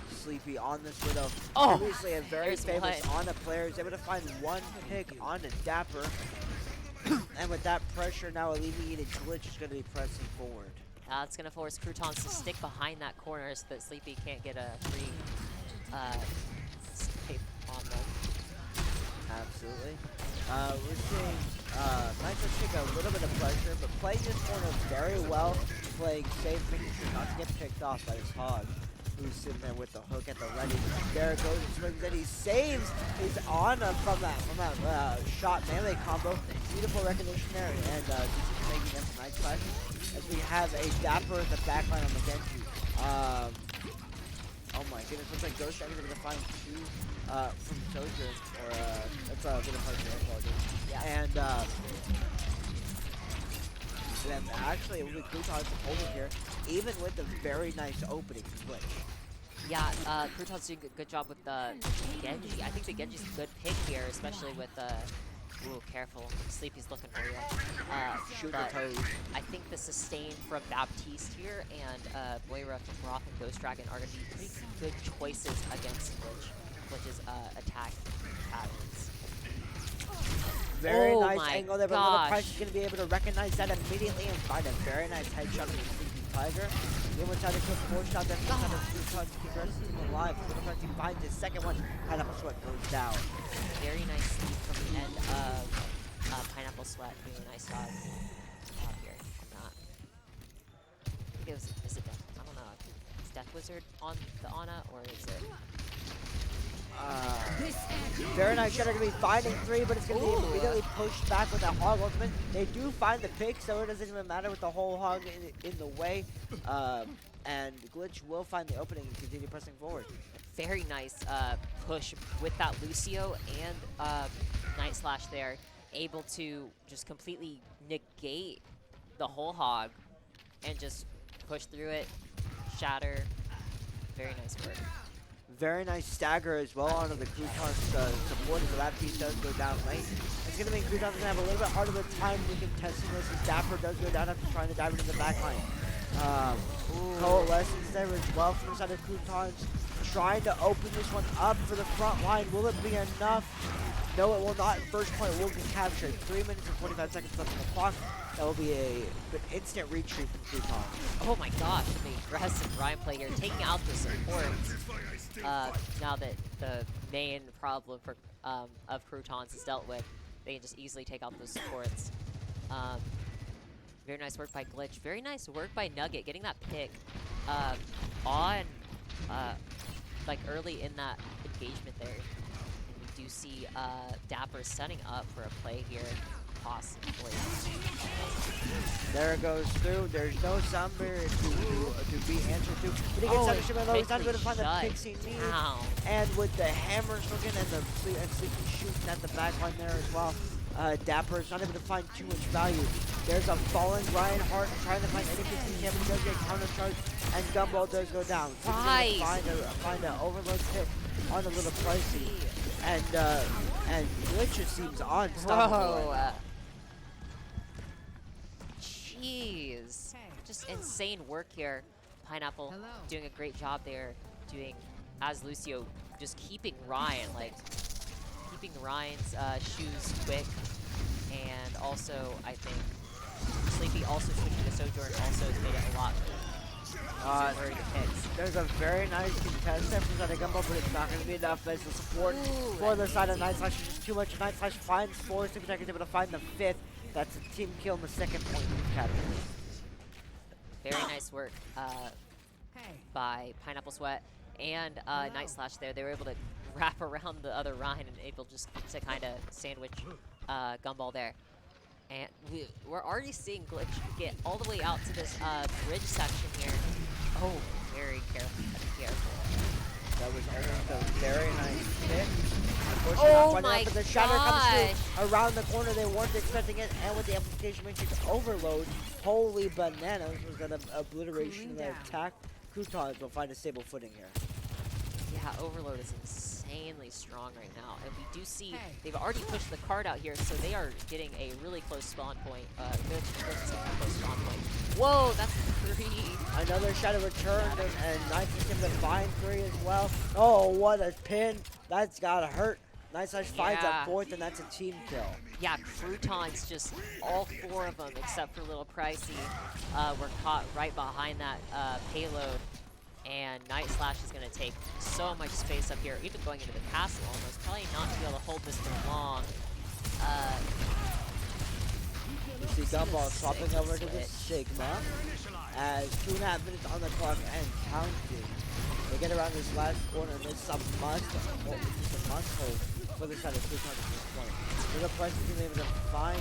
Sleepy on this Widow. Oh, Obviously a very there's famous one. Ana player is able to find one pick on a Dapper. And with that pressure now alleviated, Glitch is going to be pressing forward. It's going to force Croutons to stick behind that corner so that Sleepy can't get a free save on them. Absolutely. We're seeing Nitro take a little bit of pressure, but playing this corner very well, playing safe, making sure not to get picked off by his Hog, who's sitting there with the hook at the ready. There it goes, and swings in. He saves his Ana from that shot melee combo. Beautiful recognition there, and just making them some nice flash. As we have a Dapper in the backline on the Genji. Oh my goodness, looks like Ghost Dragon's able to find two from Sojourn, or that's a bit of hard to apologize. Yeah. And then actually it will be Croutons over here, even with the very nice opening Glitch. Yeah, Croutons doing a good job with the Genji. I think the Genji's a good pick here, especially with ooh, careful. Sleepy's looking for you. Shoot but the toes. I think the sustain from Baptiste here and Moira from Roth and Ghost Dragon are going to be pretty good choices against Glitch's attack patterns. Very Oh nice my angle there, but Little gosh. Price is going to be able to recognize that immediately and find a very nice headshot from the Sleepy Tiger. Then we're trying to quick 4-shot there from the Croutons to keep the rest of the team alive. Little Price finds his second one. Pineapple Sweat goes down. Very nice sleep from the end of Pineapple Sweat. Doing a nice job here on that. I think is it Death? I don't know. Is Death Wizard on the Ana, or is it? Very nice shot. Going to be finding three, but it's going to be Ooh. immediately pushed back with that Hog ultimate. They do find the pick, so it doesn't even matter with the whole Hog in the way. And Glitch will find the opening and continue pressing forward. Very nice push with that Lucio and Night Slash there, able to just completely negate the whole Hog and just push through it, shatter. Very nice work. Very nice stagger as well onto the Croutons support as that piece does go down late. It's going to make Croutons going to have a little bit harder of a time contesting this as Dapper does go down after trying to dive into the backline. Coalescence there as well from the side of Croutons, trying to open this one up for the front line. Will it be enough? No, it will not. First point will get captured. 3 minutes and 45 seconds left on the clock. That will be an instant retreat from Croutons. Oh my gosh, the aggressive Ryan play here, taking out the supports. Now that the main problem for of Croutons is dealt with, they can just easily take out those supports. Very nice work by Glitch. Very nice work by Nugget, getting that pick on like early in that engagement there. And we do see Dapper setting up for a play here, possibly. There it goes through. There's no Somber to be answered to. But he gets Oh, under Shimmer low. He's not quickly going to find the shut picks he needs. down. And with the hammer swinging and Sleepy shooting at the backline there as well. Dapper is not able to find too much value. There's a fallen Ryan Hart trying to find any picks he can, but he does get counter charge, and Gumball does go down. So he's Nice. gonna find an overload hit on a little pricey. And Glitch just seems unstoppable. Bro. Jeez. Just insane work here Pineapple Hello. doing a great job there, doing, as Lucio, just keeping Ryan, like, keeping Ryan's shoes quick. And also, I think, Sleepy also switching to Sojourn also has made it a lot easier to hit. There's a very nice contest there from Side Gumball, but it's not going to be enough as the support Ooh, for the that's side of easy. Night Slash is just too much. Night Slash finds 4, Super Tech is able to find the 5th. That's a team kill in the 2nd point in the category. Very nice work Hey. by Pineapple Sweat and Night Slash there. They were able to wrap around the other Ryan and able just to kind of sandwich Gumball there. And we're already seeing Glitch get all the way out to this bridge section here. Oh, very careful. That was almost a very nice hit. Unfortunately, Oh not quite my enough, but the shatter comes gosh. through around the corner. They weren't expecting it, and with the amplification matrix overload, holy bananas, was that an obliteration of the attack. Croutons will find a stable footing here. Yeah, Overload is insanely strong right now. And we do see they've already pushed the card out here, so they are getting a really close spawn point. Glitch is getting a close spawn point. Whoa, that's 3. Another shadow returned, and Night Slash able to find 3 as well. Oh, what a pin. That's gotta hurt. Night Slash finds a Yeah. 4th, and that's a team kill. Yeah, Croutons, just all 4 of them, except for Little Pricey, were caught right behind that payload. And Night Slash is going to take so much space up here, even going into the castle almost. Probably not to be able to hold this for long. You see Gumball swapping Sigma over to the switch. Sigma as 2.5 minutes on the clock and counting. They get around this last corner, and this is a must hold. This is a must hold for the side of 300 at this point. There's a price to be able to find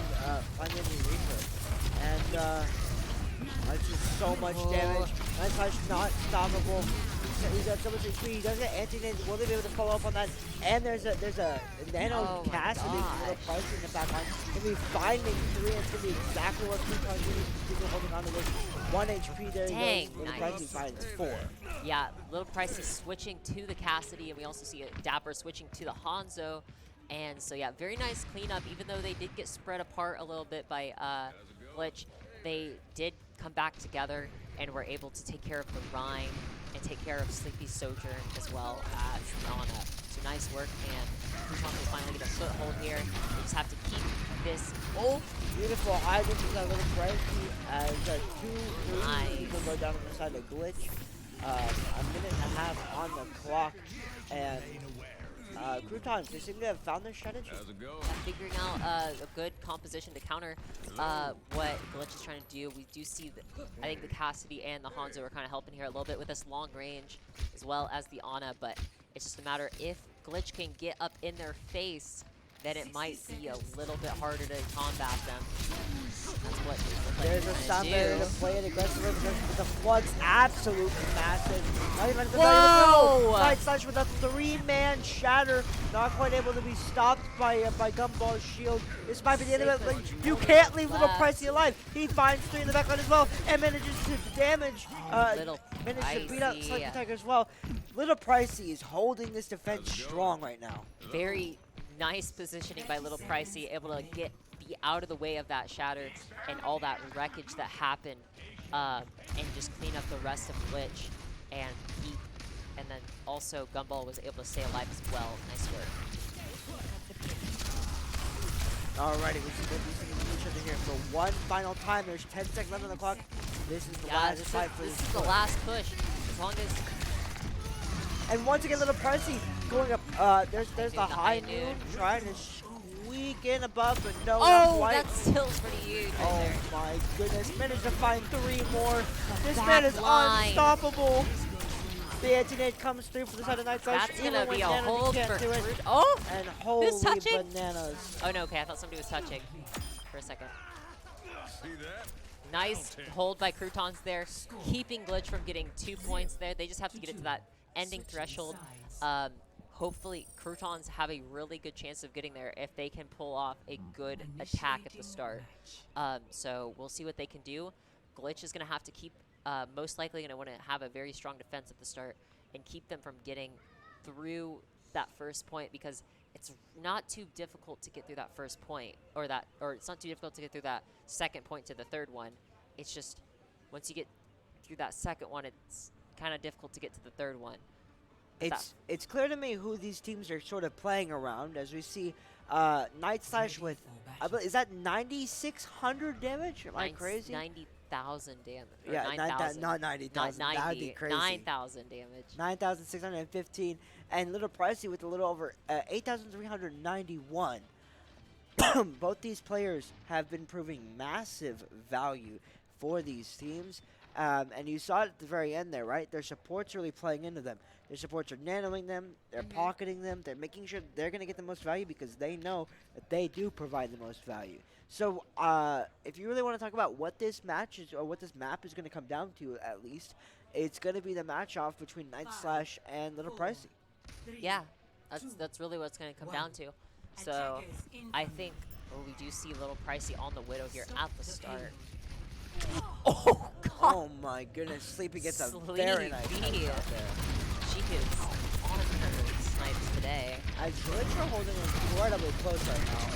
the enemy Reaper. And that's just so much damage. Night Slash not stoppable. He's got so much HP. He does get anti-nade. Will they be able to follow up on that? And there's a nano Oh my cast with a little gosh. price in the back line. Gonna be finding 3, and it's gonna be exactly what Croutons needs. People holding on to this 1 HP there. Dang, Little nice. Pricey finds 4. Yeah, Little Pricey switching to the Cassidy, and we also see Dapper switching to the Hanzo. And so, yeah, very nice cleanup. Even though they did get spread apart a little bit by Glitch, they did come back together and were able to take care of the Rhine and take care of Sleepy Sojourn as well as Nana. So nice work, and Croutons will finally get a foothold here. They just have to keep this. Oh, Beautiful items from that Little Pricey as 2 Nice. people go down on the side of Glitch. A minute and a half on the clock, and Croutons, they seem to have found their strategy. figuring out a good composition to counter what Glitch is trying to do. We do see that I think the Cassidy and the Hanzo are kind of helping here a little bit with this long range as well as the Ana, but it's just a matter if Glitch can get up in their face, then it might be a little bit harder to combat them. That's what it looks like There's a they're stop trying there to to do. play it aggressively because the flood's absolutely massive. Not even Whoa! Night Slash with a 3-man shatter, not quite able to be stopped by Gumball's shield. This might be the end of it. Like, you can't leave Little Pricey alive. He finds 3 in the backline as well and manages to damage. Little Manages to beat out Pricey. Sleepy Tiger as well. Little Pricey is holding this defense strong right now. Very nice positioning by Little Pricey, able to be out of the way of that shatter and all that wreckage that happened, and just clean up the rest of Glitch and keep. And then also Gumball was able to stay alive as well. Nice work. Alrighty, we see each other here for one final time. There's 10 seconds left on the clock. This is the Yeah, last this fight for is this the push. last push. As long as And once again, Little Pricey going up. There's the the high high noon noon. trying to squeak in above, but no, not oh, quite. that's still pretty huge right Oh there. my goodness! Managed to find 3 more. This back man is line. unstoppable. The anti-nade comes through for the side of Night Slash. That's Even gonna when be a Nana hold can't for do it. Cruz. Oh, And holy touching? bananas! oh no, okay, I thought somebody was touching for a second. Nice hold by Croutons there, keeping Glitch from getting 2 points there. They just have to get it to that ending threshold. Hopefully, Croutons have a really good chance of getting there if they can pull off a good attack at the start. So we'll see what they can do. Glitch is going to have to keep, most likely going to want to have a very strong defense at the start and keep them from getting through that first point, because it's not too difficult to get through that first point, or it's not too difficult to get through that second point to the third one. It's just once you get through that second one, it's kind of difficult to get to the third one. But It's clear to me who these teams are sort of playing around, as we see Night Slash with, is that 9,600 damage? Am I crazy? 90,000 damage. Yeah, 9,000. not 90,000. That'd be crazy. 9,000 damage. 9,615, and Little Pricey with a little over 8,391. Both these players have been proving massive value for these teams. And you saw it at the very end there, right? Their support's really playing into them. Their supports are nanoing them, they're pocketing them, they're making sure they're going to get the most value because they know that they do provide the most value. So if you really want to talk about what this match is, or what this map is going to come down to at least, it's going to be the match-off between Night Slash and Little Pricey. Yeah, that's really what it's going to come down to. So I think we do see Little Pricey on the Widow here at the start. Oh, God. Oh my goodness. Sleepy gets a very nice Sleepy. headshot there. She is on her snipes today. As Glitch are holding incredibly close right now.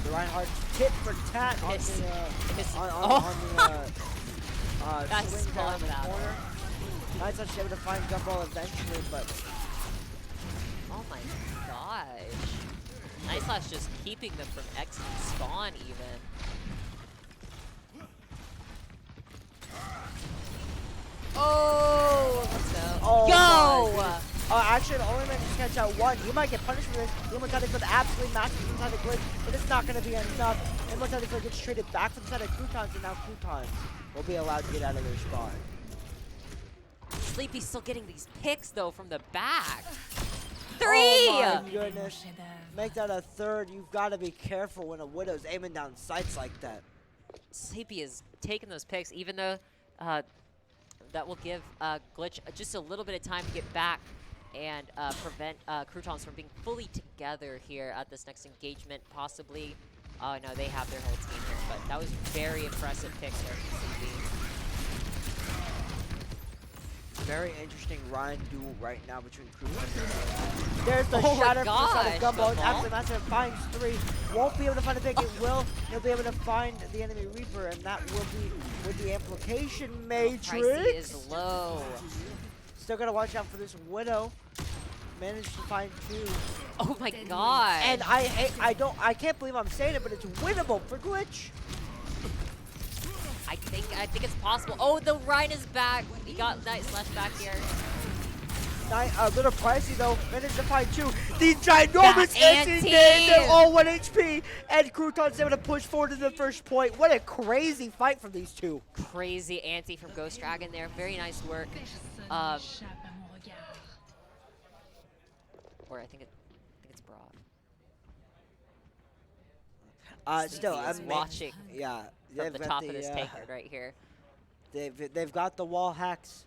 The Reinhardt tit for tat on the swing down the corner. Nice touch able to find Gumball eventually, but oh my gosh. Nice Slash just keeping them from exiting spawn even. Oh, let's go. Oh, Go! Actually, the only man to catch out one. He might get punished for this. Immortality for the absolute massive inside the glitch, but it's not going to be enough. Immortality for gets traded back from the side of Croutons, and now Croutons will be allowed to get out of their spawn. Sleepy's still getting these picks, though, from the back. 3! Oh, my goodness. Make that a third. You've got to be careful when a Widow's aiming down sights like that. Sleepy is taking those picks, even though that will give Glitch just a little bit of time to get back and prevent Croutons from being fully together here at this next engagement, possibly. Oh, no, they have their whole team here, but that was very impressive picks there from Sleepy. Very interesting Ryan duel right now between Croutons. There's the Oh shatter my from the side of gosh, Gumball. the Absolutely massive. Finds 3. Won't be able to find a pick. It will. He'll be able to find the enemy Reaper, and that will be with the amplification matrix. Pricey is low. Still gotta watch out for this Widow. Managed to find 2. Oh my god. And I can't believe I'm saying it, but it's winnable for Glitch. I think it's possible. Oh, the Ryan is back. He got Night Slash back here. Little Pricey though managed to find 2. The ginormous Anti! they're all 1 HP, and Croutons able to push forward to the first point. What a crazy fight from these two. Crazy anti from Ghost Dragon there. Very nice work. Or I think it's Broad. Still, Sleepy is I'm watching Yeah, from the top of this tankard right here. They've got the wall hacks.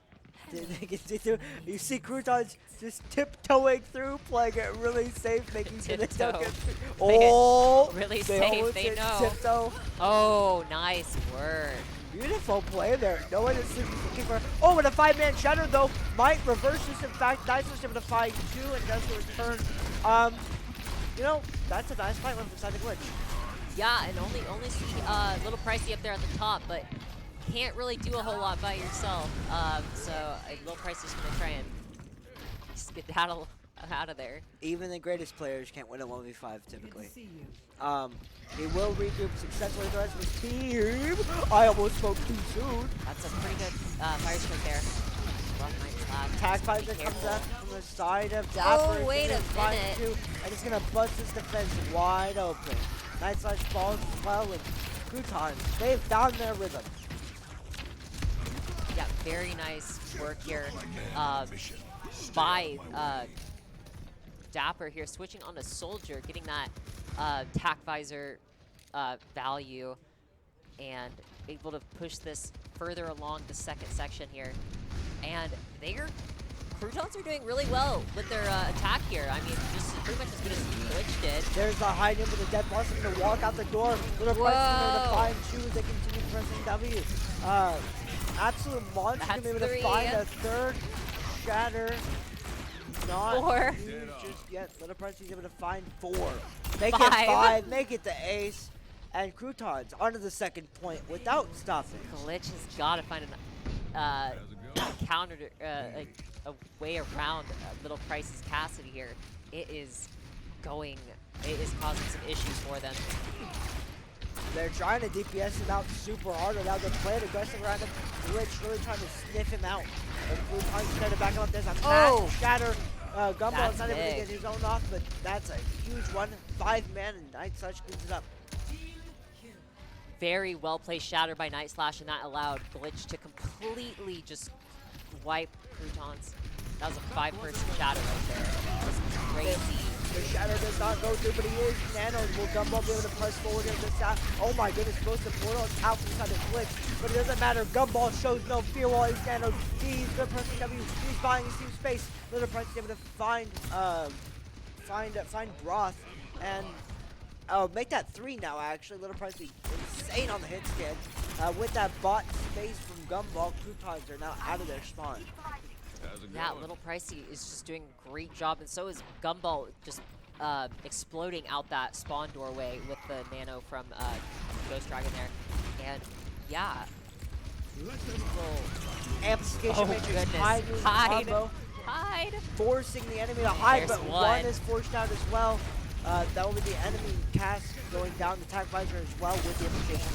They can see through. You see Croutons just tiptoeing through, playing it really safe, making sure they don't get through. Oh, Really they safe, almost they hit know. Tiptoe. Oh, nice work. Beautiful play there. No one is looking for. Oh, with a 5-man shatter though, might reverse this. In fact, Nice was able to find 2 and does the return. You know, that's a nice fight from inside the glitch. Yeah, and only see Little Pricey up there at the top, but can't really do a whole lot by yourself. So Little Pricey's gonna try and just get out of there. Even the greatest players can't win a 1v5 typically. He will regroup successfully with the rest of his team. I almost spoke too soon. That's a pretty good fire stroke there. Tag Fighter comes up from the side of Dapper. Oh, wait a minute. And it's going to bust this defense wide open. Night Slash falls as well, and Croutons, they've found their rhythm. Yeah, very nice work here by Dapper here, switching on a Soldier, getting that tack visor value, and able to push this further along the second section here. And Croutons are doing really well with their attack here. I mean, just pretty much as good as Glitch did. There's the high noon with the death boss going to walk out the door. Little Price going to find 2 as they continue pressing W. Absolute monster going to be able to find a 3rd shatter. Not 4. just yet. Little Price is able to find 4. Make it 5. 5. Make it the ace. And Croutons onto the second point without stopping. Glitch has got to find an counter, a way around Little Price's Cassidy here. It is causing some issues for them. They're trying to DPS him out super hard. Now they're playing aggressive around him. Glitch really trying to sniff him out. And Croutons trying to back him up. There's a massive shatter. Gumball is not able to get his own off, but that's a huge one. 5-man and Night Slash cleans it up. Very well placed shatter by Night Slash, and that allowed Glitch to completely just wipe Croutons. That was a 5-person shatter right there. That was crazy. The shatter does not go through, but he is nanoed. Will Gumball be able to press forward here this out? Oh my goodness, goes to portal. It's out from inside the Glitch, but it doesn't matter. Gumball shows no fear while he's nanoed. He's good pressing W. He's buying his team space. Little Prince is able to find Broth and make that 3 now. Actually, Little Prince be insane on the hit scan. With that bot space from Gumball, Croutons are now out of their spawn. Yeah, Little Pricey is just doing a great job, and so is Gumball just exploding out that spawn doorway with the nano from Ghost Dragon there. And yeah, amplification matrix hide, combo, hide, forcing the enemy to hide, There's but one. one is forced out as well. That will be the enemy cast going down the attack visor as well with the implication.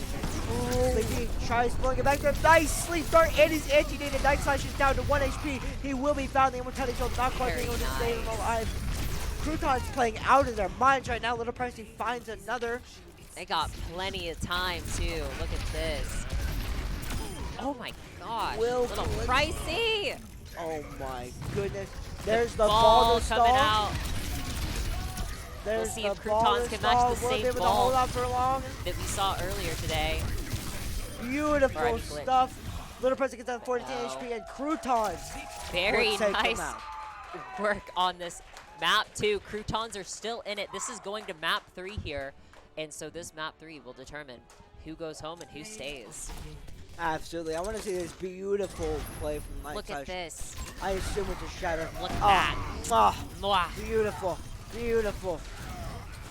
Sleepy tries pulling it back there. Nice sleep start and his anti-nated. Night Slash is down to 1 HP. He will be found. The immortality shield not quite being able to save him alive. Croutons playing out of their minds right now. Little Pricey finds another. They got plenty of time too. Look at this. Oh my gosh. Will Little Glitch- Pricey. Oh my goodness. There's the Ball ball to coming stall. out. There's see the if ball Croutons to can stall. match the Will be same able to ball. hold out for long. That we saw earlier today. Beautiful Alrighty, Glitch. stuff. Little Press gets down to 14 Wow. HP, and Croutons Very will take them nice out. work on this map too. Croutons are still in it. This is going to map 3 here, and so this map 3 will determine who goes home and who stays. Absolutely. I want to see this beautiful play from Night Look Slash. at this. I assume it's a shatter. Look at that. Oh, Mwah. beautiful. Beautiful.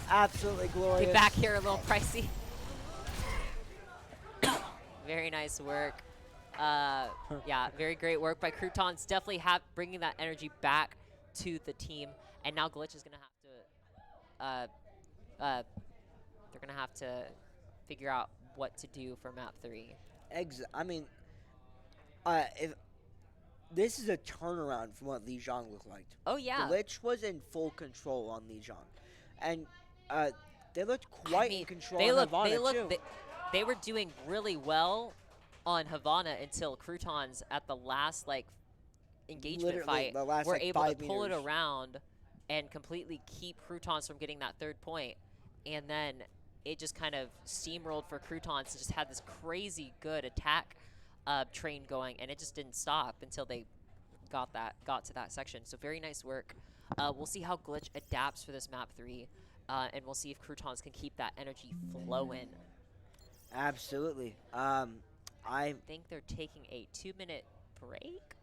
Absolutely glorious. Get back here, a little Pricey. Very nice work. Yeah, very great work by Croutons. Definitely bringing that energy back to the team. And now Glitch is going to have to, they're going to have to figure out what to do for map 3. I mean, if this is a turnaround from what Lijiang looked like. Oh, yeah. Glitch was in full control on Lijiang. And they looked quite in control on Havana, too. They were doing really well on Havana until Croutons at the last engagement Literally, fight the last, were like, able to 5 pull it meters. around and completely keep Croutons from getting that 3rd point. And then it just kind of steamrolled for Croutons and just had this crazy good attack train going, and it just didn't stop until they got to that section. So very nice work. We'll see how Glitch adapts for this map 3, and we'll see if Croutons can keep that energy flowing. Absolutely. I think they're taking a 2-minute break,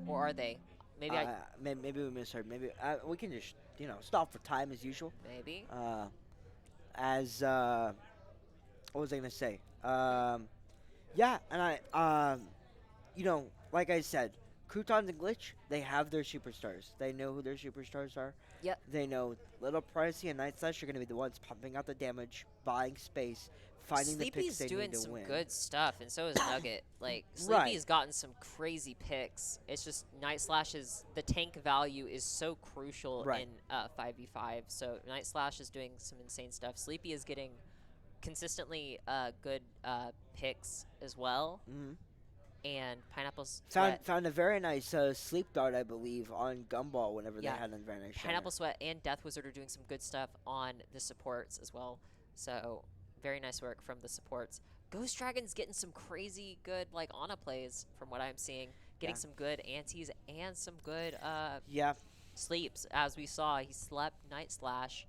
or are they? Maybe maybe we misheard. Maybe we can just stop for time as usual. Maybe. What was I gonna say? Yeah, and like I said, Croutons and Glitch, they have their superstars. They know who their superstars are. Yep. They know Little Pricey and Night Slash are gonna be the ones pumping out the damage, buying space, finding the picks they doing need to some win. good stuff, and so is Nugget. Sleepy's gotten some crazy picks. It's just Night Slash's the tank value is so crucial in 5v5. So Night Slash is doing some insane stuff. Sleepy is getting consistently good picks as well. Mm-hmm. And Pineapple Sweat. Found a very nice sleep dart, I believe, on Gumball whenever they had a very nice Pineapple Sweat and Death Wizard are doing some good stuff on the supports as well. So very nice work from the supports. Ghost Dragon's getting some crazy good Ana plays from what I'm seeing. Getting some good antis and some good sleeps. As we saw, he slept Night Slash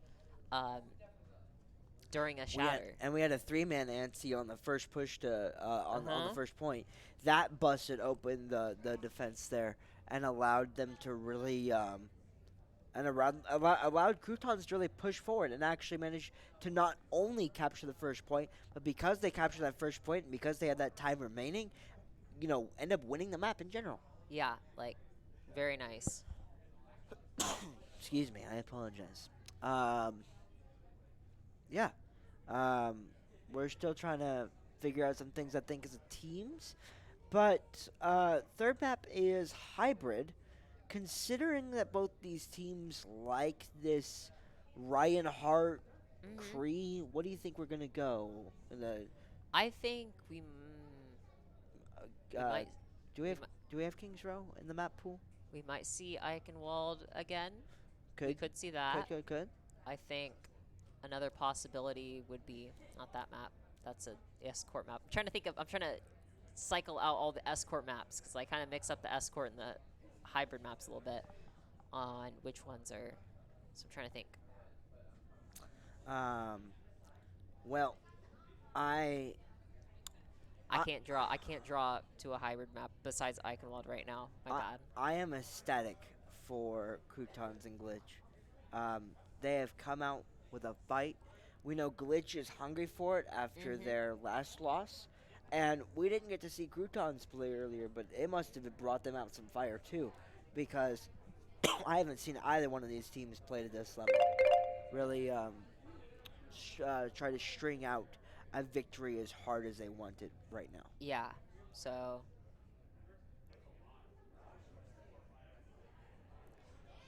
during a shatter. We had a 3-man anti on the first push to on the first point. That busted open the defense there and allowed them to really and allowed Croutons to really push forward and actually manage to not only capture the first point, but because they captured that first point and because they had that time remaining, end up winning the map in general. Yeah, like, very nice. Excuse me, I apologize. Um, yeah, um, we're still trying to figure out some things I think as a teams, but third map is hybrid. Considering that both these teams like this Ryan Hart Hmm. Cree, what do you think we're gonna go in the? I think we Uh, might do we we have might do we have Kings Row in the map pool? we might see Eichenwald again. We Could could see could that. could could. I think another possibility would be not that map. That's a escort map. I'm trying to cycle out all the escort maps because I kind of mix up the escort and the hybrid maps a little bit on which ones are. So I'm trying to think. Um, well, I I I can't draw. I can't draw to a hybrid map besides Eichenwald right now. My I, bad. I am ecstatic for Croutons and Glitch. Um, they have come out with a fight. We know Glitch is hungry for it after Mhm. their last loss. And we didn't get to see Croutons play earlier, but it must have brought them out some fire too. Because I haven't seen either one of these teams play to this level. Really try to string out a victory as hard as they want it right now. Yeah. So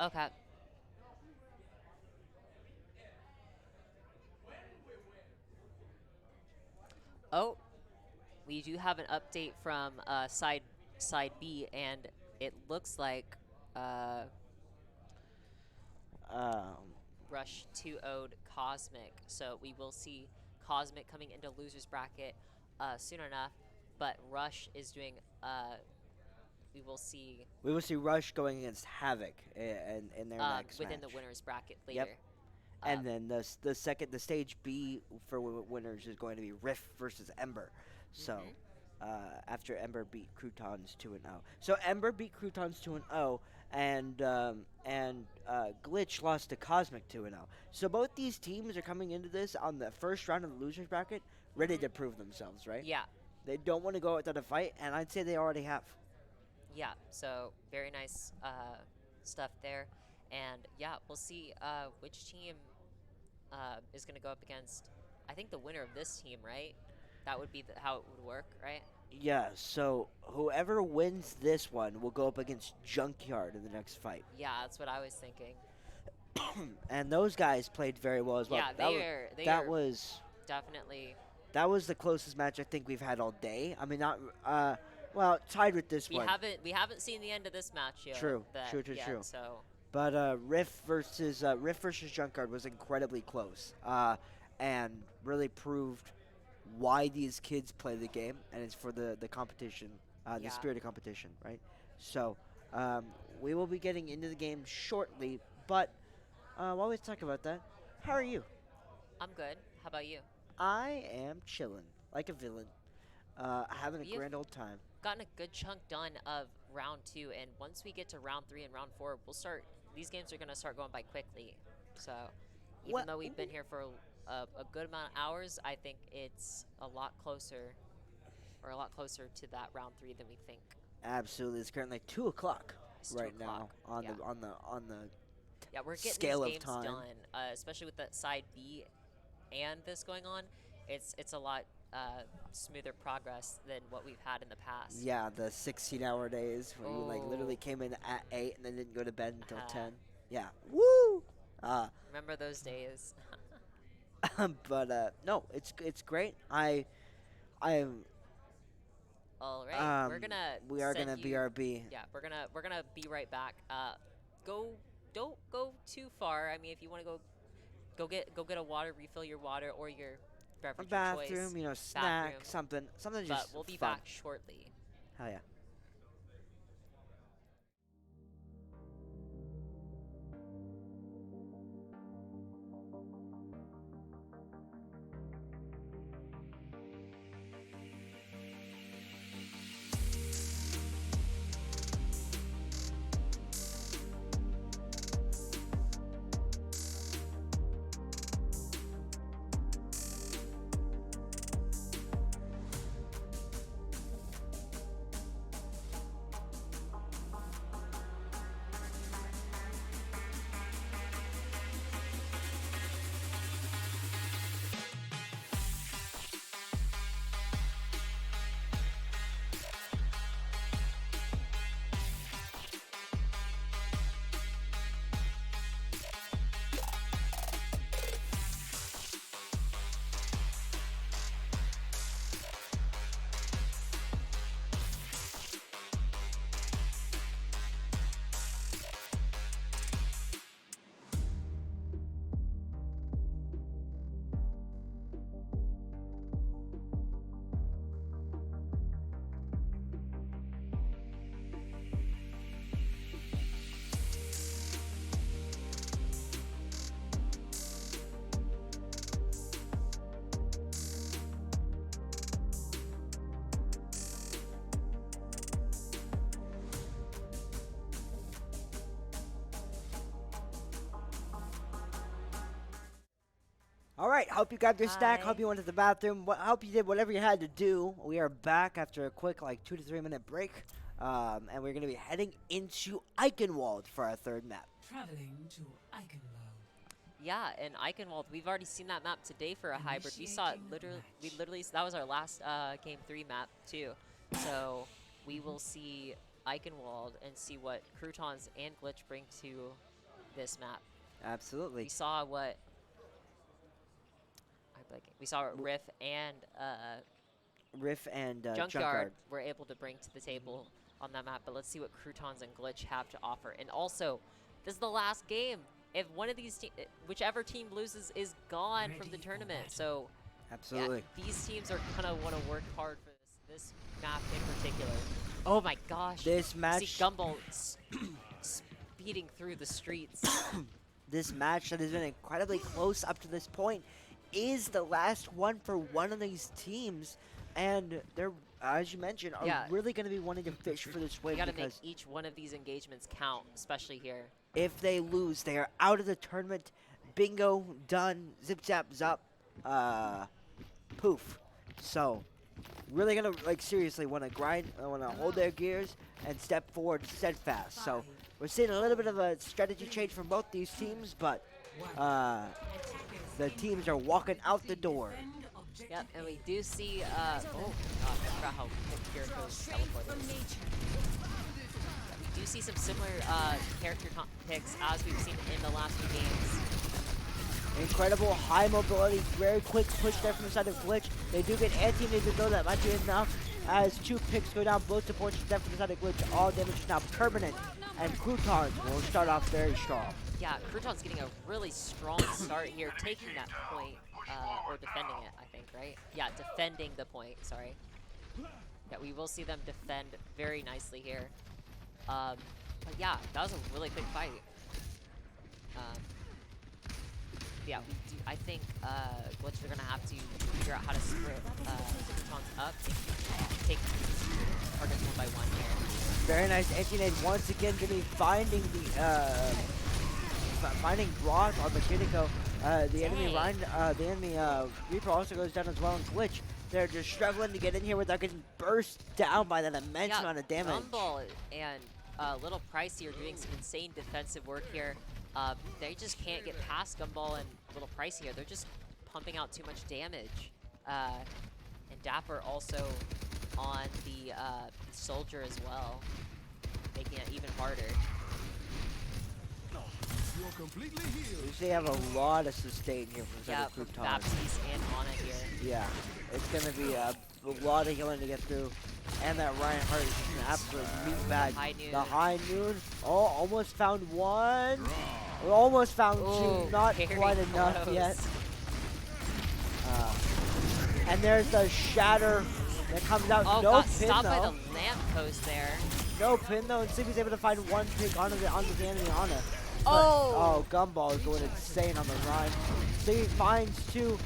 okay. Oh, we do have an update from side B, and it looks like uh, Um, Rush 2-0'd Cosmic. So we will see Cosmic coming into losers bracket soon enough. But Rush is doing. We will see we will see Rush going against Havoc in their next within the match. winners bracket Yep. later. And then the stage B for winners is going to be Rift versus Ember. So Mhm. after Ember beat Croutons 2-0. So Ember beat Croutons 2-0, and Glitch lost to Cosmic 2-0. So both these teams are coming into this on the first round of the losers bracket ready to prove themselves, right? Yeah. They don't want to go without a fight, and I'd say they already have. Yeah, so very nice stuff there. And yeah, we'll see which team is going to go up against, I think, the winner of this team, right? That would be how it would work, right? Yeah, so whoever wins this one will go up against Junkyard in the next fight. Yeah, that's what I was thinking. And those guys played very well as well. Yeah, they that are was definitely. that was the closest match I think we've had all day. I mean, not well, tied with this one. We haven't seen the end of this match yet. True, that true. yet, So But Riff versus Junkyard was incredibly close, and really proved why these kids play the game, and it's for the competition, the Yeah. spirit of competition, right? So we will be getting into the game shortly, but while we talk about that, how are you? I'm good. How about you? I am chilling like a villain, having a We have grand old time. gotten a good chunk done of round 2, and once we get to round 3 and round 4, we'll start. These games are gonna start going by quickly. So even What? though we've been here for a good amount of hours, I think it's a lot closer to that round 3 than we think. Absolutely, it's currently 2 o'clock It's 2 right now o'clock, on yeah. the Yeah, we're getting scale these of games time. done, especially with the side B and this going on. It's a lot smoother progress than what we've had in the past. Yeah, the 16-hour days where you like literally Oh. came in at 8 and then didn't go to bed until Uh-huh. 10. Yeah. Woo! Remember those days? But no, it's great. I am All right, we are send gonna you- BRB. Yeah, we're gonna be right back. Don't go too far. I mean, if you want to go get a water, refill your water or your A beverage of bathroom, choice. snack, Bathroom. something But just we'll be fun. back shortly. Hell yeah. All right, hope you got your stack. Hi. Hope you went to the bathroom. Hope you did whatever you had to do. We are back after a quick, like, 2 to 3 minute break. And we're going to be heading into Eichenwald for our third map. Traveling to Eichenwald. Yeah, and Eichenwald, we've already seen that map today for a hybrid. We saw it literally, that was our last game 3 map too. So we will see Eichenwald and see what Croutons and Glitch bring to this map. Absolutely. We saw what we saw what Riff and Junkyard. were able to bring to the table on that map, but let's see what Croutons and Glitch have to offer. And also, this is the last game. If one of these whichever team loses is gone from the tournament. So Absolutely. yeah, these teams are gonna want to work hard for this map in particular. Oh my gosh. This match. See Gumball speeding through the streets. This match that has been incredibly close up to this point is the last one for one of these teams, and they're, as you mentioned, are really going to be wanting to fish for this win. You got to because make each one of these engagements count, especially here. if they lose, they are out of the tournament. Bingo, done, zip zap zop, poof. So, really gonna seriously want to grind, want to hold their gears and step forward steadfast. So we're seeing a little bit of a strategy change from both these teams, but the teams are walking out the door. Yep, and we do see, oh gosh, I forgot how Kiriko's teleported. We do see some similar character picks as we've seen in the last few games. Incredible high mobility, very quick push there from the side of Glitch. They do get anti-needed though, that might be enough as 2 picks go down, both supports there from the side of Glitch. All damage is now permanent, and Croutons will start off very strong. Yeah, Crouton's getting a really strong start here, taking that point, or defending it, I think, right? Yeah, defending the point, sorry. Yeah, we will see them defend very nicely here. But yeah, that was a really quick fight. Yeah, we do. I think Glitch are gonna have to figure out how to split the Croutons up and take targets one by one here. Very nice anti-nade once again, gonna be finding the finding Brock on the Kiriko. The enemy Ryan, the enemy Reaper also goes down as well, and Glitch. They're just struggling to get in here without getting burst down by that immense amount of damage. Gumball and Little Pricey are doing some insane defensive work here. They just can't get past Gumball and Little Pricey here. They're just pumping out too much damage. And Dapper also on the Soldier as well, making it even harder. You're completely healed. They have a lot of sustain here from Yeah, the from Croutons. Baptiste and Ana here. Yeah, it's gonna be a lot of healing to get through. And that Reinhardt is just an absolute meat bag. High noon. The high noon. Oh, almost found one. We almost found Ooh, two. Not very quite enough close. yet. And there's the shatter that comes out. Oh, No got pin stopped though. by the lamppost there. No pin though. And Sleepy's able to find one pick onto the enemy Ana. Oh! Gumball is going insane on the run. Sleepy finds two.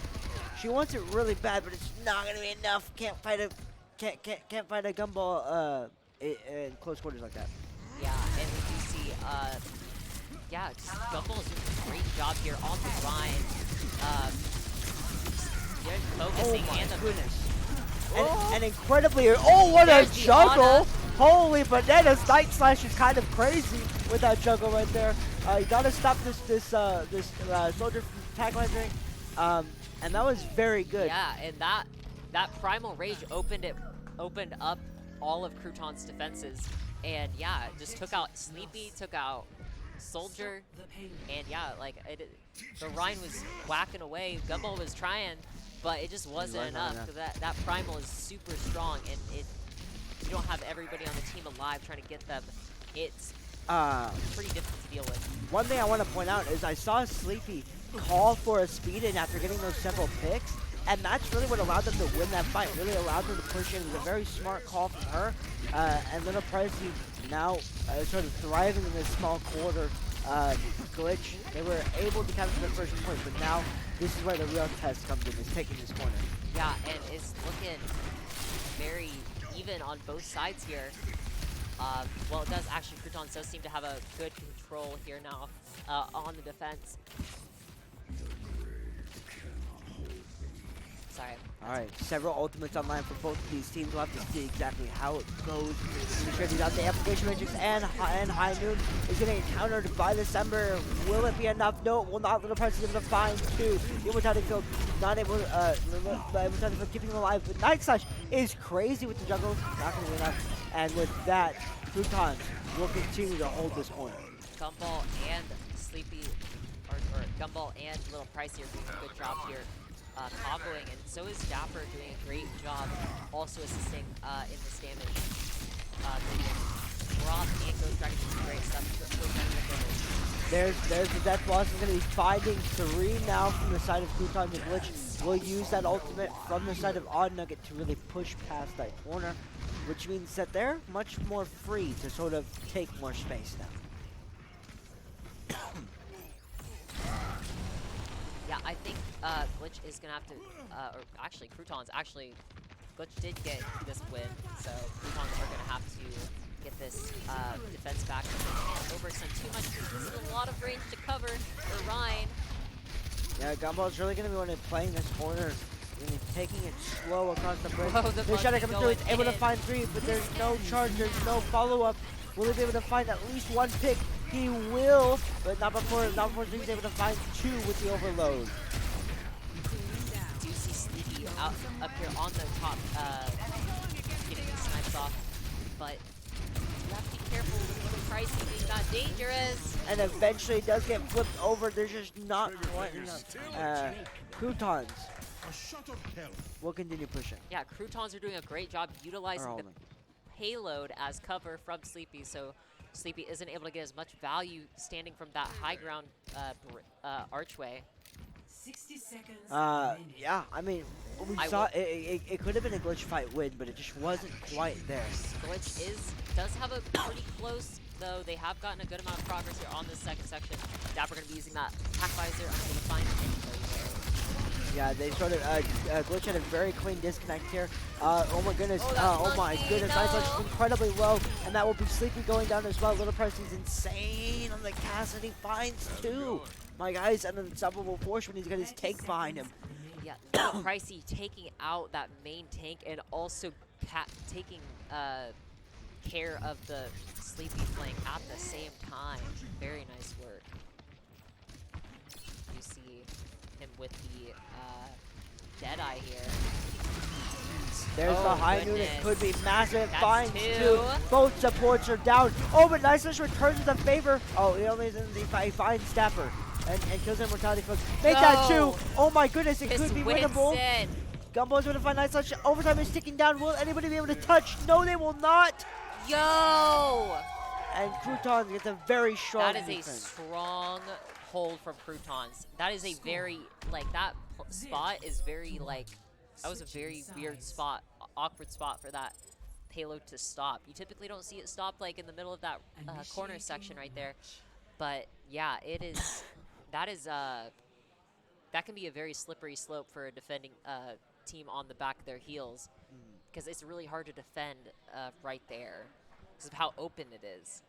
She wants it really bad, but it's not gonna be enough. Can't fight a Gumball in close quarters like that. Yeah, and we do see, yeah, just Gumball is doing a great job here on the Rhine. They're focusing and the Goodness. Oh. And incredibly, oh, what There's a the juggle! Ana. Holy bananas! Night Slash is kind of crazy with that juggle right there. You gotta stop this soldier from tag lancing. And that was very good. Yeah, and that Primal Rage opened up all of Crouton's defenses. And yeah, it just took out Sleepy, took out Soldier, and yeah, like the Rhine was whacking away. Gumball was trying, but it just wasn't enough because that Primal is super strong, and you don't have everybody on the team alive trying to get them. It's pretty difficult to deal with. One thing I want to point out is I saw Sleepy call for a speed in after getting those several picks, and that's really what allowed them to win that fight, really allowed them to push in. It was a very smart call from her, and Little Pricey now sort of thriving in this small quarter Glitch. They were able to capture the first point, but now this is where the real test comes in, is taking this corner. Yeah, and it's looking very even on both sides here. Well, it does actually, Croutons does seem to have a good control here now on the defense. sorry. All right, several ultimates online for both of these teams. We'll have to see exactly how it goes. Make sure to out the application matrix and High Noon is getting encountered by December. Will it be enough? No, it will not. Little Price is able to find two. The Immortality Field not able. The Immortality Field keeping him alive. But Night Slash is crazy with the jungle. Not going to be enough. And with that, Croutons will continue to hold this corner. Gumball and Sleepy, or Gumball and Little Pricey are doing a good job here. Comboing, and so is Dapper doing a great job also assisting in this damage. Roth and Ghost Dragon doing great stuff. There's the Death Blossom going to be finding 3 now from the side of Croutons, and Glitch will use that ultimate from the side of Odd Nugget to really push past that corner, which means that they're much more free to sort of take more space now. Yeah, I think Glitch is going to have to, or actually Croutons, Glitch did get this win, so Croutons are going to have to get this defense back. They can't overextend too much because this is a lot of range to cover for Ryan. Yeah, Gumball's really going to be one of playing this corner, and taking it slow across the bridge. Whoa, the They're trying to come through, going it's able to in. find 3, but there's no charge, there's no follow-up. Will he be able to find at least 1 pick? He will, but not before he's able to find 2 with the overload. Do see Sleepy out up here on the top, getting these snipes off, but you have to be careful with Little Pricey being that dangerous. And eventually it does get flipped over. There's just not quite enough. Croutons A shot of hell. will continue pushing. Yeah, Croutons are doing a great job utilizing the holding. payload as cover from Sleepy, so Sleepy isn't able to get as much value standing from that high ground archway. 60 seconds. Yeah, I mean, we I saw it could have been a Glitch fight win, but it just wasn't quite there. Glitch does have a pretty close, though they have gotten a good amount of progress here on this second section. Dapper going to be using that attack visor unable to find anybody there. Yeah, they sort of, Glitch had a very clean disconnect here. Oh my goodness, Oh, that's oh my lucky, goodness, Night Slash no. is incredibly low, and that will be Sleepy going down as well. Little Price is insane on the cast, and he finds 2. My guy's an unstoppable force when he's got his tank behind him. Yeah, Pricey taking out that main tank and also taking care of the Sleepy flank at the same time. Very nice work. You see him with the Deadeye here. There's Oh, the high noon. It goodness. could be massive. That's Finds 2. 2. Both supports are down. Oh, but Night Slash returns the favor. Oh, he only is in the he finds Dapper and kills him. Mortality Field. Make that 2. No. Oh my goodness, it This could be winnable. Winston. Gumball's going to find Night Slash. Overtime is ticking down. Will anybody be able to touch? No, they will not. Yo! And Croutons gets a very strong That is a defense. strong hold from Croutons. That is a very, like, that spot is very, like, that was a very weird spot, awkward spot for that payload to stop. You typically don't see it stop, like, in the middle of that corner section right there. But, yeah, it is, that can be a very slippery slope for a defending team on the back of their heels. Because it's really hard to defend right there because of how open it is.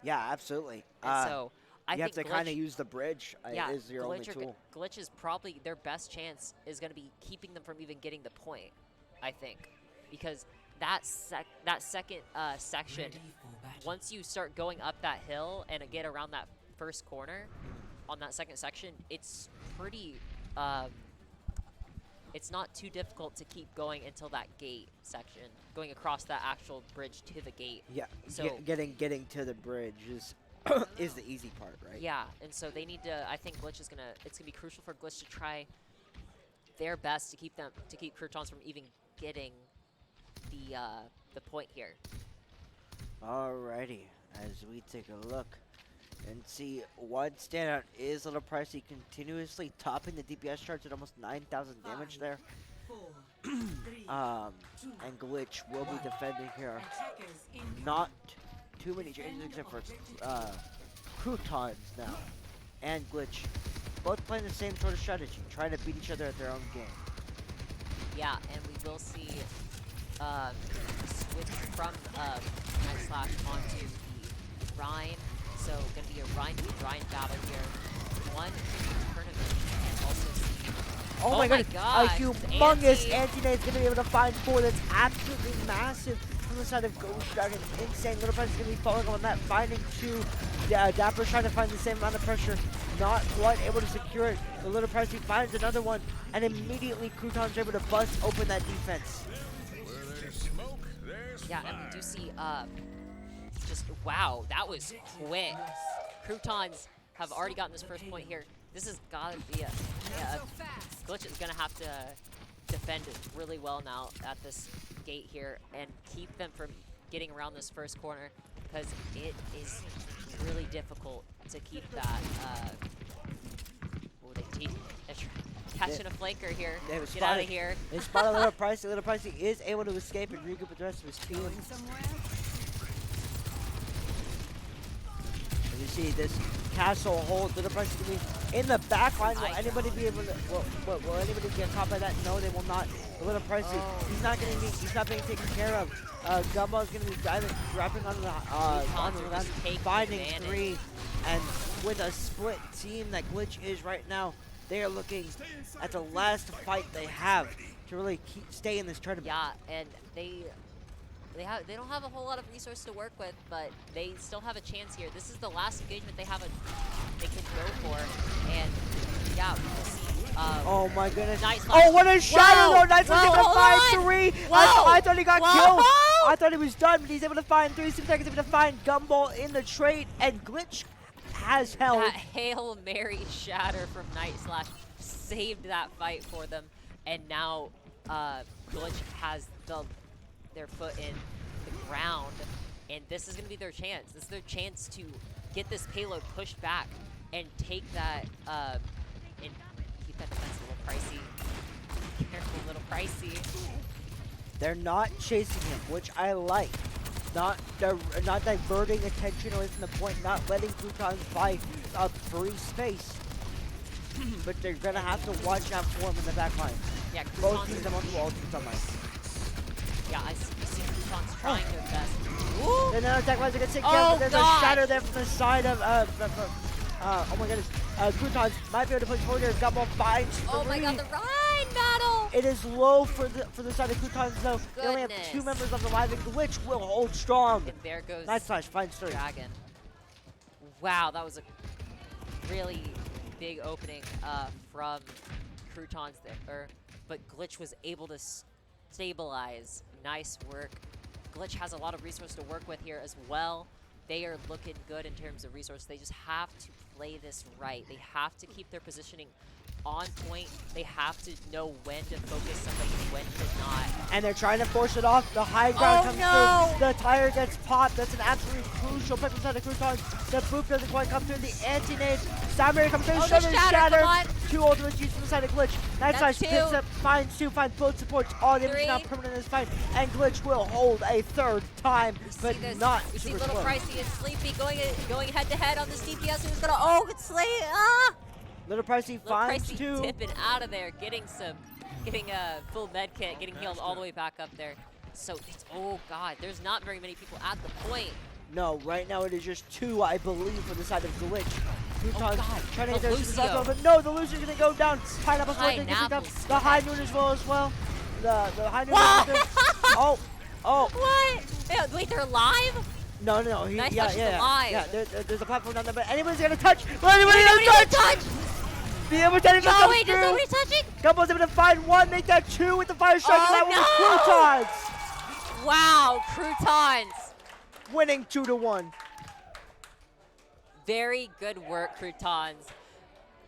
Yeah, absolutely. And so I you have think to kind of Glitch- use the bridge is your only tool. Glitch is probably their best chance is going to be keeping them from even getting the point, I think. Because that second section, Ready for battle. once you start going up that hill and get around that first corner on that second section, it's pretty, it's not too difficult to keep going until that gate section, going across that actual bridge to the gate. Yeah, So- getting to the bridge is is the easy part, right? Yeah, and so they need to. I think Glitch is it's gonna be crucial for Glitch to try their best to keep Croutons from even getting the point here. Alrighty, as we take a look and see one standout is Little Pricey continuously topping the DPS charts at almost 9,000 damage there. 4, 3, And Glitch will be defending here. attackers in Not too many changes except for Croutons now and Glitch. Both playing the same sort of strategy, trying to beat each other at their own game. Yeah, and we will see switch from Night Slash onto the Rhine. So gonna be a Rhine battle here. One tournament and also see Oh, Oh my my goodness. gosh, A humongous anti. anti-nade is going to be able to find 4. That's absolutely massive from the side of Ghost Dragon. Insane. Little Price is going to be following on that. Finding 2. Dapper's trying to find the same amount of pressure. Not quite able to secure it. The Little Price he finds another one. And immediately Crouton's able to bust open that defense. Yeah, and we do see, just, wow, that was quick. Croutons have already gotten this first point here. This has got to be Glitch is going to have to defend it really well now at this gate here and keep them from getting around this first corner because it is really difficult to keep that. They're catching a flanker here. Get out of here. They spot a Little Pricey. Little Pricey is able to escape and regroup with the rest of his team. As you see this castle hold, Little Pricey can be in the back line. Will anybody be able to? Will anybody get caught by that? No, they will not. The Little Pricey, he's not getting. He's not being taken care of. Gumbo is going to be wrapping on the ground, finding 3, and with a split team that Glitch is right now, they are looking at the last fight they have to really stay in this tournament. Yeah, and they don't have a whole lot of resources to work with, but they still have a chance here. This is the last engagement they can go for, and yeah, we'll see. Oh my goodness! Nice Oh, what a shadow! Whoa! Though. Nice one, able to Whoa, find hold on! 3. Whoa! I thought he got Whoa! killed. I thought he was done, but he's able to find 3. Simtex is able to find Gumball in the trade, and Glitch has held. That Hail Mary shatter from Night Slash saved that fight for them, and now Glitch has their foot in the ground, and this is going to be their chance. This is their chance to get this payload pushed back and take that and keep that defense a little pricey. Careful, a little pricey. They're not chasing him, which I like. Not diverting attention away from the point, not letting Croutons buy free space. But they're gonna have to watch out for him in the back line. Yeah, Both teams are on the wall, Crouton line. Yeah, I see Croutons trying their best. Then another attack lines are gonna take care of, but there's a shatter there from the side of oh my goodness. Croutons might be able to push forward here. Gumball finds 3. Oh my god, the Rhine battle! It is low for the side of Croutons though. They only have 2 members left alive, and Glitch will hold strong. And there goes Nice Slash finds 3. Dragon. Wow, that was a really big opening from Croutons there. But Glitch was able to stabilize. Nice work. Glitch has a lot of resources to work with here as well. They are looking good in terms of resources. They just have to play this right. They have to keep their positioning on point. They have to know when to focus somebody and when to not. And they're trying to force it off. The high ground comes through. The tire gets popped. That's an absolutely crucial pick inside the Croutons. The boop doesn't quite come through. The anti-nade. Samurai comes through. Oh, the shatter, come on. 2 ultimates used from the side of Glitch. Night Slash That's picks 2. up, finds 2, finds both supports. All the damage now 3. permanent in this fight. And Glitch will hold a 3rd time, but not We see super Little close. Pricey and Sleepy going head to head on this DPS. Who's gonna? Oh, it's Slay! Ah! Little Pricey Little finds Pricey 2. tipping out of there, getting a full med kit, getting healed all the way back up there. So it's, oh god, there's not very many people at the point. No, right now it is just 2, I believe, for the side of Glitch. Croutons God, trying to get the their Lucio. super but no, the Lucia's gonna go down. Pineapple Sword gets picked up. Pineapple The High Noon as well. The High Noon. Oh. What? Yeah, wait, they're alive? No. Nice Slash is alive. Yeah, there's a platform down there, but anybody's gonna touch. Anybody's gonna touch. The Overtime No, comes wait, through. is nobody touching? Gumball's able to find 1, make that 2 with the fire strike, and that was Croutons Wow, Croutons. winning 2-1. Very good work, Croutons.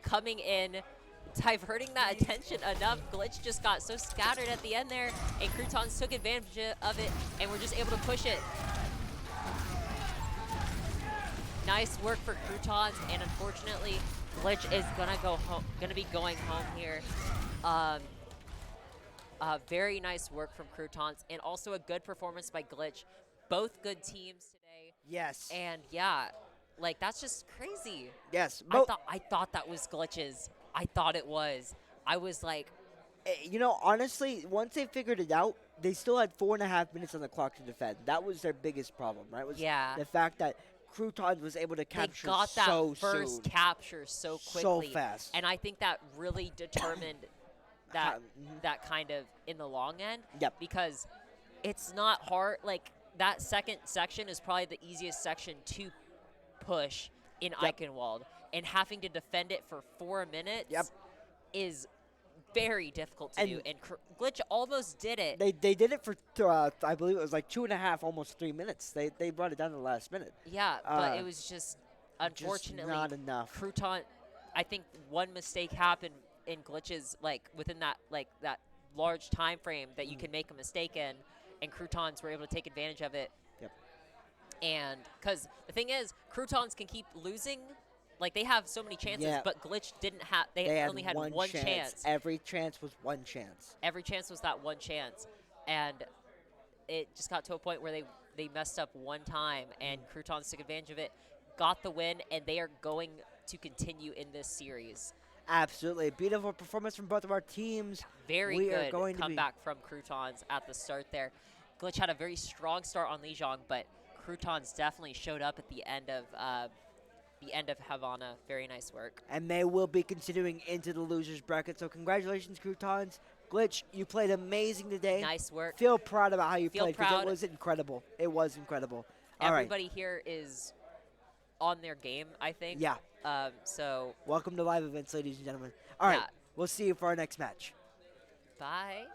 Coming in, diverting that attention enough. Glitch just got so scattered at the end there, and Croutons took advantage of it, and we're just able to push it. Nice work for Croutons, and unfortunately, Glitch is gonna be going home here. Very nice work from Croutons, and also a good performance by Glitch. Both good teams today. Yes. And yeah, like that's just crazy. Yes. I thought that was Glitches. I thought it was. I was like, You know, honestly, once they figured it out, they still had 4.5 minutes on the clock to defend. That was their biggest problem, right? Was Yeah. the fact that Croutons was able to They capture got that so first soon. capture so So quickly. fast. And I think that really determined that kind of in the long end. Yep. Because it's not hard. Like, that second section is probably the easiest section to push in Yep. Eichenwald. And having to defend it for 4 minutes Yep. is very difficult to And do. And Glitch almost did it. They did it for I believe it was like 2.5, almost 3 minutes. They brought it down to the last minute. Yeah, but it was just, Just unfortunately, not enough. Crouton, I think one mistake happened in Glitches, like, within that large time frame that you can make a mistake in, and Croutons were able to take advantage of it. Yep. And because the thing is, Croutons can keep losing. Like, they have so many chances, Yeah. but Glitch didn't have. They They only had one chance. Every chance was one chance. Every chance was that one chance, and it just got to a point where they messed up one time, and Croutons took advantage of it, got the win, and they are going to continue in this series. Absolutely. Beautiful performance from both of our teams. Very We are good going to be- comeback from Croutons at the start there. Glitch had a very strong start on Lijiang, but Croutons definitely showed up at the end of Havana. Very nice work. And they will be continuing into the losers bracket. So congratulations, Croutons. Glitch, you played amazing today. Nice work. Feel proud about how you Feel played because proud. it was incredible. It was incredible. All right. Everybody here is on their game, I think. Yeah. So, Welcome to live events, ladies and gentlemen. All right. Yeah. We'll see you for our next match. bye.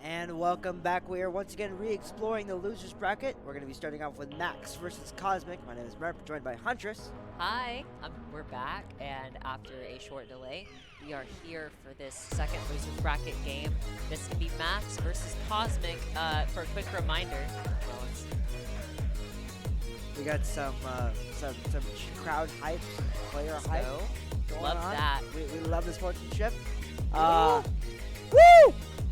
And welcome back. We are once again re-exploring the losers bracket. We're going to be starting off with Max versus Cosmic. My name is Merp, joined by Huntress. Hi, we're back, and after a short delay, we are here for this second losers bracket game. This is gonna be Max versus Cosmic. For a quick reminder, We got some crowd hype, some player hype. going love on. that. We love the sportsmanship. Woo!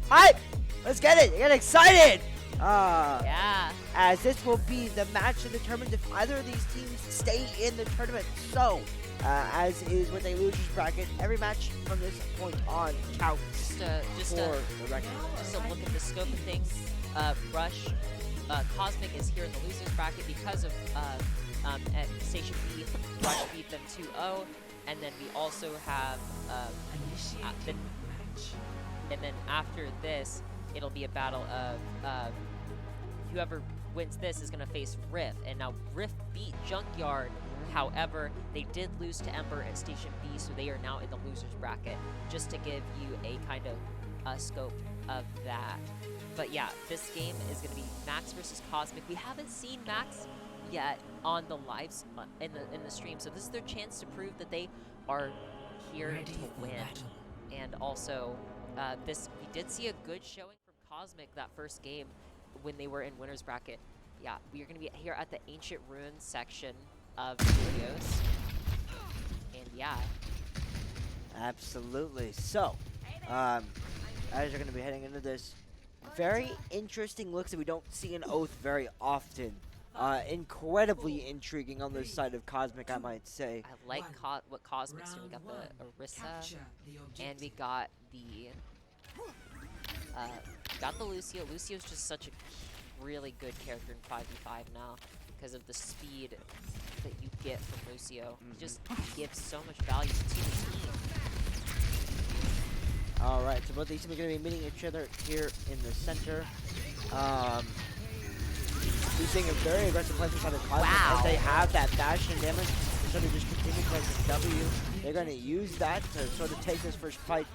Hype! Let's get it! Get excited! Yeah. As this will be the match that determines if either of these teams stay in the tournament. So, as is with a losers bracket, every match from this point on counts Just for a the record. look at the scope of things. Rush, Cosmic is here in the losers bracket because of at Station B. Rush beat them 2-0, and then we also have and then after this, it'll be a battle of whoever wins this is going to face Rift. And now Rift beat Junkyard. However, they did lose to Ember at Station B, so they are now in the losers bracket, just to give you a kind of scope of that. But yeah, this game is going to be Max versus Cosmic. We haven't seen Max yet on the lives in the stream, so this is their chance to prove that they are here to win. And also, we did see a good showing from Cosmic that first game when they were in winners bracket. Yeah, we are going to be here at the Ancient Ruins section of videos. And yeah. Absolutely. So, as you're going to be heading into this, very interesting looks that we don't see in Oath very often. Incredibly intriguing on this side of Cosmic, I might say. I like what Cosmic's doing. We got the Orisa, and we got the Lucio. Lucio's just such a really good character in 5v5 now because of the speed that you get from Lucio. He just gives so much value to the team. Alright, so both these teams are going to be meeting each other here in the center. We're seeing a very aggressive play inside of Cosmic as they have that Bastion damage. They're sort of just continue playing the W. They're going to use that to sort of take this first fight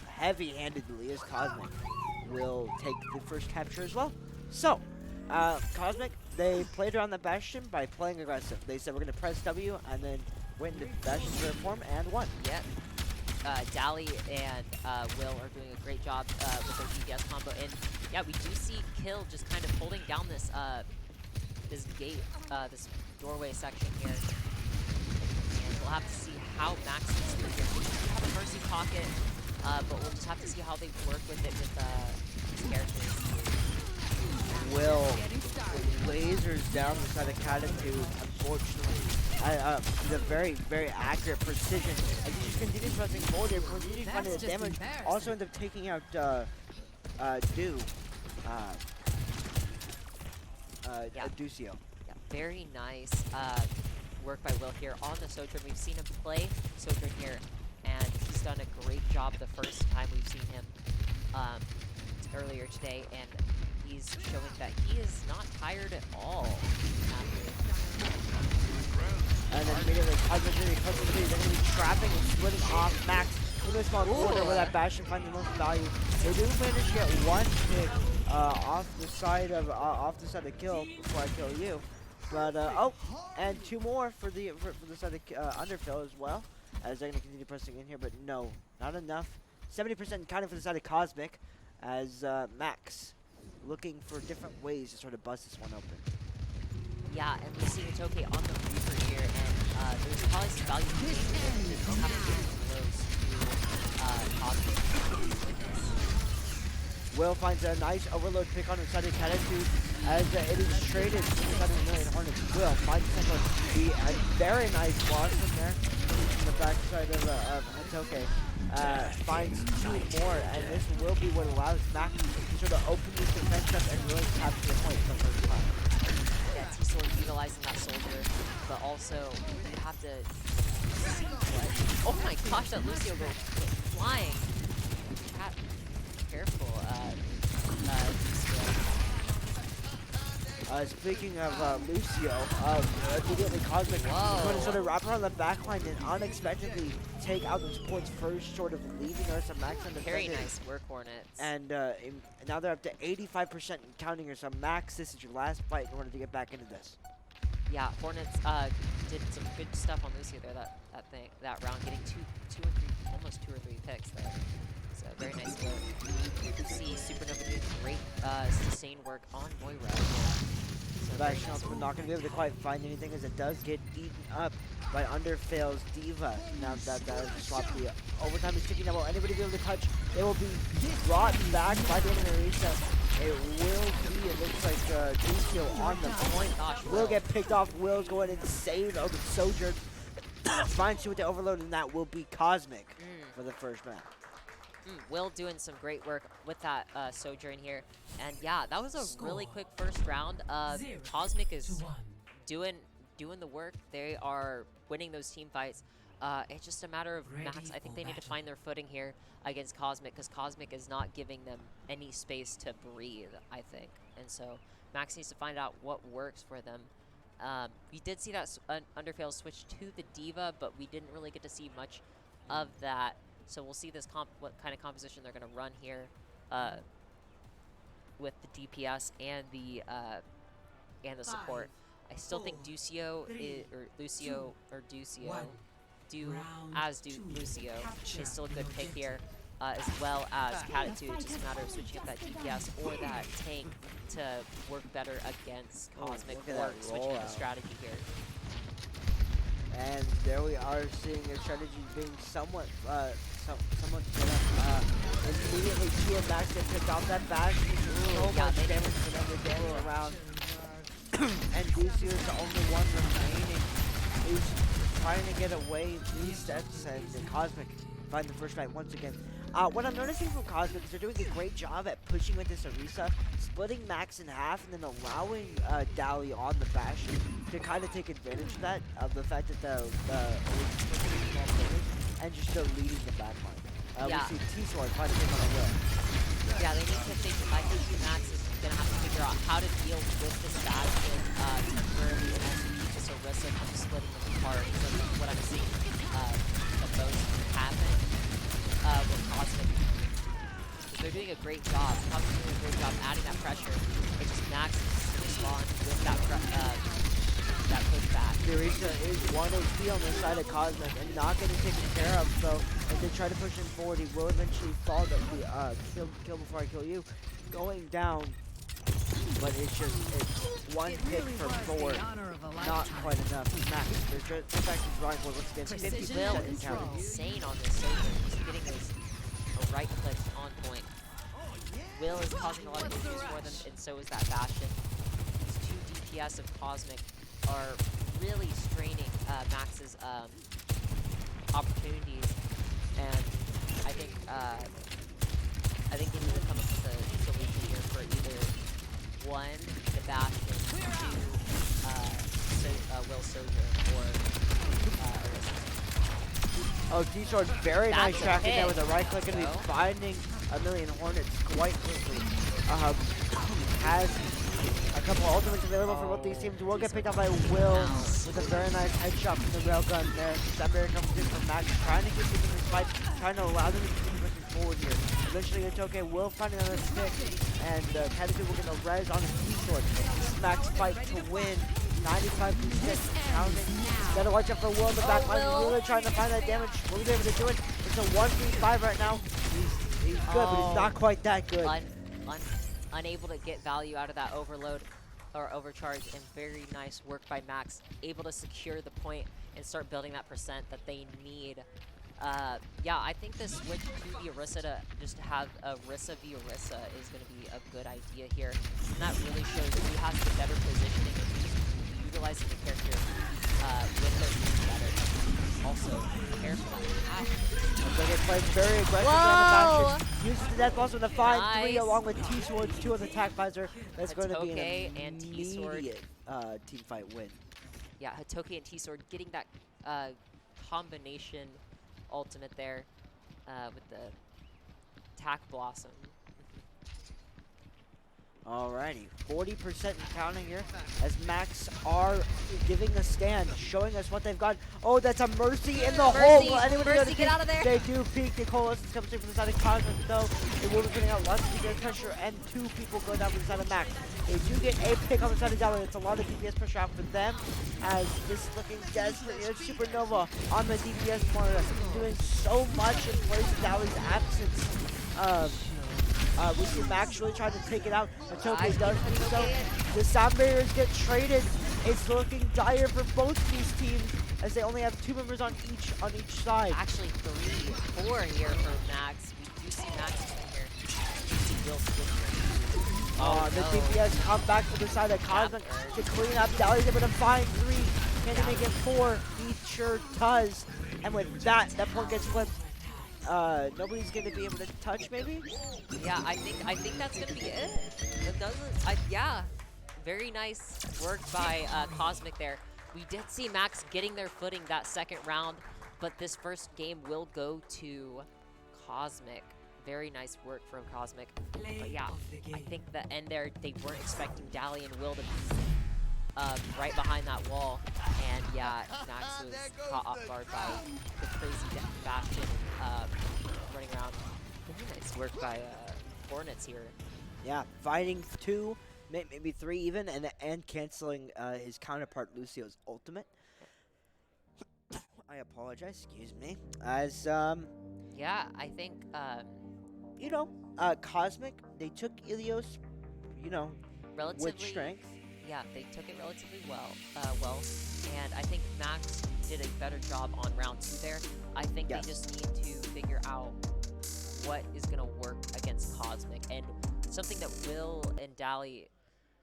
heavy-handedly, as Cosmic will take the first capture as well. So, Cosmic, they played around the Bastion by playing aggressive. They said we're going to press W and then went into Bastion's form and won. Yep. Dally and Will are doing a great job with their DPS combo, and yeah, we do see Kill just kind of holding down this this gate, this doorway section here, and we'll have to see how Max is doing here. We do have a Mercy Pocket, but we'll just have to see how they work with it with these characters. Will lasers down the side of Catitude, unfortunately. The very, very accurate precision. As he just continues pressing forward here, continues finding the damage. Also ends up taking out Ducio. Yeah, very nice work by Will here on the Sojourn. We've seen him play Sojourn here, and he's done a great job the first time we've seen him earlier today, and he's showing that he is not tired at all. And then immediately, Cosmic really close to the lead. They're going to be trapping and splitting off Max into a small corner where that Bastion finds the most value. They do manage to get one hit off the side of Kill before I kill you. But and two more for the side of Underfill as well, as they're going to continue pressing in here. But no, not enough. 70% counting for the side of Cosmic, as Max looking for different ways to sort of bust this one open. Yeah, and we see Itoke on the Reaper here, and there's probably some value to this. They'll have to get close to Cosmic. Will finds a nice overload pick on the side of Catitude as it is traded to the side of the Million Hornets. Will finds a very nice loss in there from the backside of Itoke. Finds two more, and this will be what allows Max to sort of open this defense up and really capture the point for the first time. T-Sword utilizing that soldier, but also you have to see what. Oh my gosh, that Lucio goes flying. Careful, Speaking of Lucio, immediately Cosmic going to sort of wrap around the backline and unexpectedly take out those points first, sort of leaving Ursa Max on the Very nice work, Hornets. And now they're up to 85% and counting Ursa Max. This is your last fight in order to get back into this. Yeah, Hornets did some good stuff on Lucio there that round, getting almost two or three picks there. So very nice work. You see Supernova doing great sustained work on Moira. So Bastion ultimate not going to be able to quite find anything as it does get eaten up by Underfail's Diva. Now that swap, the overtime is ticking. Now will anybody be able to touch? It will be brought back by the end of the reset. It will be, it looks like Lucio on the point. Gosh, Will get picked off. Will's going insane over Sojourn. Finds you with the overload, and that will be Cosmic for the first round. Will doing some great work with that Sojourn here. And yeah, that was a really quick first round. Cosmic is doing the work. They are winning those team fights. It's just a matter of Max. I think they need to find their footing here against Cosmic, because Cosmic is not giving them any space to breathe, I think. And so Max needs to find out what works for them. We did see that Underfail switch to the Diva, but we didn't really get to see much of that. So we'll see what kind of composition they're going to run here with the DPS and the support. I still think Lucio Lucio is still a good pick here, as well as Catitude. It's just a matter of switching up that DPS or that tank to work better against Cosmic, or switching up the strategy here. And there we are seeing a strategy being somewhat set up. Immediately two of Max get picked off that bash. So much damage for them to dance around. And Lucio is the only one remaining who's trying to get away resets, and Cosmic find the first fight once again. What I'm noticing from Cosmic is they're doing a great job at pushing with this Orisa, splitting Max in half, and then allowing Dally on the Bastion to kind of take advantage of that, of the fact that the and just leading the backline. Yeah. We see T-Sword fighting him on a will. Yeah, they need to I think Max is going to have to figure out how to deal with this Bastion temporarily, and also keep this Orisa from splitting them apart. So that's what I'm seeing the most happen with Cosmic. They're doing a great job. Cosmic's doing a great job adding that pressure. It's just Max needs to respond with that pushback. The Orisa is 1 HP on the side of Cosmic and not getting taken care of, so if they try to push him forward, he will eventually fall. That we kill before I kill you, going down. But it's one hit for 4, not quite enough. Max, they're just back to drawing board once again. 50% Will in is counting. insane on this Sojourn, just getting those right clicks on point. Will is causing a lot of issues for them, and so is that Bastion. These 2 DPS of Cosmic are really straining Max's opportunities, and I think they need to come up with a solution here for either 1, the Bastion, 2, Will Sojourn, or Orisa. Oh, D-Sword, very nice That's a tracking there hit. with a right click, and he's So? finding a million Hornets quite quickly. Has a couple ultimates available for both these teams. Will get picked up by Will with a very nice headshot from the railgun there. December comes in from Max, trying to get them in this fight, trying to allow them to keep pushing forward here. Eventually, Itoke will find another stick, and Catitude will get a res on his T-Sword. Max fight to win. 95% counting. Gotta watch out for Will in the back line. Will. Really trying to find that damage. Will he be able to do it? It's a 1v5 right now. He's good, but he's not quite that good. Unable to get value out of that overload or overcharge, and very nice work by Max, able to secure the point and start building that percent that they need. Yeah, I think the switch to the Orisa to just have a Orisa v Orisa is going to be a good idea here, and that really shows who has the better positioning and who's utilizing the character with their moves better. Also, prepare for that. So they play very aggressive Whoa! on the Bastion. Uses the death boss with a 5-3 Nice. along with T-Swords, 2 on the attack visor. That's going to be an Hitoke and T-Sword. immediate team fight win. Yeah, Hitoke and T-Sword getting that combination ultimate there with the Tack Blossom. Alrighty, 40% and counting here as Max are giving a stand, showing us what they've got. Oh, that's a Mercy in the hole. Will anybody Mercy, go to get peek? out of there. They do peek. Nicole is coming straight from the side of Cosmic, though. They will be putting out lots of DPS pressure, and 2 people go down from the side of Max. They do get a pick on the side of Dali. It's a lot of DPS pressure out for them, as this is looking desperate. Here's Supernova on the DPS monitor, doing so much in place of Dali's absence. We see Max really trying to take it out. Matoke does do so. The sound barriers get traded. It's looking dire for both these teams as they only have 2 members on each side. Actually, 3, 4 here for Max. We do see Max in here. We see Will switch here. The no. DPS come back to the side of Cosmic to clean up. Dali's able to find 3. Can he make it 4? He sure does. And with that point gets flipped. Nobody's gonna be able to touch, maybe? Yeah, I think that's gonna be it. It doesn't. Yeah, very nice work by Cosmic there. We did see Max getting their footing that second round, but this first game will go to Cosmic. Very nice work from Cosmic. But yeah, I think the end there, they weren't expecting Dali and Will to be right behind that wall. And yeah, Max was caught off guard by the crazy Bastion running around. Nice work by Hornets here. Yeah, fighting 2, maybe 3 even, and canceling his counterpart Lucio's ultimate. I apologize, excuse me. As Yeah, I think you know, Cosmic, they took Ilios, you know, relatively with strength. Yeah, they took it relatively well, and I think Max did a better job on round 2 there. I think Yes. they just need to figure out what is going to work against Cosmic. And something that Will and Dali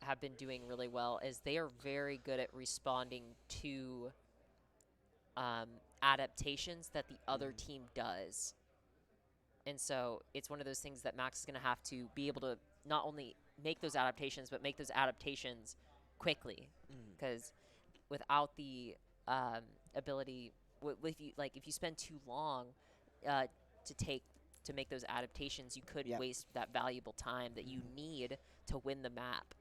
have been doing really well is they are very good at responding to adaptations that the other team does. And so it's one of those things that Max is going to have to be able to not only make those adaptations, but make those adaptations quickly. Because without the ability, if you spend too long to make those adaptations, you could waste that valuable time that you need to win the map.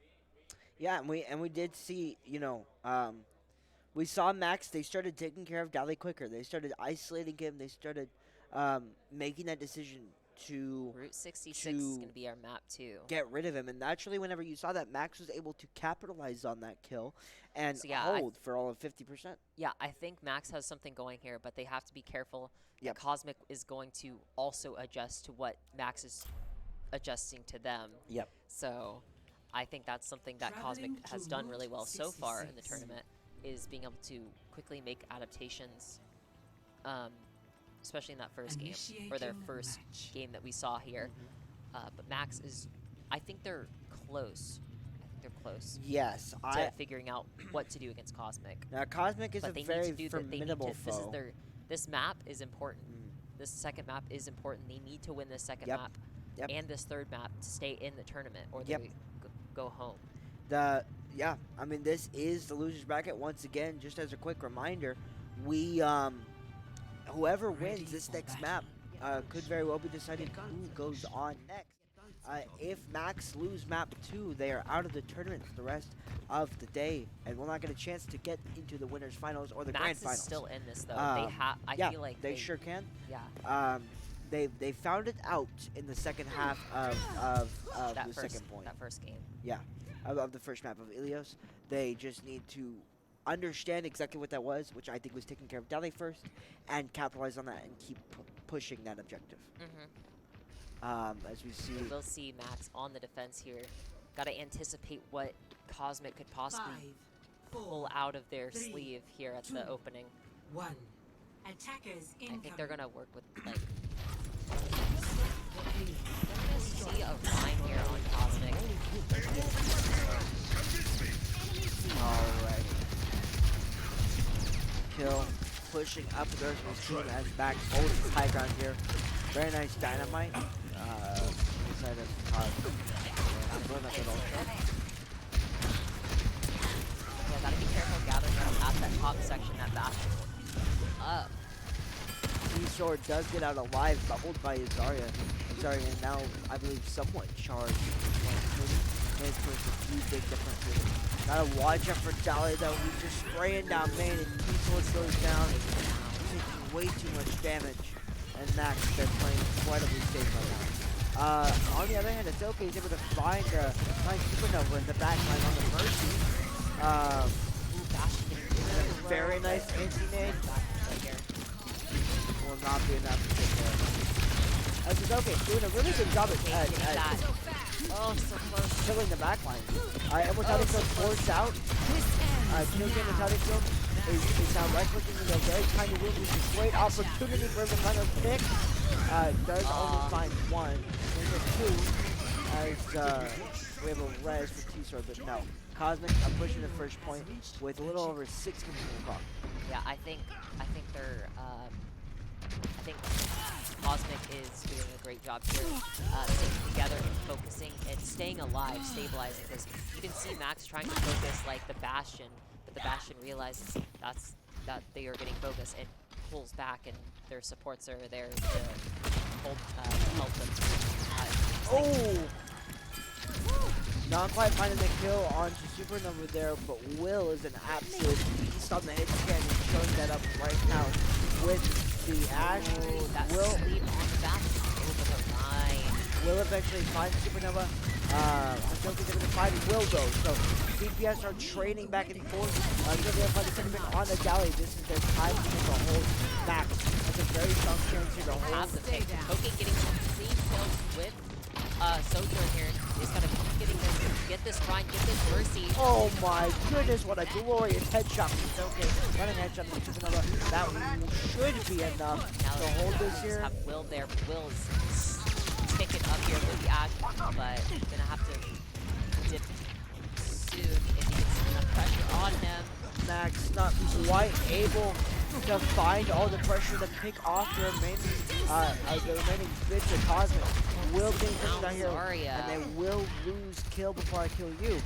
Yeah, and we did see, you know, we saw Max. They started taking care of Dali quicker. They started isolating him. They started making that decision to Route 66 is going to be our map too. get rid of him. And naturally, whenever you saw that, Max was able to capitalize on that kill and So, yeah, hold for all of 50%. Yeah, I think Max has something going here, but they have to be careful. Yep. That Cosmic is going to also adjust to what Max is adjusting to them. Yep. So I think that's something that Cosmic Traveling has to done really well Route so far in the 66. tournament, is being able to quickly make adaptations, especially in that first game, or their Initiating first match. game that we saw here. But Max is, I think they're close. Yes, To figuring out what to do against Cosmic. now Cosmic is But a they very need to do formidable foe. this map is important. This second map is important. They need to win this second Yep. map Yep. and this third map to stay in the tournament, or Yep. they go home. I mean, this is the losers bracket once again. Just as a quick reminder, we whoever wins this next map could very well be deciding who goes on next. If Max lose map 2, they are out of the tournament for the rest of the day and will not get a chance to get into the winners finals or the grand Max finals. is still in this though. Yeah, I feel like they sure can. Yeah. They found it out in the second half of That the first second point. that first game. Yeah, of the first map of Ilios. They just need to understand exactly what that was, which I think was taking care of Dali first, and capitalize on that and keep pushing that objective. As we see, We'll see Max on the defense here. Got to anticipate what Cosmic could possibly 5, 4, pull out of their 3, sleeve here at the 2, opening. 1. Attackers I incoming. think they're gonna work with like. We're gonna see a line here on Cosmic. alright, kill, pushing up the rest of his team as Max holds his high ground here. Very nice dynamite. Inside of Cosmic. I'm going up with ultra. Yeah, gotta be careful gathering up at that top section, that bastion. Up. Sword does get out alive, bubbled by Zarya. Zarya now, I believe, somewhat charged. makes a few big differences. Gotta watch out for Dolly though, who's just spraying down main, and T-Sword goes down, taking way too much damage. And Max, they're playing incredibly safe right now. On the other hand, Ahsoka is able to find Supernova in the back line on the Mercy. Very nice anti-nade. Will not be enough to get there. Ahsoka doing a really good job at Oh, so close. killing the back line. Alright, Immortality Field forced out. Kill game Immortality Field is now right-clicking in a very tiny room, which is a great opportunity for him to kind of pick. Does only find one. There's a two, as we have a res for T-Sword, but no. Cosmic pushing the first point with a little over 6 complete clock. Yeah, I think they're I think Cosmic is doing a great job here, sticking together and focusing and staying alive, stabilizing. Because you can see Max trying to focus like the Bastion, but the Bastion realizes that they are getting focused and pulls back, and their supports are there to help them. Oh! Not quite finding the kill onto Supernova there, but Will is an absolute beast on the hit scan and showing that up right now with the Ash. That Will sleep on the back over the line. Will eventually find Supernova. I don't think they're going to find Will though, so DPS are trading back and forth. They're going to find the second pick on the galley. This is their time to get the hold back. That's a very strong chance here to hold. Have the pick. Okay, getting some clean kills with Sojourn here. He's gonna keep getting this, get this grind, get this mercy. Oh my goodness, what a glorious headshot from okay. Running headshot from Supernova. That should be enough Now to hold this here. Have Will there. Will's picking up here with the Ash, but gonna have to dip soon if he gets enough pressure on him. Max not quite able to find all the pressure to pick off the remaining bits of Cosmic. Will being pushed down here, and they will lose kill before I kill you.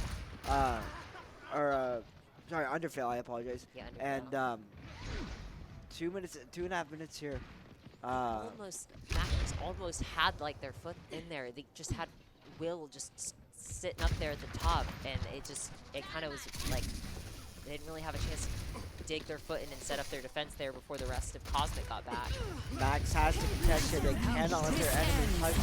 Sorry, Underfail, I apologize. Yeah, Underfail. And 2.5 minutes here. Max almost had like their foot in there. They just had Will just sitting up there at the top, and it kind of was like they didn't really have a chance to dig their foot in and set up their defense there before the rest of Cosmic got back. Max has to contest here. They cannot let their enemy touch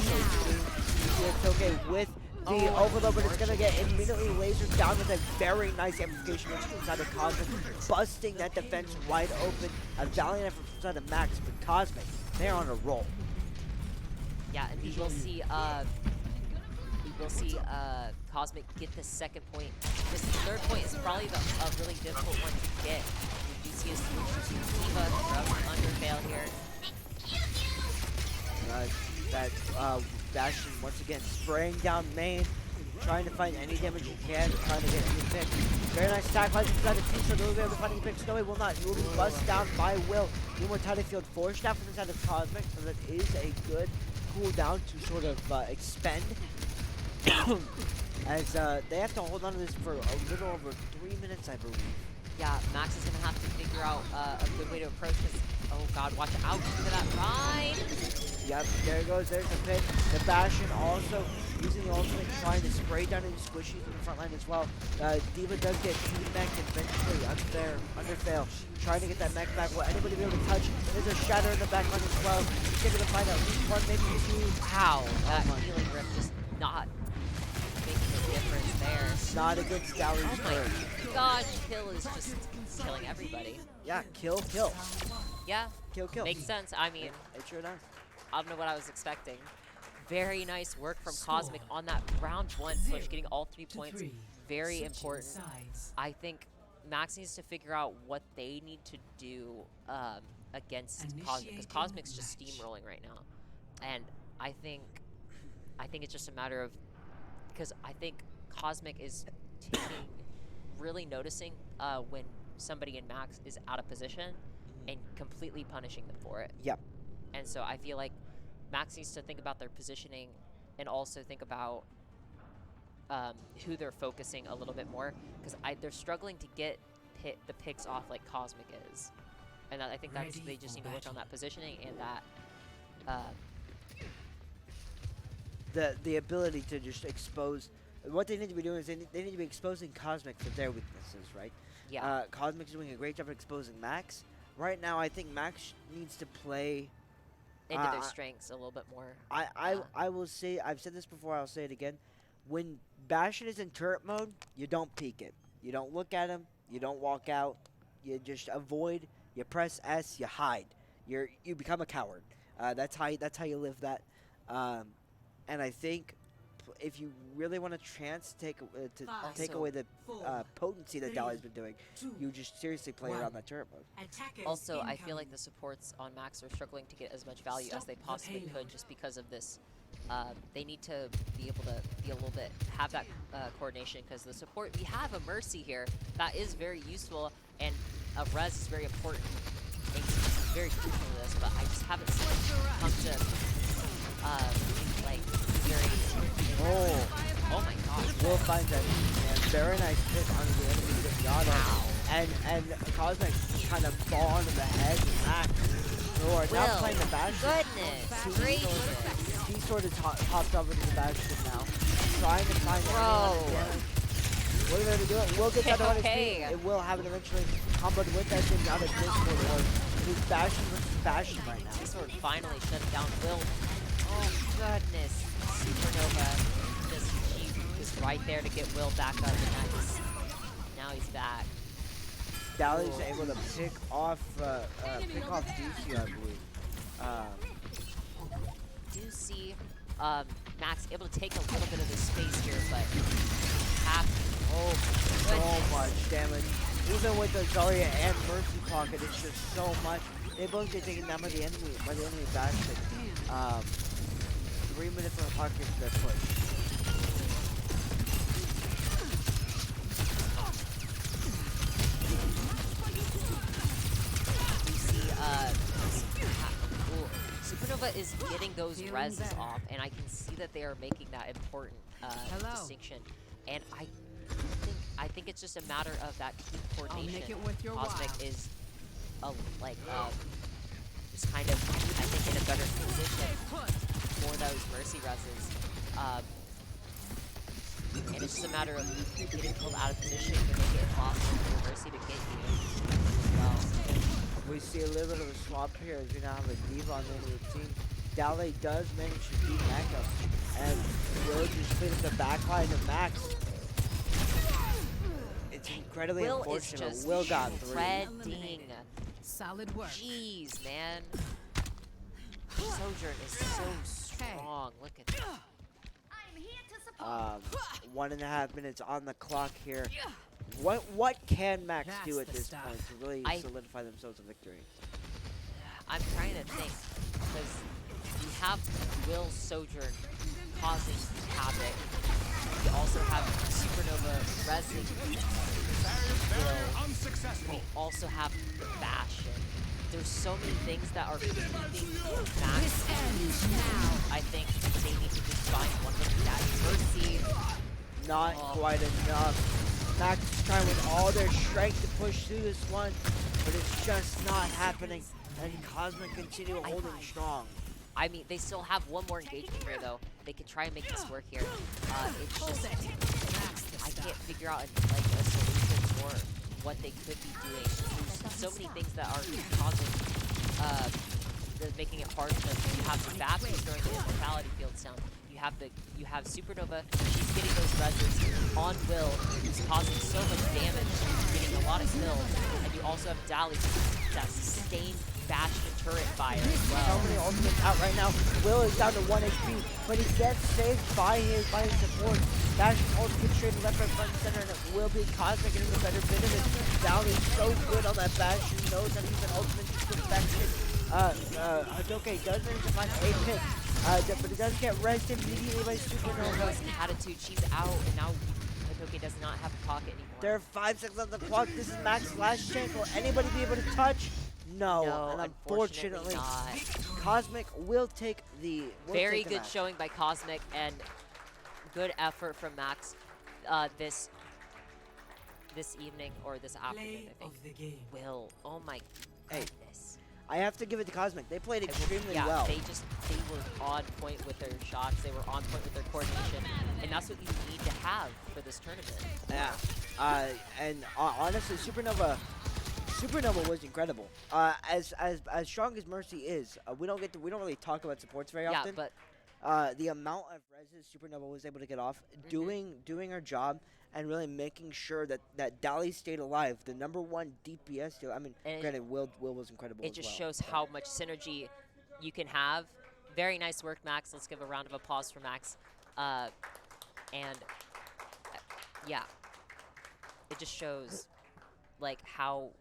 it's okay with the overload, but it's going to get immediately lasered down with a very nice amplification inside of Cosmic, busting that defense wide open. A valiant effort from inside of Max, but Cosmic, they're on a roll. Yeah, and we will see Cosmic get the second point. This third point is probably a really difficult one to get. You do see a switch to Kiva from Underfail here. Bastion once again spraying down main, trying to find any damage he can, trying to get any pick. Very nice sacrifice inside the team, so they'll be able to find any pick. Snowy will not. He will be buzzed down by Will. Immortality Field forced out from inside of Cosmic, so that is a good cooldown to sort of expend. As they have to hold on to this for a little over 3 minutes, I believe. Yeah, Max is going to have to figure out a good way to approach this. Oh god, watch out for that ride! Yep, there it goes, there's the pit. The Bastion also using the ultimate, trying to spray down any squishies in the front line as well. Diva does get team-mech eventually Underfail. Trying to get that mech back. Will anybody be able to touch? There's a shatter in the back line as well. He's going to find at least one, maybe two. Wow, that healing rip just not making a difference there. Not against Dowry's Oh my god, Kill is just killing everybody. Yeah, kill. Yeah, Kill. makes sense. I mean, It sure does. I don't know what I was expecting. Very nice work from Cosmic on that round one push, getting all 3 points. Very important. I think Max needs to figure out what they need to do against Cosmic, because Cosmic's just steamrolling right now. And I think it's just a matter of, because I think Cosmic is really noticing when somebody in Max is out of position and completely punishing them for it. Yep. And so I feel like Max needs to think about their positioning and also think about who they're focusing a little bit more, because they're struggling to get the picks off like Cosmic is. And I think they just need to work on that positioning and that the ability to just expose what they need to be doing is they need to be exposing Cosmic for their weaknesses, right? Yeah. Cosmic's doing a great job of exposing Max. Right now, I think Max needs to play. Into their I- strengths a little bit more. I will say, I've said this before, I'll say it again. When Bastion is in turret mode, you don't peek it. You don't look at him. You don't walk out. You just avoid. You press S. You hide. You become a coward. That's how you live that. And I think if you really want a chance to take Also- away the four, potency that three, Dolly's been doing, two, you just seriously play one. around that turret mode. Attackers Also, I feel like incoming. the supports on Max are struggling to get as much value as Stop they the possibly payload. could just because of this. They need to be able to be a little bit, have that coordination because the support, we have a Mercy here that is very useful and a Res is very important. It's very crucial to this, but I just haven't seen it come to, like, very, oh my gosh. Will finds that and very nice hit on the enemy Zenyatta. And Cosmic kind of fall onto the head of Max. Who are now Will, playing the Bastion. goodness gracious. He sort of hopped over to the Bastion now. Trying to find the Bro. damage. What are they going to do? It will get that on his Okay. feet. It will happen eventually. Comboed with that Zenyatta Discord Orb. He's Bastion versus Bastion right now. This sword finally shutting down Will. Oh goodness. Supernova. He was right there to get Will back up. Nice. Now he's back. Dally's Cool. able to pick off DC, I believe. Do see Max able to take a little bit of the space here, but oh So goodness. much damage. Even with the Zarya and Mercy pocket, it's just so much. They both get taken down by the enemy Bastion. 3 minutes on the clock here for their push. You see, Supernova is getting those Feeling reses better. off, and I can see that they are making that important Hello. distinction. And I think it's just a matter of that team I'll coordination. make it worth your Cosmic while. is is kind of, I think, in a better position for those Mercy reses. And it's just a matter of getting pulled out of position to make it possible for Mercy to get you as well. We see a little bit of a swap here as we now have a D.Va on the end of the team. Dally does manage to beat Mac up, and Will just clean up the backline of Max. It's incredibly Will is unfortunate. just Will got through. shredding. Solid work. Jeez, man. Sojourn is so strong. Look at that. 1.5 minutes on the clock here. What can Max do That's at the this stuff. point to really I- solidify themselves a victory? I'm trying to think because you have Will Sojourn causing havoc. You also have Supernova resing Will. Unsuccessful. We also have Bastion. There's so many things that are keeping Max. This ends now. I think they need to just find one of them. That Mercy. Not Oh. quite enough. Max is trying with all their strength to push through this one, but it's just not happening. And Cosmic continue holding strong. I mean, they still have one more engagement here, though. They could try and make this work here. It's Hold just it. That's the I stuff. can't figure out like a solution for what they could be doing. There's so many things that are causing, that's making it hard because you have the Bastion throwing the immortality fields down. You have Supernova. She's getting those reses on Will, who's causing so much damage, getting a lot of kills, and you also have Dally, that sustained Bastion turret fire as So well. many ultimates out right now. Will is down to 1 HP, but he gets saved by his support. Bastion ult gets straight left, right, front, and center, and it will be Cosmic getting the better bit of it. Dowley's so good on that Bastion, knows that he's an ultimate just perfection. Hadoke does manage to find a pick, but it does get rested immediately by Supernova. Attitude, she's out, and now Hitoki does not have a pocket anymore. There are 5 seconds on the clock. This is Max's last chance. Will anybody be able to touch? No, No, and unfortunately unfortunately, not. Cosmic will take the Very good showing by Cosmic and good effort from Max this evening or this afternoon, Play I think. of the game. Will, oh my Hey. goodness. I have to give it to Cosmic. They played I will- extremely yeah, well. they were on point with their shots. They were on point with their coordination, and that's what you need to have for this tournament. Yeah. And honestly, Supernova was incredible. As strong as Mercy is, we don't really talk about supports very Yeah, often. but The amount of reses Supernova was able to get off, doing her job, and really making sure that Dali stayed alive. The #1 DPS deal. I mean, And granted, Will was incredible. it as just well. shows how much synergy you can have. Very nice work, Max. Let's give a round of applause for Max. And yeah, it just shows like how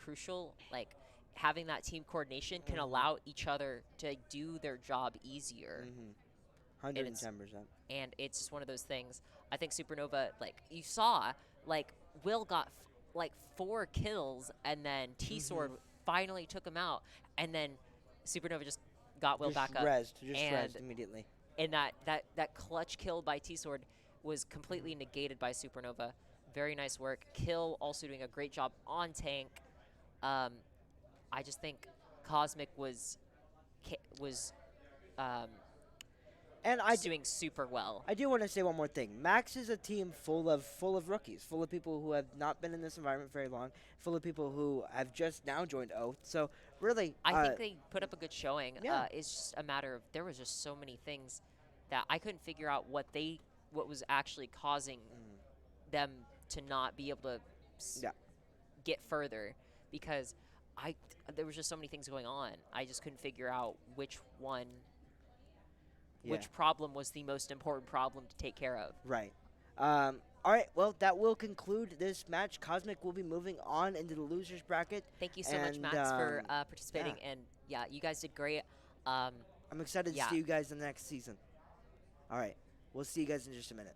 crucial like having that team coordination can allow each other to do their job easier. 110%. And it's just one of those things. I think Supernova, like you saw, like Will got like 4 kills, and then T Sword finally took him out, and then Supernova just got Will back up. Just and rezzed immediately. and that clutch kill by T Sword was completely negated by Supernova. Very nice work. Kill also doing a great job on tank. I just think Cosmic was um, And just doing super well. I do want to say one more thing. Max is a team full of rookies, full of people who have not been in this environment very long, full of people who have just now joined Oath. So really, I think they put up a good showing. Yeah. It's just a matter of there was just so many things that I couldn't figure out what was actually causing them to not be able to Yeah. get further, because there was just so many things going on. I just couldn't figure out which problem was the most important problem to take care of. Right. All right. Well, that will conclude this match. Cosmic will be moving on into the losers bracket. Thank you so much, and, Max, for participating. And yeah, you guys did great. I'm excited to yeah. see you guys in the next season. All right. We'll see you guys in just a minute.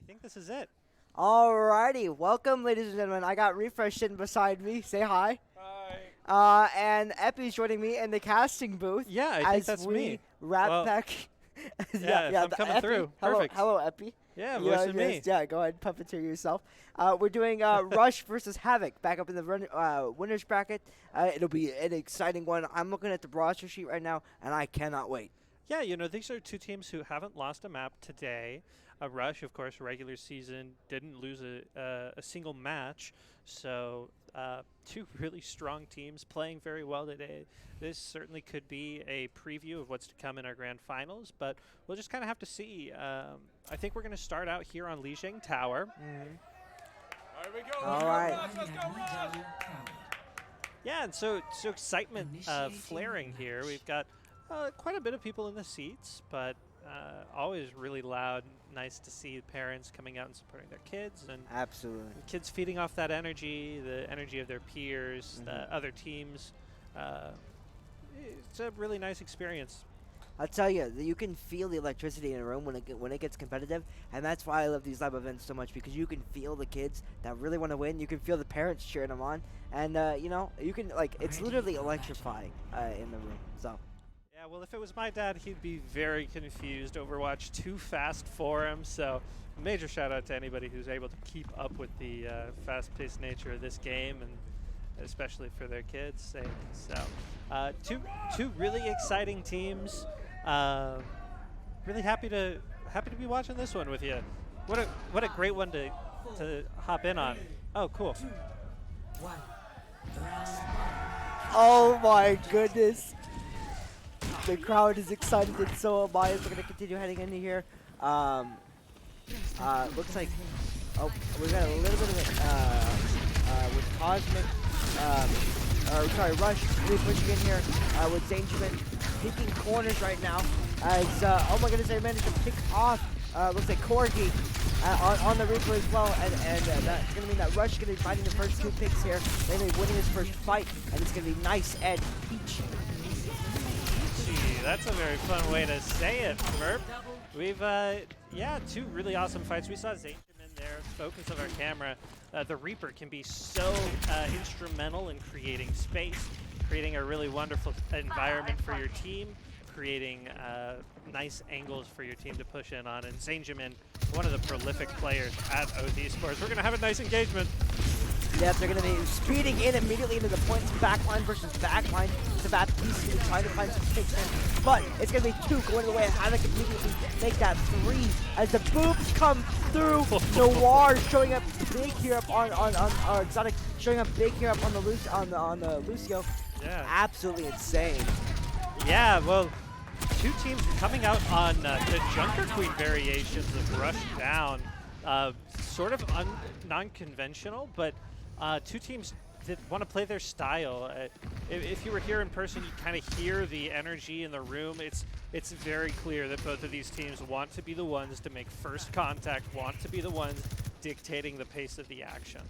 think this is it. Alrighty, welcome, ladies and gentlemen. I got Refresh sitting beside me. Say hi. And Epi's joining me in the casting booth. Yeah, I think as that's we me. wrap Well, back. yeah, I'm the coming Epi. through. Hello, Perfect. hello, Epi. Yeah, voice of me. Yes, yeah, go ahead, puppeteer yourself. We're doing Rush versus Havoc back up in the winners bracket. It'll be an exciting one. I'm looking at the roster sheet right now, and I cannot wait. Yeah, these are two teams who haven't lost a map today. Rush, of course, regular season, didn't lose a single match. So two really strong teams playing very well today. This certainly could be a preview of what's to come in our grand finals, but we'll just kind of have to see. I think we're going to start out here on Lijiang Tower. All right. Yeah, and so excitement flaring here. We've got quite a bit of people in the seats, but always really loud. Nice to see parents coming out and supporting their kids, and Absolutely. kids feeding off that energy, the energy of their peers, the other teams. It's a really nice experience. I'll tell you, you can feel the electricity in a room when it gets competitive, and that's why I love these live events so much, because you can feel the kids that really want to win. You can feel the parents cheering them on, and you can it's literally electrifying in the room. So. Yeah, well, if it was my dad, he'd be very confused. Overwatch too fast for him, so major shout out to anybody who's able to keep up with the fast-paced nature of this game, and especially for their kids' sake. So two really exciting teams. Really happy to be watching this one with you. What a great one to hop in on. Oh, cool. Oh my goodness. The crowd is excited, and so am I, as we're going to continue heading into here. Looks like, we got a little bit of it with Cosmic, Rush really pushing in here with Zangerman picking corners right now. As, oh my goodness, they managed to pick off, looks like Corgi on the Reaper as well, and that's going to mean that Rush is going to be fighting the first two picks here. They're going to be winning his first fight, and it's going to be nice Ed Peach. That's a very fun way to say it, Burp. We've, two really awesome fights. We saw Zangerman there, focus of our camera. The Reaper can be so instrumental in creating space, creating a really wonderful environment for your team, creating nice angles for your team to push in on. And Zangerman, one of the prolific players at OD Sports. We're going to have a nice engagement. Yep, they're going to be speeding in immediately into the points backline versus backline. So Baptiste is trying to find some picks in. But it's going to be two going away. Havoc immediately make that three as the boobs come through. Noir showing up big here up on Exotic showing up big here up on the Lucio. Yeah. Absolutely insane. Yeah, well, two teams coming out on the Junker Queen variations of Rush Down. Sort of non-conventional, but two teams that want to play their style. If you were here in person, you kind of hear the energy in the room. It's very clear that both of these teams want to be the ones to make first contact, want to be the ones dictating the pace of the action.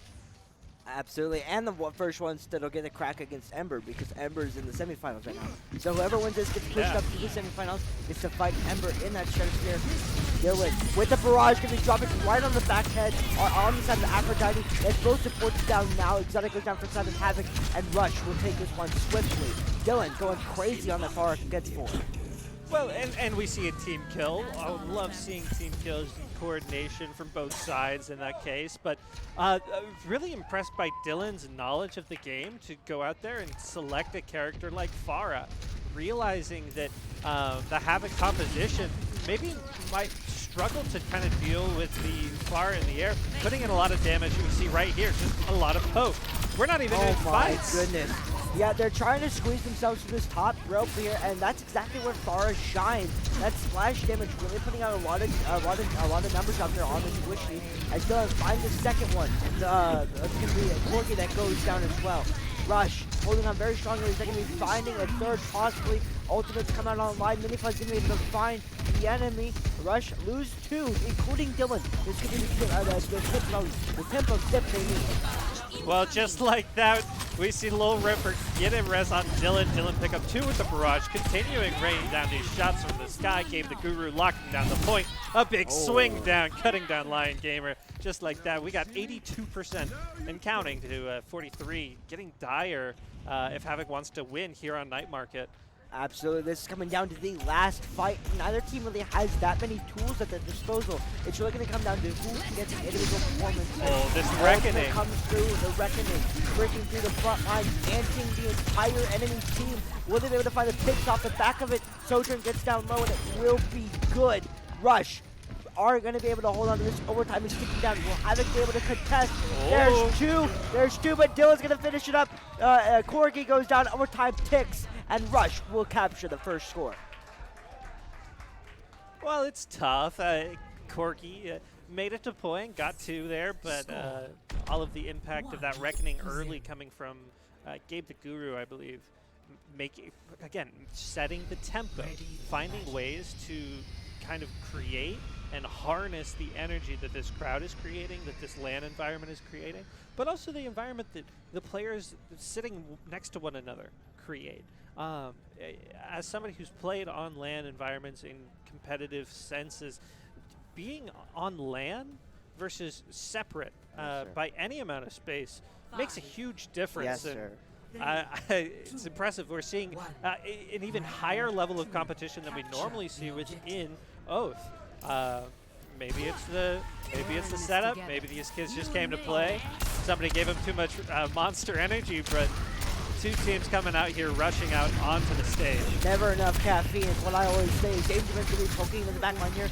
Absolutely, and the first ones that'll get a crack against Ember, because Ember's in the semifinals right now. So whoever wins this gets pushed up to the semifinals, gets to fight Ember in that stratosphere. Dylan with the barrage going to be dropping right on the back head, on the side of the Aphrodite. As both supports down now, Exotic goes down for the side of Havoc, and Rush will take this one swiftly. Dylan going crazy on that far gets forward. Well, and we see a team kill. I would love seeing team kills and coordination from both sides in that case. But really impressed by Dylan's knowledge of the game to go out there and select a character like Pharah, realizing that the Havoc composition maybe might struggle to kind of deal with the Pharah in the air, putting in a lot of damage. You can see right here, just a lot of poke. We're not even in fights. Oh my goodness. Yeah, they're trying to squeeze themselves to this top rope here, and that's exactly where Pharah shines. That splash damage really putting out a lot of numbers out there on this squishy. As Dylan finds the second one. It's going to be a Corgi that goes down as well. Rush holding on very strongly. They're going to be finding a third, possibly. Ultimates come out online. Minifuz's going to be able to find the enemy. Rush lose two, including Dylan. This could be the tip of Zip. Well, just like that, We see Lil Ripper get a res on Dylan. Dylan pick up 2 with the barrage, continuing raining down these shots from the sky. Gave the Guru locking down the point. A big swing down, cutting down Lion Gamer. Just like that, we got 82% and counting to 43. Getting dire if Havoc wants to win here on Night Market. Absolutely. This is coming down to the last fight. Neither team really has that many tools at their disposal. It's really going to come down to who can get the individual performance. Oh, this Ultimate Reckoning. comes through, the Reckoning, breaking through the front line, dancing the entire enemy team. Will they be able to find the picks off the back of it? Sojourn gets down low, and it will be good. Rush are going to be able to hold on to this. Overtime is ticking down. Will Havoc be able to contest? Oh. There's two, but Dylan's going to finish it up. Corgi goes down, overtime ticks, and Rush will capture the first score. Well, it's tough. Corgi made it to point, got 2 there, but all of the impact of that Reckoning early coming from Gabe the Guru, I believe, again, setting the tempo, finding ways to kind of create and harness the energy that this crowd is creating, that this LAN environment is creating, but also the environment that the players sitting next to one another create. As somebody who's played on LAN environments in competitive senses, being on LAN versus separate by any amount of space makes a huge difference. Yes, sir. It's impressive. We're seeing an even higher level of competition than we normally see within Oath. Maybe it's the setup. Maybe these kids just came to play. Somebody gave them too much monster energy, but 2 teams coming out here, rushing out onto the stage. Never enough caffeine is what I always say. Dangerous going to be poking in the back line here.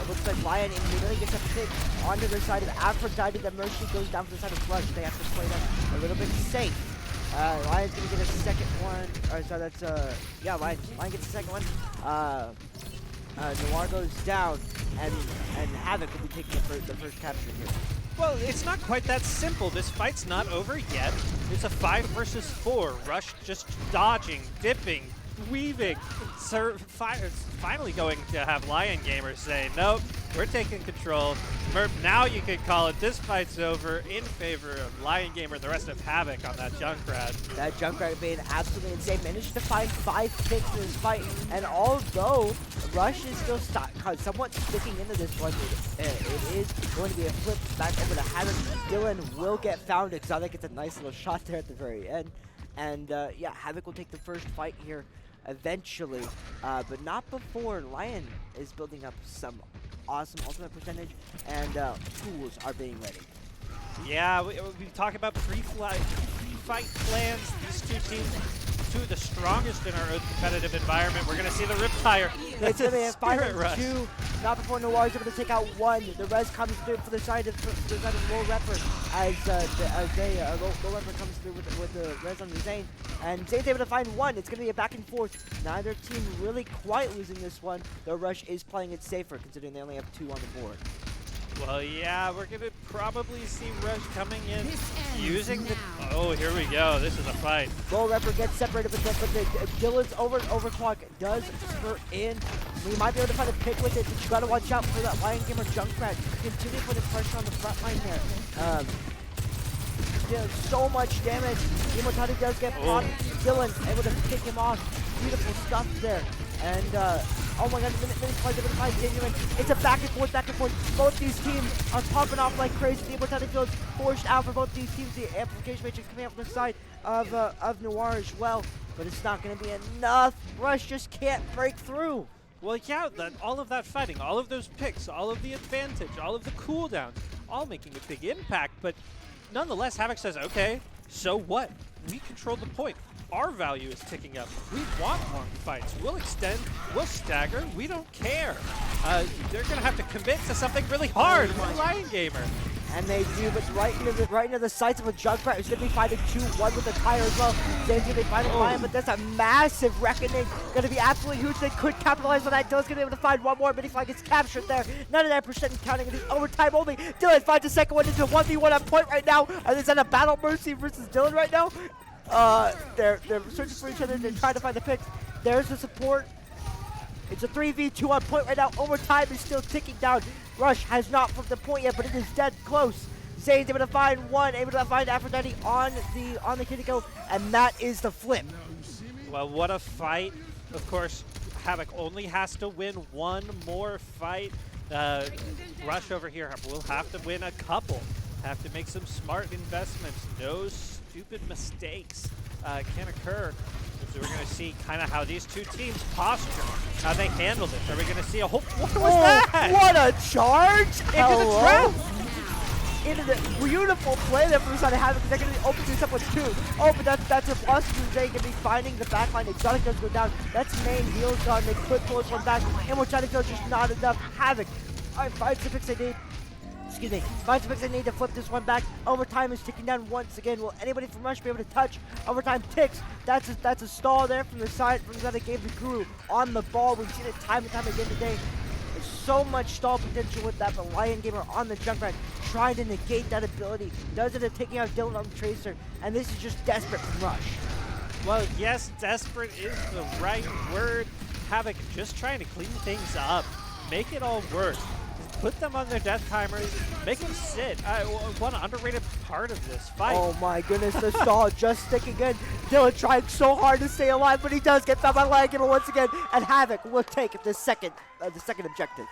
Looks like Lion immediately gets a pick onto the side of Aphrodite. The Mercy goes down to the side of Rush. They have to play that a little bit safe. Lion's going to get a second one. So that's, yeah, Lion gets a second one. Noir goes down, and Havoc will be taking the first capture here. Well, it's not quite that simple. This fight's not over yet. It's a 5 versus 4. Rush just dodging, dipping, weaving. Finally going to have Lion Gamers say, nope, we're taking control. Merp, now you can call it. This fight's over in favor of Lion Gamer and the rest of Havoc on that Junkrat. That Junkrat being absolutely insane. Managed to find 5 picks in this fight. And although Rush is still somewhat sticking into this one, it is going to be a flip back over to Havoc. Dylan will get found. Exotic gets a nice little shot there at the very end. And yeah, Havoc will take the first fight here eventually, but not before Lion is building up some awesome ultimate percentage, and tools are being ready. Yeah, we talk about pre-fight plans. These 2 teams, 2 of the strongest in our competitive environment. We're going to see the Riptire. It's going to be a 5 Rush. 2. Not before Noir is able to take out 1. The res comes through for the side of Low Repper as Low Repper comes through with the res on the Zane. And Zane's able to find 1. It's going to be a back and forth. Neither team really quite losing this one. The Rush is playing it safer considering they only have 2 on the board. Well, yeah, we're going to probably see Rush coming in using the... Oh, here we go. This is a fight. Low Repper gets separated, but Dylan's overclock does spurt in. We might be able to find a pick with it, but you got to watch out for that Lion Gamer Junkrat. Continue putting pressure on the front line there. So much damage. Immortality does get popped. Dylan able to pick him off. Beautiful stuff there. And oh my god, minute play, able to find Genuine. It's a back and forth. Both these teams are popping off like crazy. The Immortality feels forced out for both these teams. The amplification matrix coming out from the side of Noir as well. But it's not going to be enough. Rush just can't break through. Well, yeah, all of that fighting, all of those picks, all of the advantage, all of the cooldowns, all making a big impact. But nonetheless, Havoc says, okay, so what? We control the point. Our value is ticking up. We want long fights. We'll extend, we'll stagger, we don't care. They're going to have to commit to something really hard for Lion Gamer. And they do, but right into the sights of a Junkrat who's going to be fighting 2-1 with the tire as well. Zane's going to be fighting Lion, but that's a massive Reckoning. Going to be absolutely huge. They could capitalize on that. Dylan's going to be able to find 1 more. Minifly gets captured there. 99% and counting. It is overtime only. Dylan finds the second one. It's a 1v1 on point right now. And it's at a battle Mercy versus Dylan right now. They're searching for each other. They're trying to find the picks. There's the support. It's a 3v2 on point right now. Overtime is still ticking down. Rush has not flipped the point yet, but it is dead close. Zane's able to find one, able to find Aphrodite on the Kiriko, and that is the flip. Well, what a fight. Of course, Havoc only has to win one more fight. Rush over here will have to win a couple. Have to make some smart investments. No stupid mistakes can occur. So we're going to see kind of how these two teams posture, how they handled it. Are we going to see a whole... What was that? What a charge! Into the trap! Into the beautiful play there from the side of Havoc. They're going to open things up with two. Oh, but that's a plus. They're going to be finding the backline. Exotic does go down. That's main heals gone. They could pull this one back. Immortality kills just not enough. Havoc. All right, 5 to fix they need. Excuse me. 5 to fix they need to flip this one back. Overtime is ticking down once again. Will anybody from Rush be able to touch? Overtime ticks. That's a stall there from the side of Game the Guru on the ball. We've seen it time and time again today. There's so much stall potential with that, but Lion Gamer on the Junkrat trying to negate that ability. Does it at taking out Dylan on the Tracer, and this is just desperate from Rush. Well, yes, desperate is the right word. Havoc just trying to clean things up, make it all work. Put them on their death timers, make them sit. One underrated part of this fight. Oh my goodness, the stall just sticking in. Dylan trying so hard to stay alive, but he does get found by Lion Gamer once again, and Havoc will take the second objective.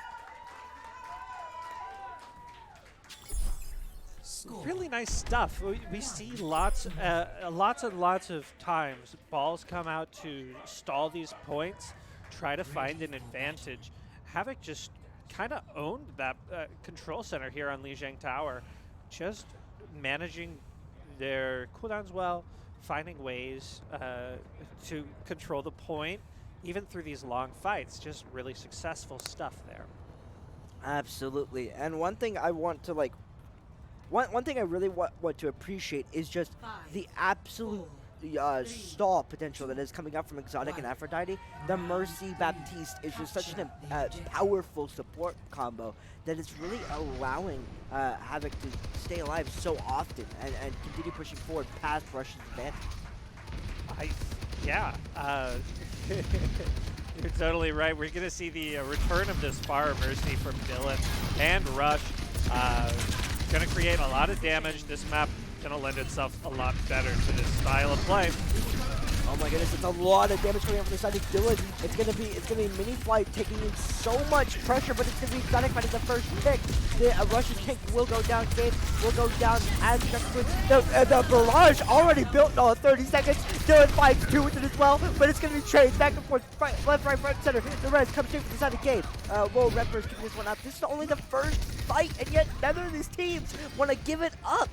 Really nice stuff. We see lots and lots of times balls come out to stall these points, try to find an advantage. Havoc just kind of owned that control center here on Lijiang Tower, just managing their cooldowns well, finding ways to control the point, even through these long fights. Just really successful stuff there. Absolutely. And one thing I want to one thing I really want to appreciate is just the absolute stall potential that is coming up from Exotic and Aphrodite. The Mercy Baptiste is just such a powerful support combo that it's really allowing Havoc to stay alive so often and continue pushing forward past Rush's advantage. Yeah. You're totally right. We're going to see the return of this Fire Mercy from Dylan and Rush. Going to create a lot of damage. This map going to lend itself a lot better to this style of play. Oh my goodness, it's a lot of damage coming up from the side of Dylan. It's gonna be Mini Flight taking in so much pressure, but it's gonna be Exotic finding the first pick. The Russian tank will go down, Gabe will go down as the barrage already built in 30 seconds. Dylan fights two with it as well, but it's gonna be trades back and forth, left, right, front, center. The Reds come straight from the side of Gabe. Will Reppers picking this one up. This is only the first fight, and yet neither of these teams want to give it up.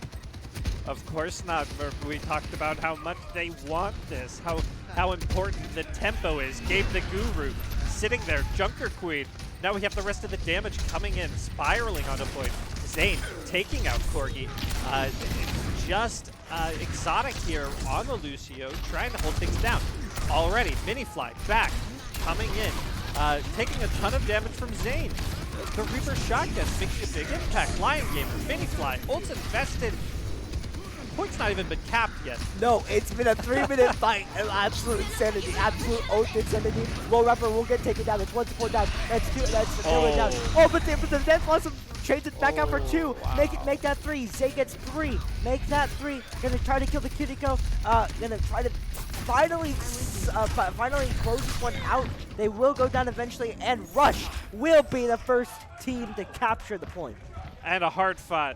Of course not. We talked about how much they want this, how important the tempo is. Gabe the Guru sitting there, Junker Queen. Now we have the rest of the damage coming in, spiraling onto point. Zane taking out Corgi. It's just Exotic here on the Lucio, trying to hold things down. Already, Mini Fly back, coming in, taking a ton of damage from Zane. The Reaper Shotgun making a big impact. Lion Gamer, Mini Fly, ult's invested. Point's not even been capped yet. No, it's been a 3-minute fight. Absolute insanity. Absolute oath insanity. Will Rapper will get taken down. That's one support down. That's two. That's the down. Oh, but the Death Blossom trades it back out for two. Wow. Make that three. Zay gets three. Make that three. Gonna try to kill the Kiriko. Gonna try to finally close this one out. They will go down eventually, and Rush will be the first team to capture the point. And a hard-fought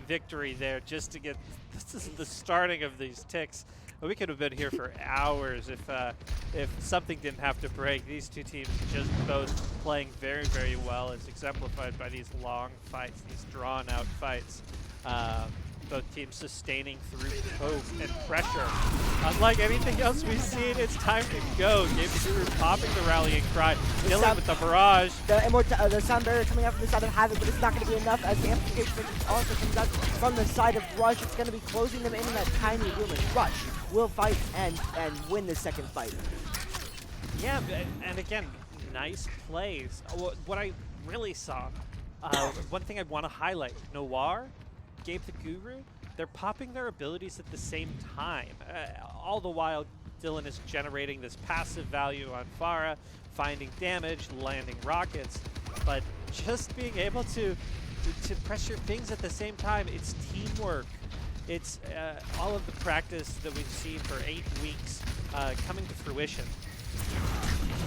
victory there just to get. This is the starting of these ticks. We could have been here for hours if something didn't have to break. These two teams just both playing very, very well, as exemplified by these long fights, these drawn-out fights. Both teams sustaining through hope and pressure. Unlike anything else we've seen, it's time to go. Game Guru popping the rallying cry, dealing with the barrage. The sound barrier coming out from the side of Havoc, but it's not going to be enough as the amplification also comes out from the side of Rush. It's going to be closing them in that tiny room, and Rush will fight and win the second fight. Yeah, and again, nice plays. What I really saw, one thing I want to highlight, Noir, Gabe the Guru, they're popping their abilities at the same time. All the while, Dylan is generating this passive value on Pharah, finding damage, landing rockets, but just being able to to pressure things at the same time. It's teamwork. It's all of the practice that we've seen for 8 weeks coming to fruition.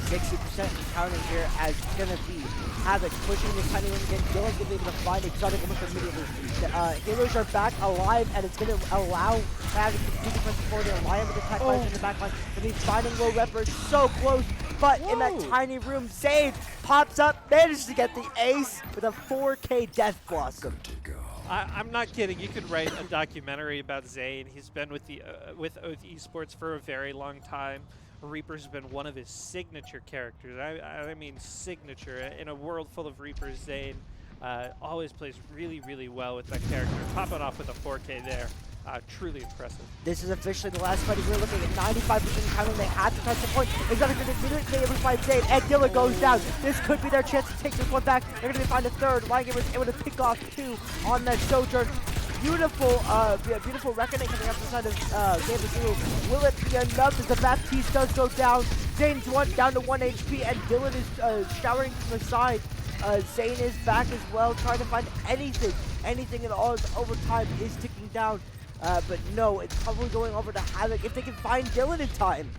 60% and counting here as it's going to be Havoc pushing the tiny wing again. Dylan's going to be able to find Exotic almost immediately. Healers are back alive, and it's going to allow Havoc to do defensive forward and align with the attack lines in the back line. And he's finding Low Repper so close, but in that tiny room, Zayn pops up, manages to get the ace with a 4K Death Blossom. I'm not kidding. You could write a documentary about Zayn. He's been with the with Oath Esports for a very long time. Reaper's been one of his signature characters. I mean signature. In a world full of Reapers, Zayn always plays really, really well with that character. Popping off with a 4K there. Truly impressive. This is officially the last fight. We're looking at 95% counting. They have to touch the point. It's going to immediately able to find Zayn, and Dilla goes down. This could be their chance to take this one back. They're going to find a third. Lion Gamer is able to pick off 2 on that Sojourn. Beautiful reckoning coming up the side of Gamer Zulu. Will it be enough as the Baptiste does go down? Zayn's down to 1 HP, and Dylan is showering from the side. Zayn is back as well, trying to find anything at all as overtime is ticking down. But no, it's probably going over to Havoc if they can find Dylan in time.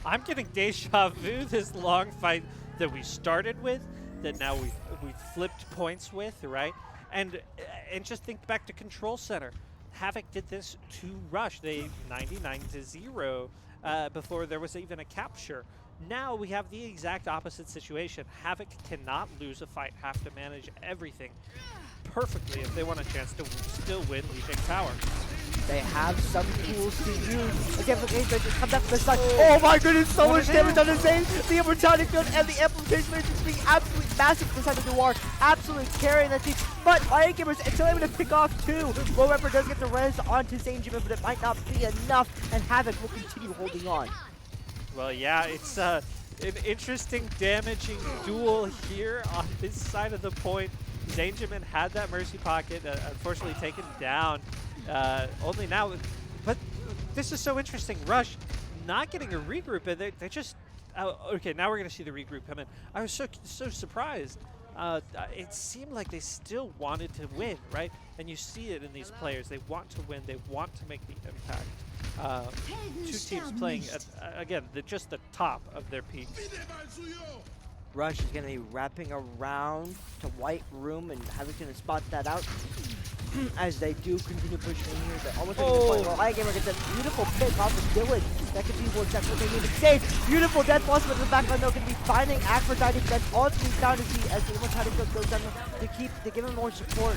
I'm getting deja vu this long fight that we started with, that now we've flipped points with, right? And just think back to Control Center. Havoc did this to Rush. They 99-0 before there was even a capture. Now we have the exact opposite situation. Havoc cannot lose a fight, have to manage everything perfectly if they want a chance to still win Legion Tower. They have some tools to use. Again, the game just comes up from the side. Oh my goodness, so much damage on the Zayn. The immortality field and the amplification range is being absolutely massive for the side of Noir. Absolutely carrying that team. But Lion Gamer is still able to pick off 2. Low Repper does get the res onto Zayn Jimin, but it might not be enough, and Havoc will continue holding on. Well, yeah, it's an interesting, damaging duel here on this side of the point. Zayn Jimin had that Mercy Pocket, unfortunately taken down. Only now, but this is so interesting. Rush not getting a regroup, and they just okay. Now we're gonna see the regroup come in. I was so surprised. It seemed like they still wanted to win, right? And you see it in these players. They want to win. They want to make the impact. 2 teams playing at, again, just the top of their peaks. Rush is going to be wrapping around to White Room, and Havoc's going to spot that out as they do continue pushing in here. They're almost getting to the point where Lion Gamer gets a beautiful pick off of Dylan. That could be exactly what they need to save. Beautiful Death Blossom in the back line, though, going to be finding Aphrodite, but that's all he's down to see as the immortality field goes down to give him more support.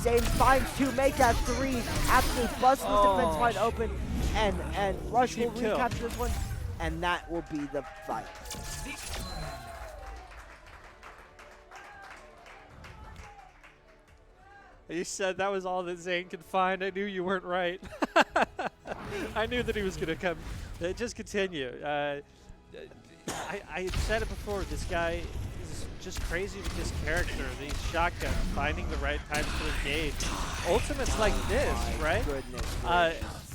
Zayn finds 2, make that 3. Absolutely busting this defense wide open, and Rush will recapture this one, and that will be the fight. You said that was all that Zayn could find. I knew you weren't right. I knew that he was going to come. Just continue. I said it before. This guy is just crazy with this character. These shotguns, finding the right time to engage. Ultimates like this, right?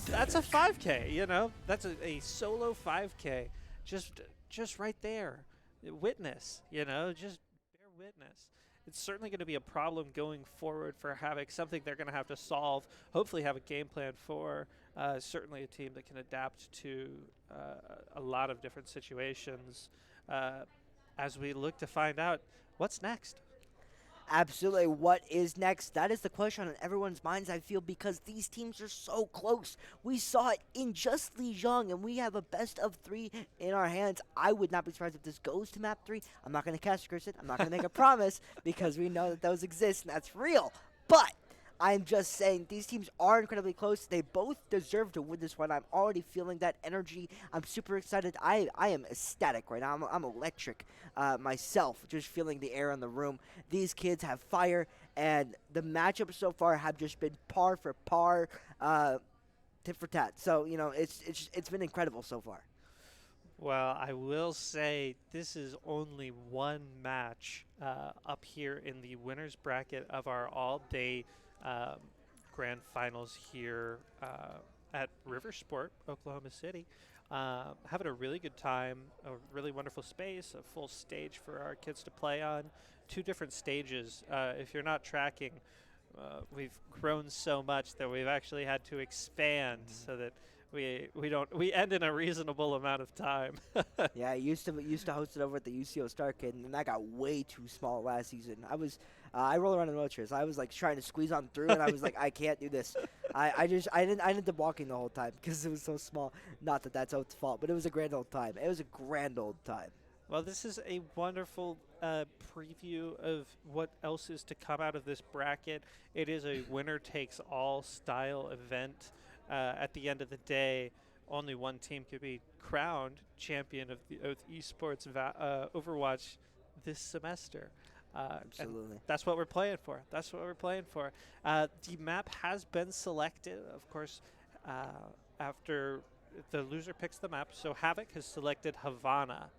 That's a 5K. You know, that's a solo 5K. Just right there. Witness. You know, just bear witness. It's certainly going to be a problem going forward for Havoc, something they're going to have to solve, hopefully have a game plan for. Certainly a team that can adapt to a lot of different situations as we look to find out what's next. Absolutely. What is next? That is the question on everyone's minds, I feel, because these teams are so close. We saw it in just Lijiang, and we have a best of 3 in our hands. I would not be surprised if this goes to map 3. I'm not going to cast curse it. I'm not going to make a promise because we know that those exist, and that's real. But I'm just saying these teams are incredibly close. They both deserve to win this one. I'm already feeling that energy. I'm super excited. I am ecstatic right now. I'm electric myself, just feeling the air in the room. These kids have fire, and the matchups so far have just been par for par, tit for tat. So, you know, it's been incredible so far. Well, I will say this is only one match up here in the winner's bracket of our all-day grand finals here at Riversport, Oklahoma City, having a really good time, a really wonderful space, a full stage for our kids to play on, 2 different stages. If you're not tracking, we've grown so much that we've actually had to expand so that we end in a reasonable amount of time. Yeah, I used to host it over at the UCO Starkid, and that got way too small last season. I roll around in wheelchairs. I was like trying to squeeze on through, and I was like, I can't do this. I ended up walking the whole time because it was so small. Not that that's Oath's fault, but it was a grand old time. It was a grand old time. Well, this is a wonderful preview of what else is to come out of this bracket. It is a winner-takes-all style event. At the end of the day, only one team could be crowned champion of the Oath Esports Overwatch this semester. Absolutely. That's what we're playing for. The map has been selected, of course, after the loser picks the map. So Havoc has selected Havana,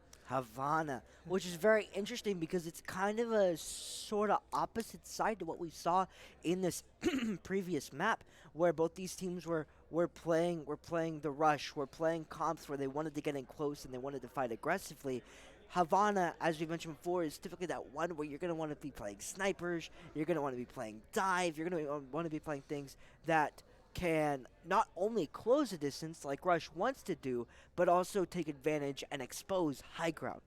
which is very interesting because it's kind of a sort of opposite side to what we saw in this previous map, where both these teams were playing the rush, were playing comps where they wanted to get in close and they wanted to fight aggressively. Havana, as we mentioned before, is typically that one where you're going to want to be playing snipers, you're going to want to be playing dive, you're going to want to be playing things that can not only close a distance like Rush wants to do, but also take advantage and expose high ground.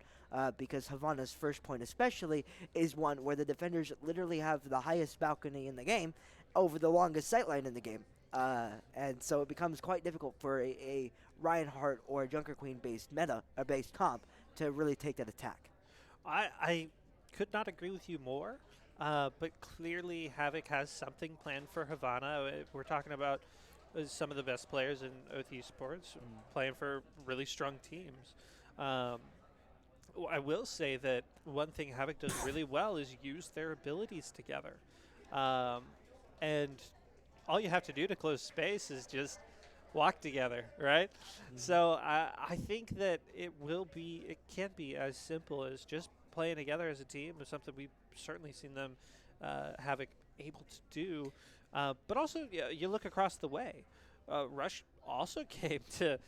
Because Havana's first point especially is one where the defenders literally have the highest balcony in the game over the longest sightline in the game. And so it becomes quite difficult for a Reinhardt or a Junker Queen based meta or based comp to really take that attack. I could not agree with you more. But clearly, Havoc has something planned for Havana. We're talking about some of the best players in Oath Esports playing for really strong teams. I will say that one thing Havoc does really well is use their abilities together. And all you have to do to close space is just walk together, right? So I think that it can be as simple as just playing together as a team. Is something we've certainly seen them Havoc able to do. But also, you look across the way. Rush also came to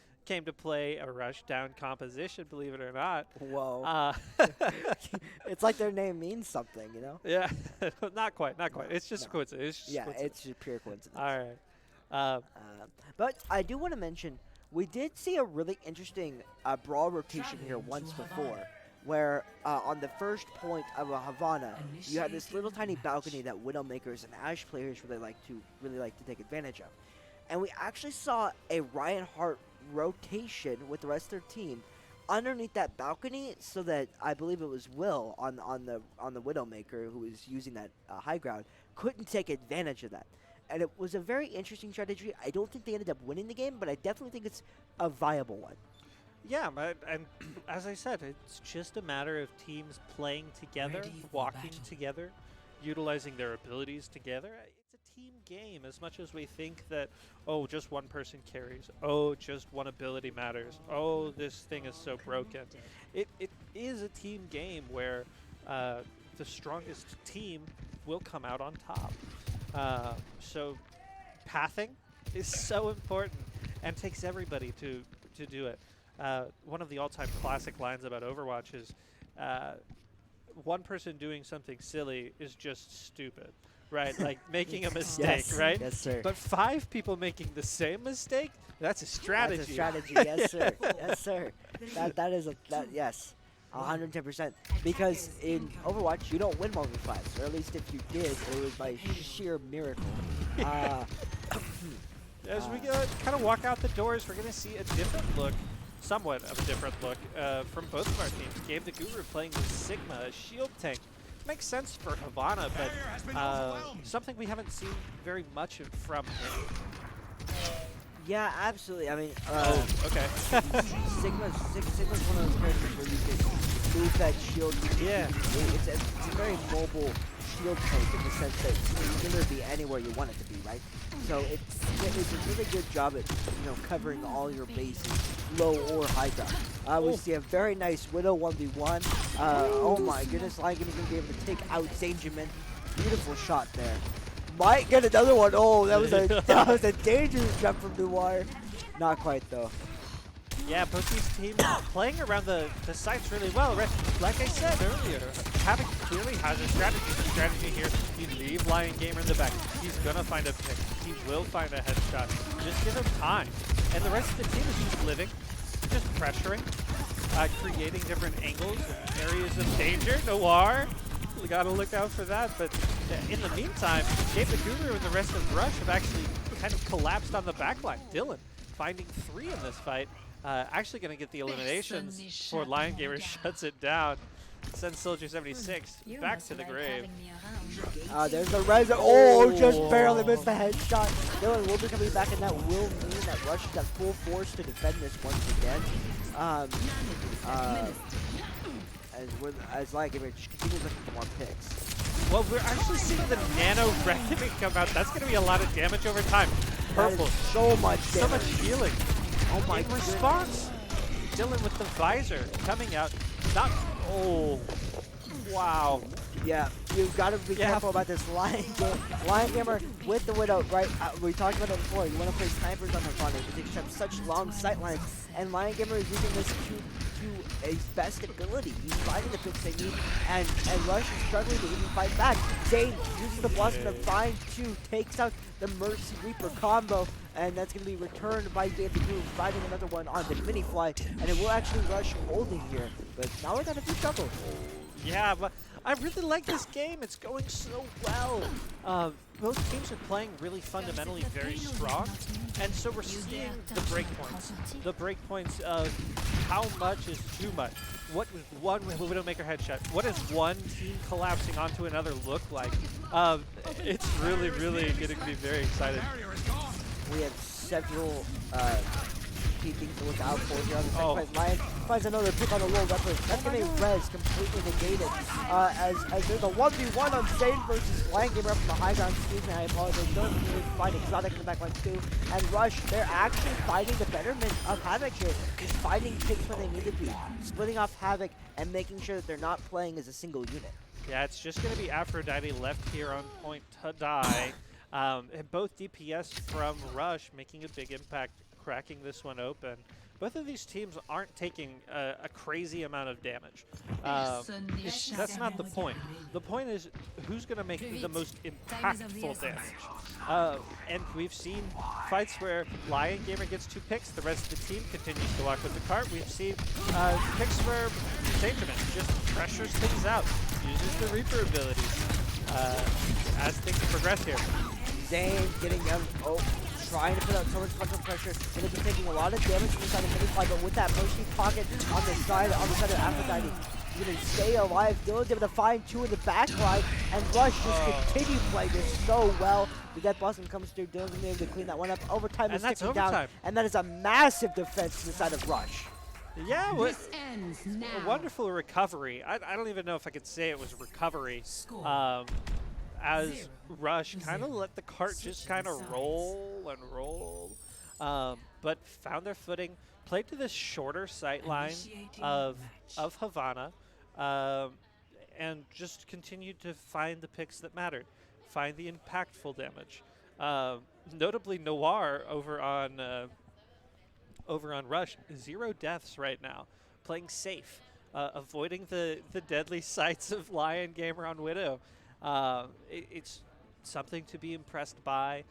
play a rush down composition, believe it or not. Whoa. It's like their name means something, you know? Yeah, not quite. It's just a coincidence. It's just pure coincidence. All right. But I do want to mention, we did see a really interesting brawl rotation here once before, where on the first point of a Havana, you had this little tiny balcony that Widowmakers and Ashe players really like to take advantage of. And we actually saw a Reinhardt rotation with the rest of their team underneath that balcony, so that I believe it was Will on the Widowmaker, who was using that high ground, couldn't take advantage of that. And it was a very interesting strategy. I don't think they ended up winning the game, but I definitely think it's a viable one. Yeah, and as I said, it's just a matter of teams playing together, walking together, utilizing their abilities together. It's a team game as much as we think that, oh, just one person carries. Oh, just one ability matters. Oh, this thing is so broken. It is a team game where the strongest team will come out on top. So pathing is so important and takes everybody to do it. One of the all-time classic lines about Overwatch is one person doing something silly is just stupid, right? Like making a mistake, Yes. right? Yes, sir. But 5 people making the same mistake, that's a strategy. That's a strategy, yes, sir. Yes, sir. Yes, 110%. Because in Overwatch, you don't win 1v5s, or at least if you did, it was by sheer miracle. As we kind of walk out the doors, we're going to see a different look, somewhat of a different look, from both of our teams. Gabe the Guru playing with Sigma, a shield tank. Makes sense for Havana, but something we haven't seen very much from him. Yeah, absolutely. I mean, Okay. Sigma's one of those characters where you can move that shield. Yeah. It's a very mobile shield tank in the sense that you can literally be anywhere you want it to be, right? So it's a really good job at covering all your bases, low or high ground. We see a very nice Widow 1v1. Oh my goodness, Ligon is going to be able to take out Zangerman. Beautiful shot there. might get another one. Oh, that was a dangerous jump from Noir. Not quite though. Yeah, both these teams playing around the sites really well. Like I said earlier, Havoc clearly has a strategy. The strategy here, you leave Lion Gamer in the back. He's going to find a pick. He will find a headshot. Just give him time. And the rest of the team is just living, just pressuring, creating different angles and areas of danger. Noir, we got to look out for that. But in the meantime, Gabe the Guru and the rest of Rush have actually kind of collapsed on the backline. Dylan finding 3 in this fight. Actually going to get the eliminations for Lion Gamer, shuts it down, sends Soldier 76 back to the grave. There's the res. Oh, just barely missed the headshot. Dylan will be coming back, and that will mean that Rush is at full force to defend this once again. As Lion Gamer just continues looking for more picks. Well, we're actually seeing the Nano Reckoning come out. That's going to be a lot of damage over time. Purple. So much damage. So much healing. Oh my In response, Dylan with the visor coming out. Not. Oh. Wow. Yeah, you've got to be careful about this Lion Gamer with the Widow, right? We talked about it before. You want to play snipers on Havana because they just have such long sight lines. And Lion Gamer is using this to his best ability. He's finding the picks they need, and Rush is struggling to even fight back. Zane uses the blossom to find 2, takes out the Mercy Reaper combo, and that's going to be returned by Gabe the Guru, finding another one on the mini fly, and it will actually Rush holding here. But now we're going to be trouble. Yeah, but I really like this game. It's going so well. Both teams are playing really fundamentally very strong, and so we're seeing the breakpoints. The breakpoints of how much is too much. What does one Widowmaker headshot? What does one team collapsing onto another look like? It's really, really getting me very excited. We have several key things to look out for here on the second fight. Lion finds another pick on the low weapon. That's going to res completely negated. As there's a 1v1 on Zane versus Lion Gamer up from the high ground. Excuse me, I apologize. Don't really find Exotic in the back line too. And Rush, they're actually finding the betterment of Havoc here. Just finding picks where they need to be. Splitting off Havoc and making sure that they're not playing as a single unit. Yeah, it's just going to be Aphrodite left here on point to die. And both DPS from Rush making a big impact, cracking this one open. Both of these teams aren't taking a crazy amount of damage. That's not the point. The point is who's going to make the most impactful damage. And we've seen fights where Lion Gamer gets 2 picks, the rest of the team continues to walk with the cart. We've seen picks where Benjamin just pressures things out, uses the Reaper abilities as things progress here. Zane getting them. Trying to put out so much fucking pressure. It is taking a lot of damage from the side of mini-fly, but with that Mercy pocket on the side of Aphrodite, he's going to stay alive. Dylan's able to find 2 in the back line, and Rush just continue playing this so well. The Death Blossom comes through. Dylan's going to be able to clean that one up. Overtime is ticking down, and that is a massive defense from the side of Rush. Yeah, This ends now. a wonderful recovery. I don't even know if I could say it was recovery. As Rush kind of let the cart just kind of roll and roll, but found their footing, played to this shorter sight line of Havana, and just continued to find the picks that mattered, find the impactful damage. Notably, Noir over on Rush, 0 deaths right now, playing safe, avoiding the deadly sights of Lion Gamer on Widow. It's something to be impressed by.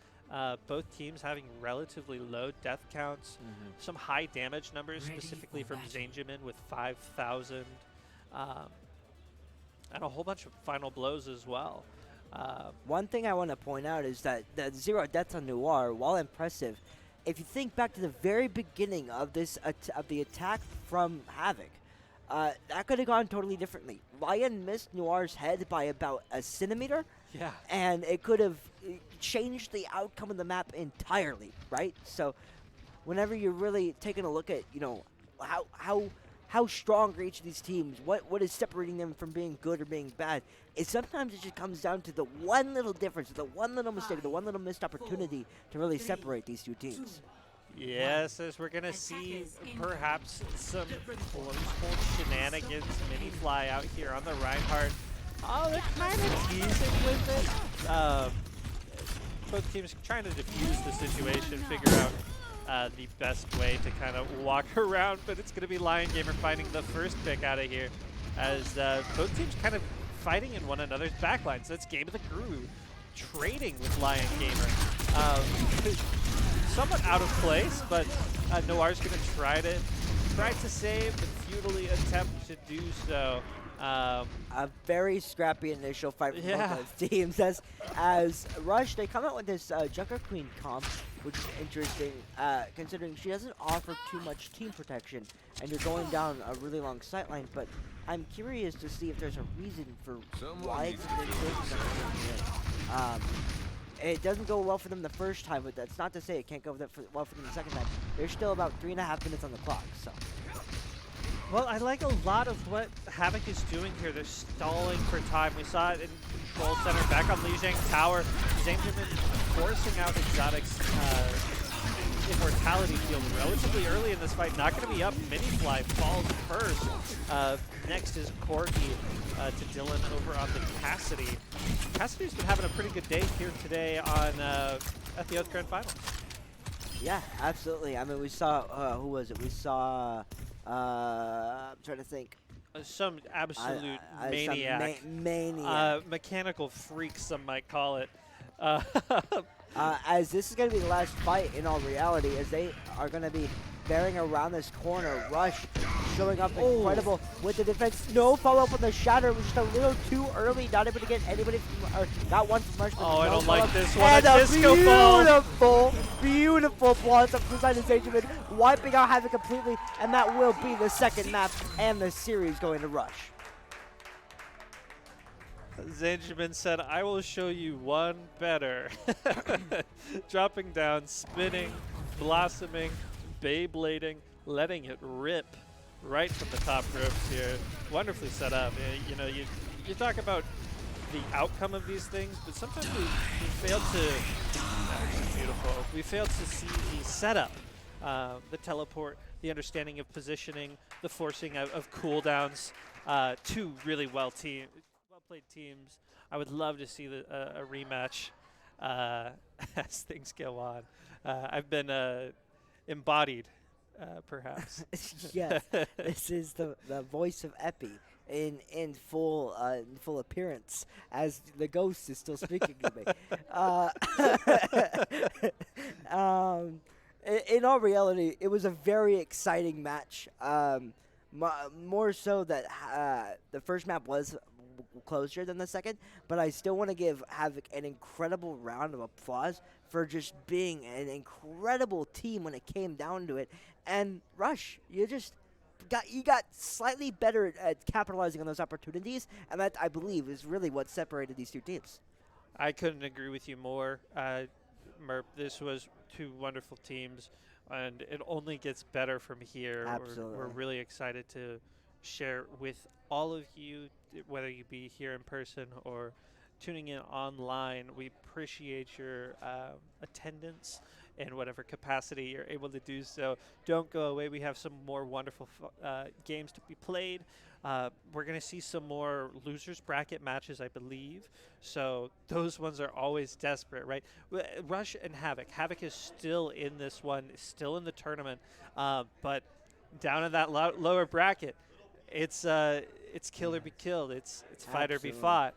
Both teams having relatively low death counts, some high damage numbers, specifically from Zanjamin with 5,000, and a whole bunch of final blows as well. One thing I want to point out is that the 0 deaths on Noir, while impressive, if you think back to the very beginning of this of the attack from Havoc, that could have gone totally differently. Lion missed Noir's head by about a centimeter. Yeah. And it could have changed the outcome of the map entirely, right? So whenever you're really taking a look at, how strong are each of these teams, what is separating them from being good or being bad, sometimes it just comes down to the one little difference, the one little mistake, the one little missed opportunity to really separate these 2 teams. Yes, as we're going to see perhaps some close hold shenanigans, mini fly out here on the Reinhardt. Oh, they're kind of teasing with it. both teams trying to defuse the situation, figure out the best way to kind of walk around, but it's going to be Lion Gamer finding the first pick out of here as both teams kind of fighting in one another's backlines. That's Game of the Groove trading with Lion Gamer. Somewhat out of place, but Noir's going to try to save, but futilely attempt to do so. A very scrappy initial fight from Yeah. both those teams. As Rush, they come out with this Junker Queen comp, which is interesting, considering she doesn't offer too much team protection, and you're going down a really long sight line. But I'm curious to see if there's a reason for why it's been taking them. It doesn't go well for them the first time, but that's not to say it can't go well for them the second time. There's still about 3.5 minutes on the clock, so. Well, I like a lot of what Havoc is doing here. They're stalling for time. We saw it in Control Center, back on Li Zhang's tower. Zhangjimin forcing out Exotic's Immortality Field relatively early in this fight. Not going to be up. Minifly falls first. Next is Corgi to Dylan over on the Cassidy. Cassidy's been having a pretty good day here today on at the Oath Grand Finals. Yeah, absolutely. I mean, we saw, who was it? We saw, I'm trying to think. Some absolute maniac. Maniac. Mechanical freak, some might call it. As this is going to be the last fight in all reality, as they are going to be bearing around this corner. Rush showing up incredible with the defense. No follow-up on the shatter. It was just a little too early. Not able to get anybody from, or got one from Rush. Oh, I no don't like this one. And a disco ball. Beautiful blossom from Zhangjimin, wiping out Havoc completely, and that will be the second map and the series going to Rush. Zhangjimin said, I will show you one better. Dropping down, spinning, blossoming, Beyblading, letting it rip right from the top ropes here. Wonderfully set up. You know, you talk about the outcome of these things, but sometimes we fail to, beautiful. We fail to see the setup, the teleport, the understanding of positioning, the forcing of cooldowns. Two really well-played teams. I would love to see a rematch as things go on. I've been embodied, perhaps. Yes, this is the voice of Epi in full appearance, as the ghost is still speaking to me. In all reality, it was a very exciting match. More so that the first map was closer than the second, but I still want to give Havoc an incredible round of applause for just being an incredible team when it came down to it. And Rush, you got slightly better at capitalizing on those opportunities, and that, I believe, is really what separated these two teams. I couldn't agree with you more, Merp. This was two wonderful teams, and it only gets better from here. Absolutely. We're really excited to share with all of you, whether you be here in person or tuning in online. We appreciate your attendance in whatever capacity you're able to do so. Don't go away. We have some more wonderful games to be played. We're going to see some more losers bracket matches, I believe. So those ones are always desperate, right? Rush and Havoc. Havoc is still in this one, still in the tournament, but down in that lower bracket, it's kill or be killed. It's fight or be fought.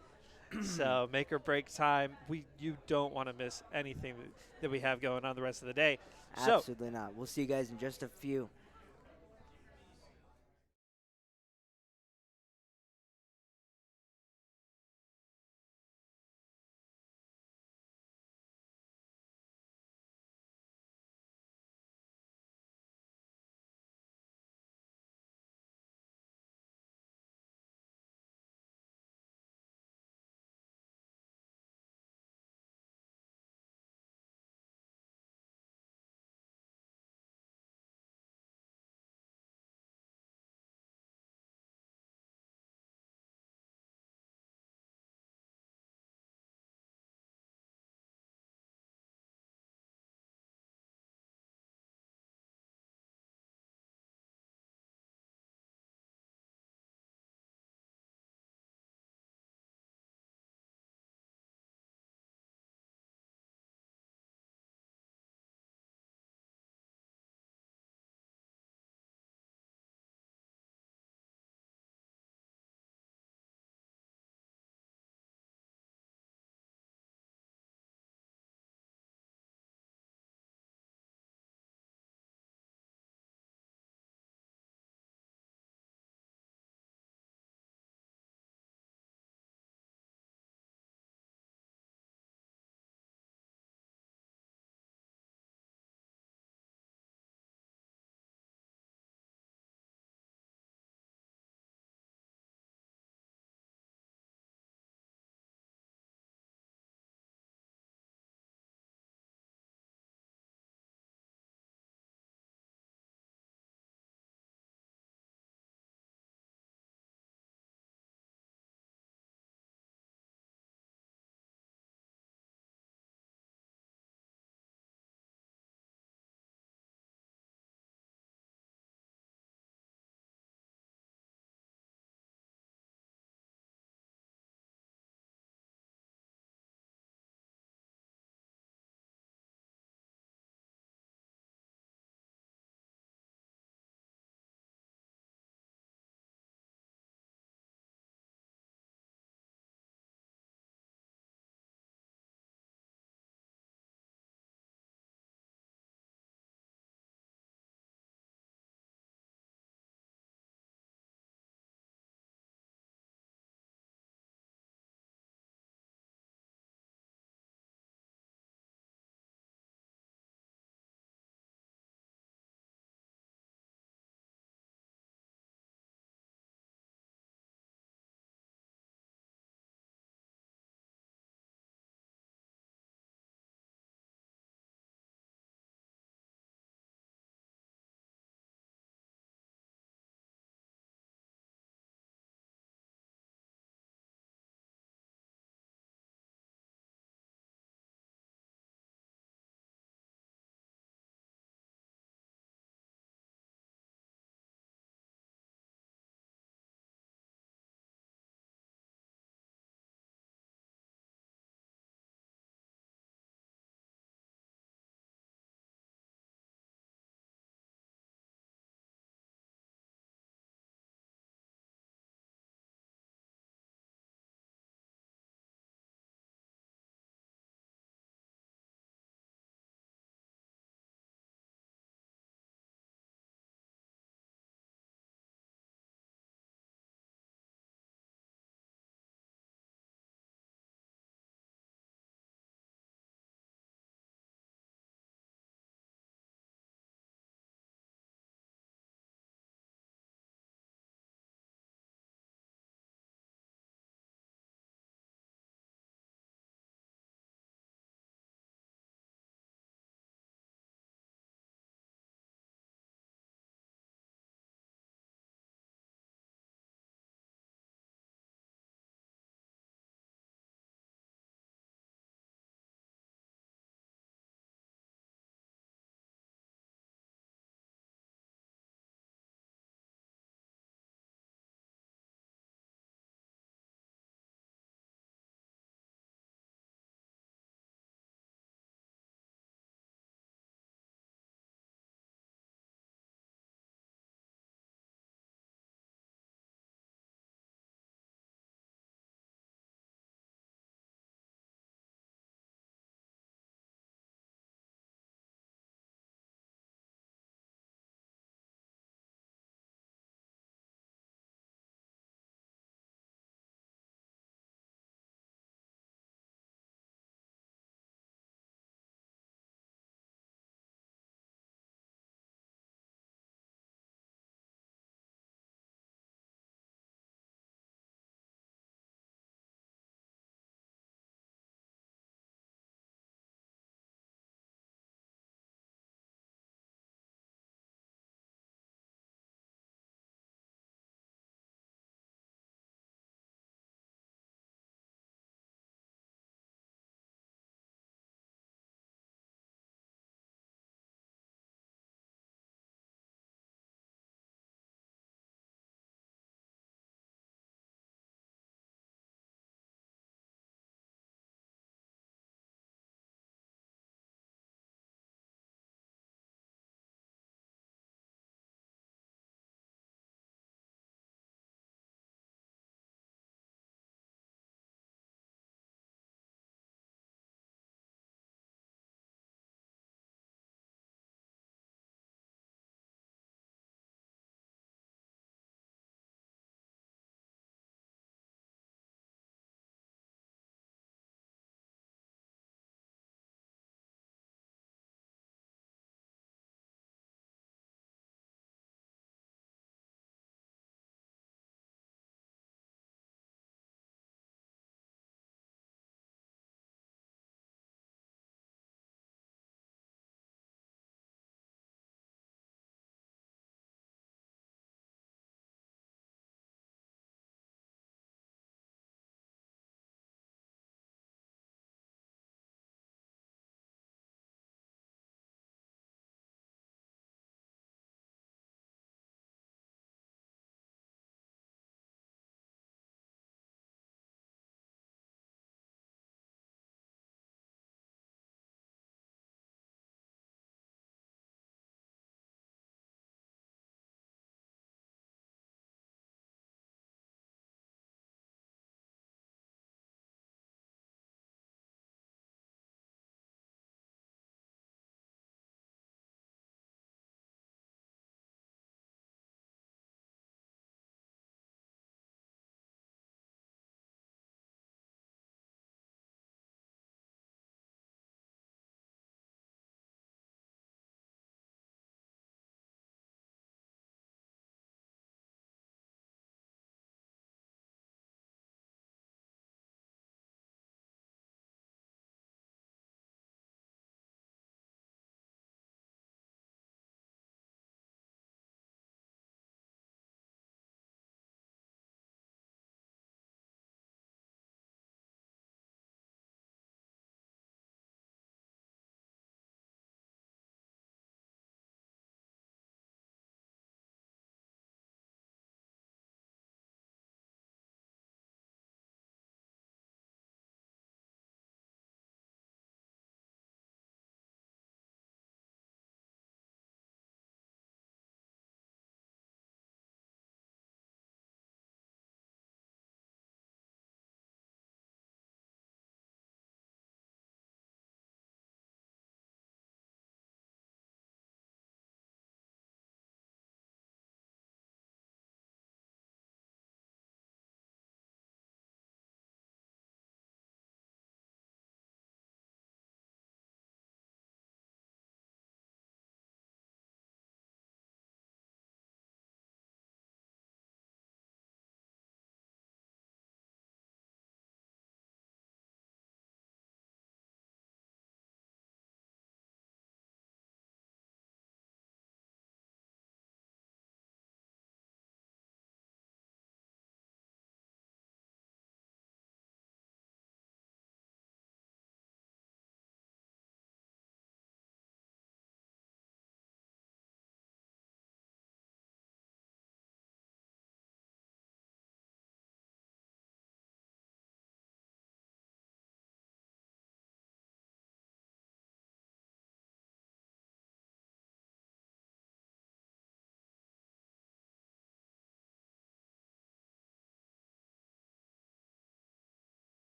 So make or break time. You don't want to miss anything that we have going on the rest of the day. Absolutely not. We'll see you guys in just a few.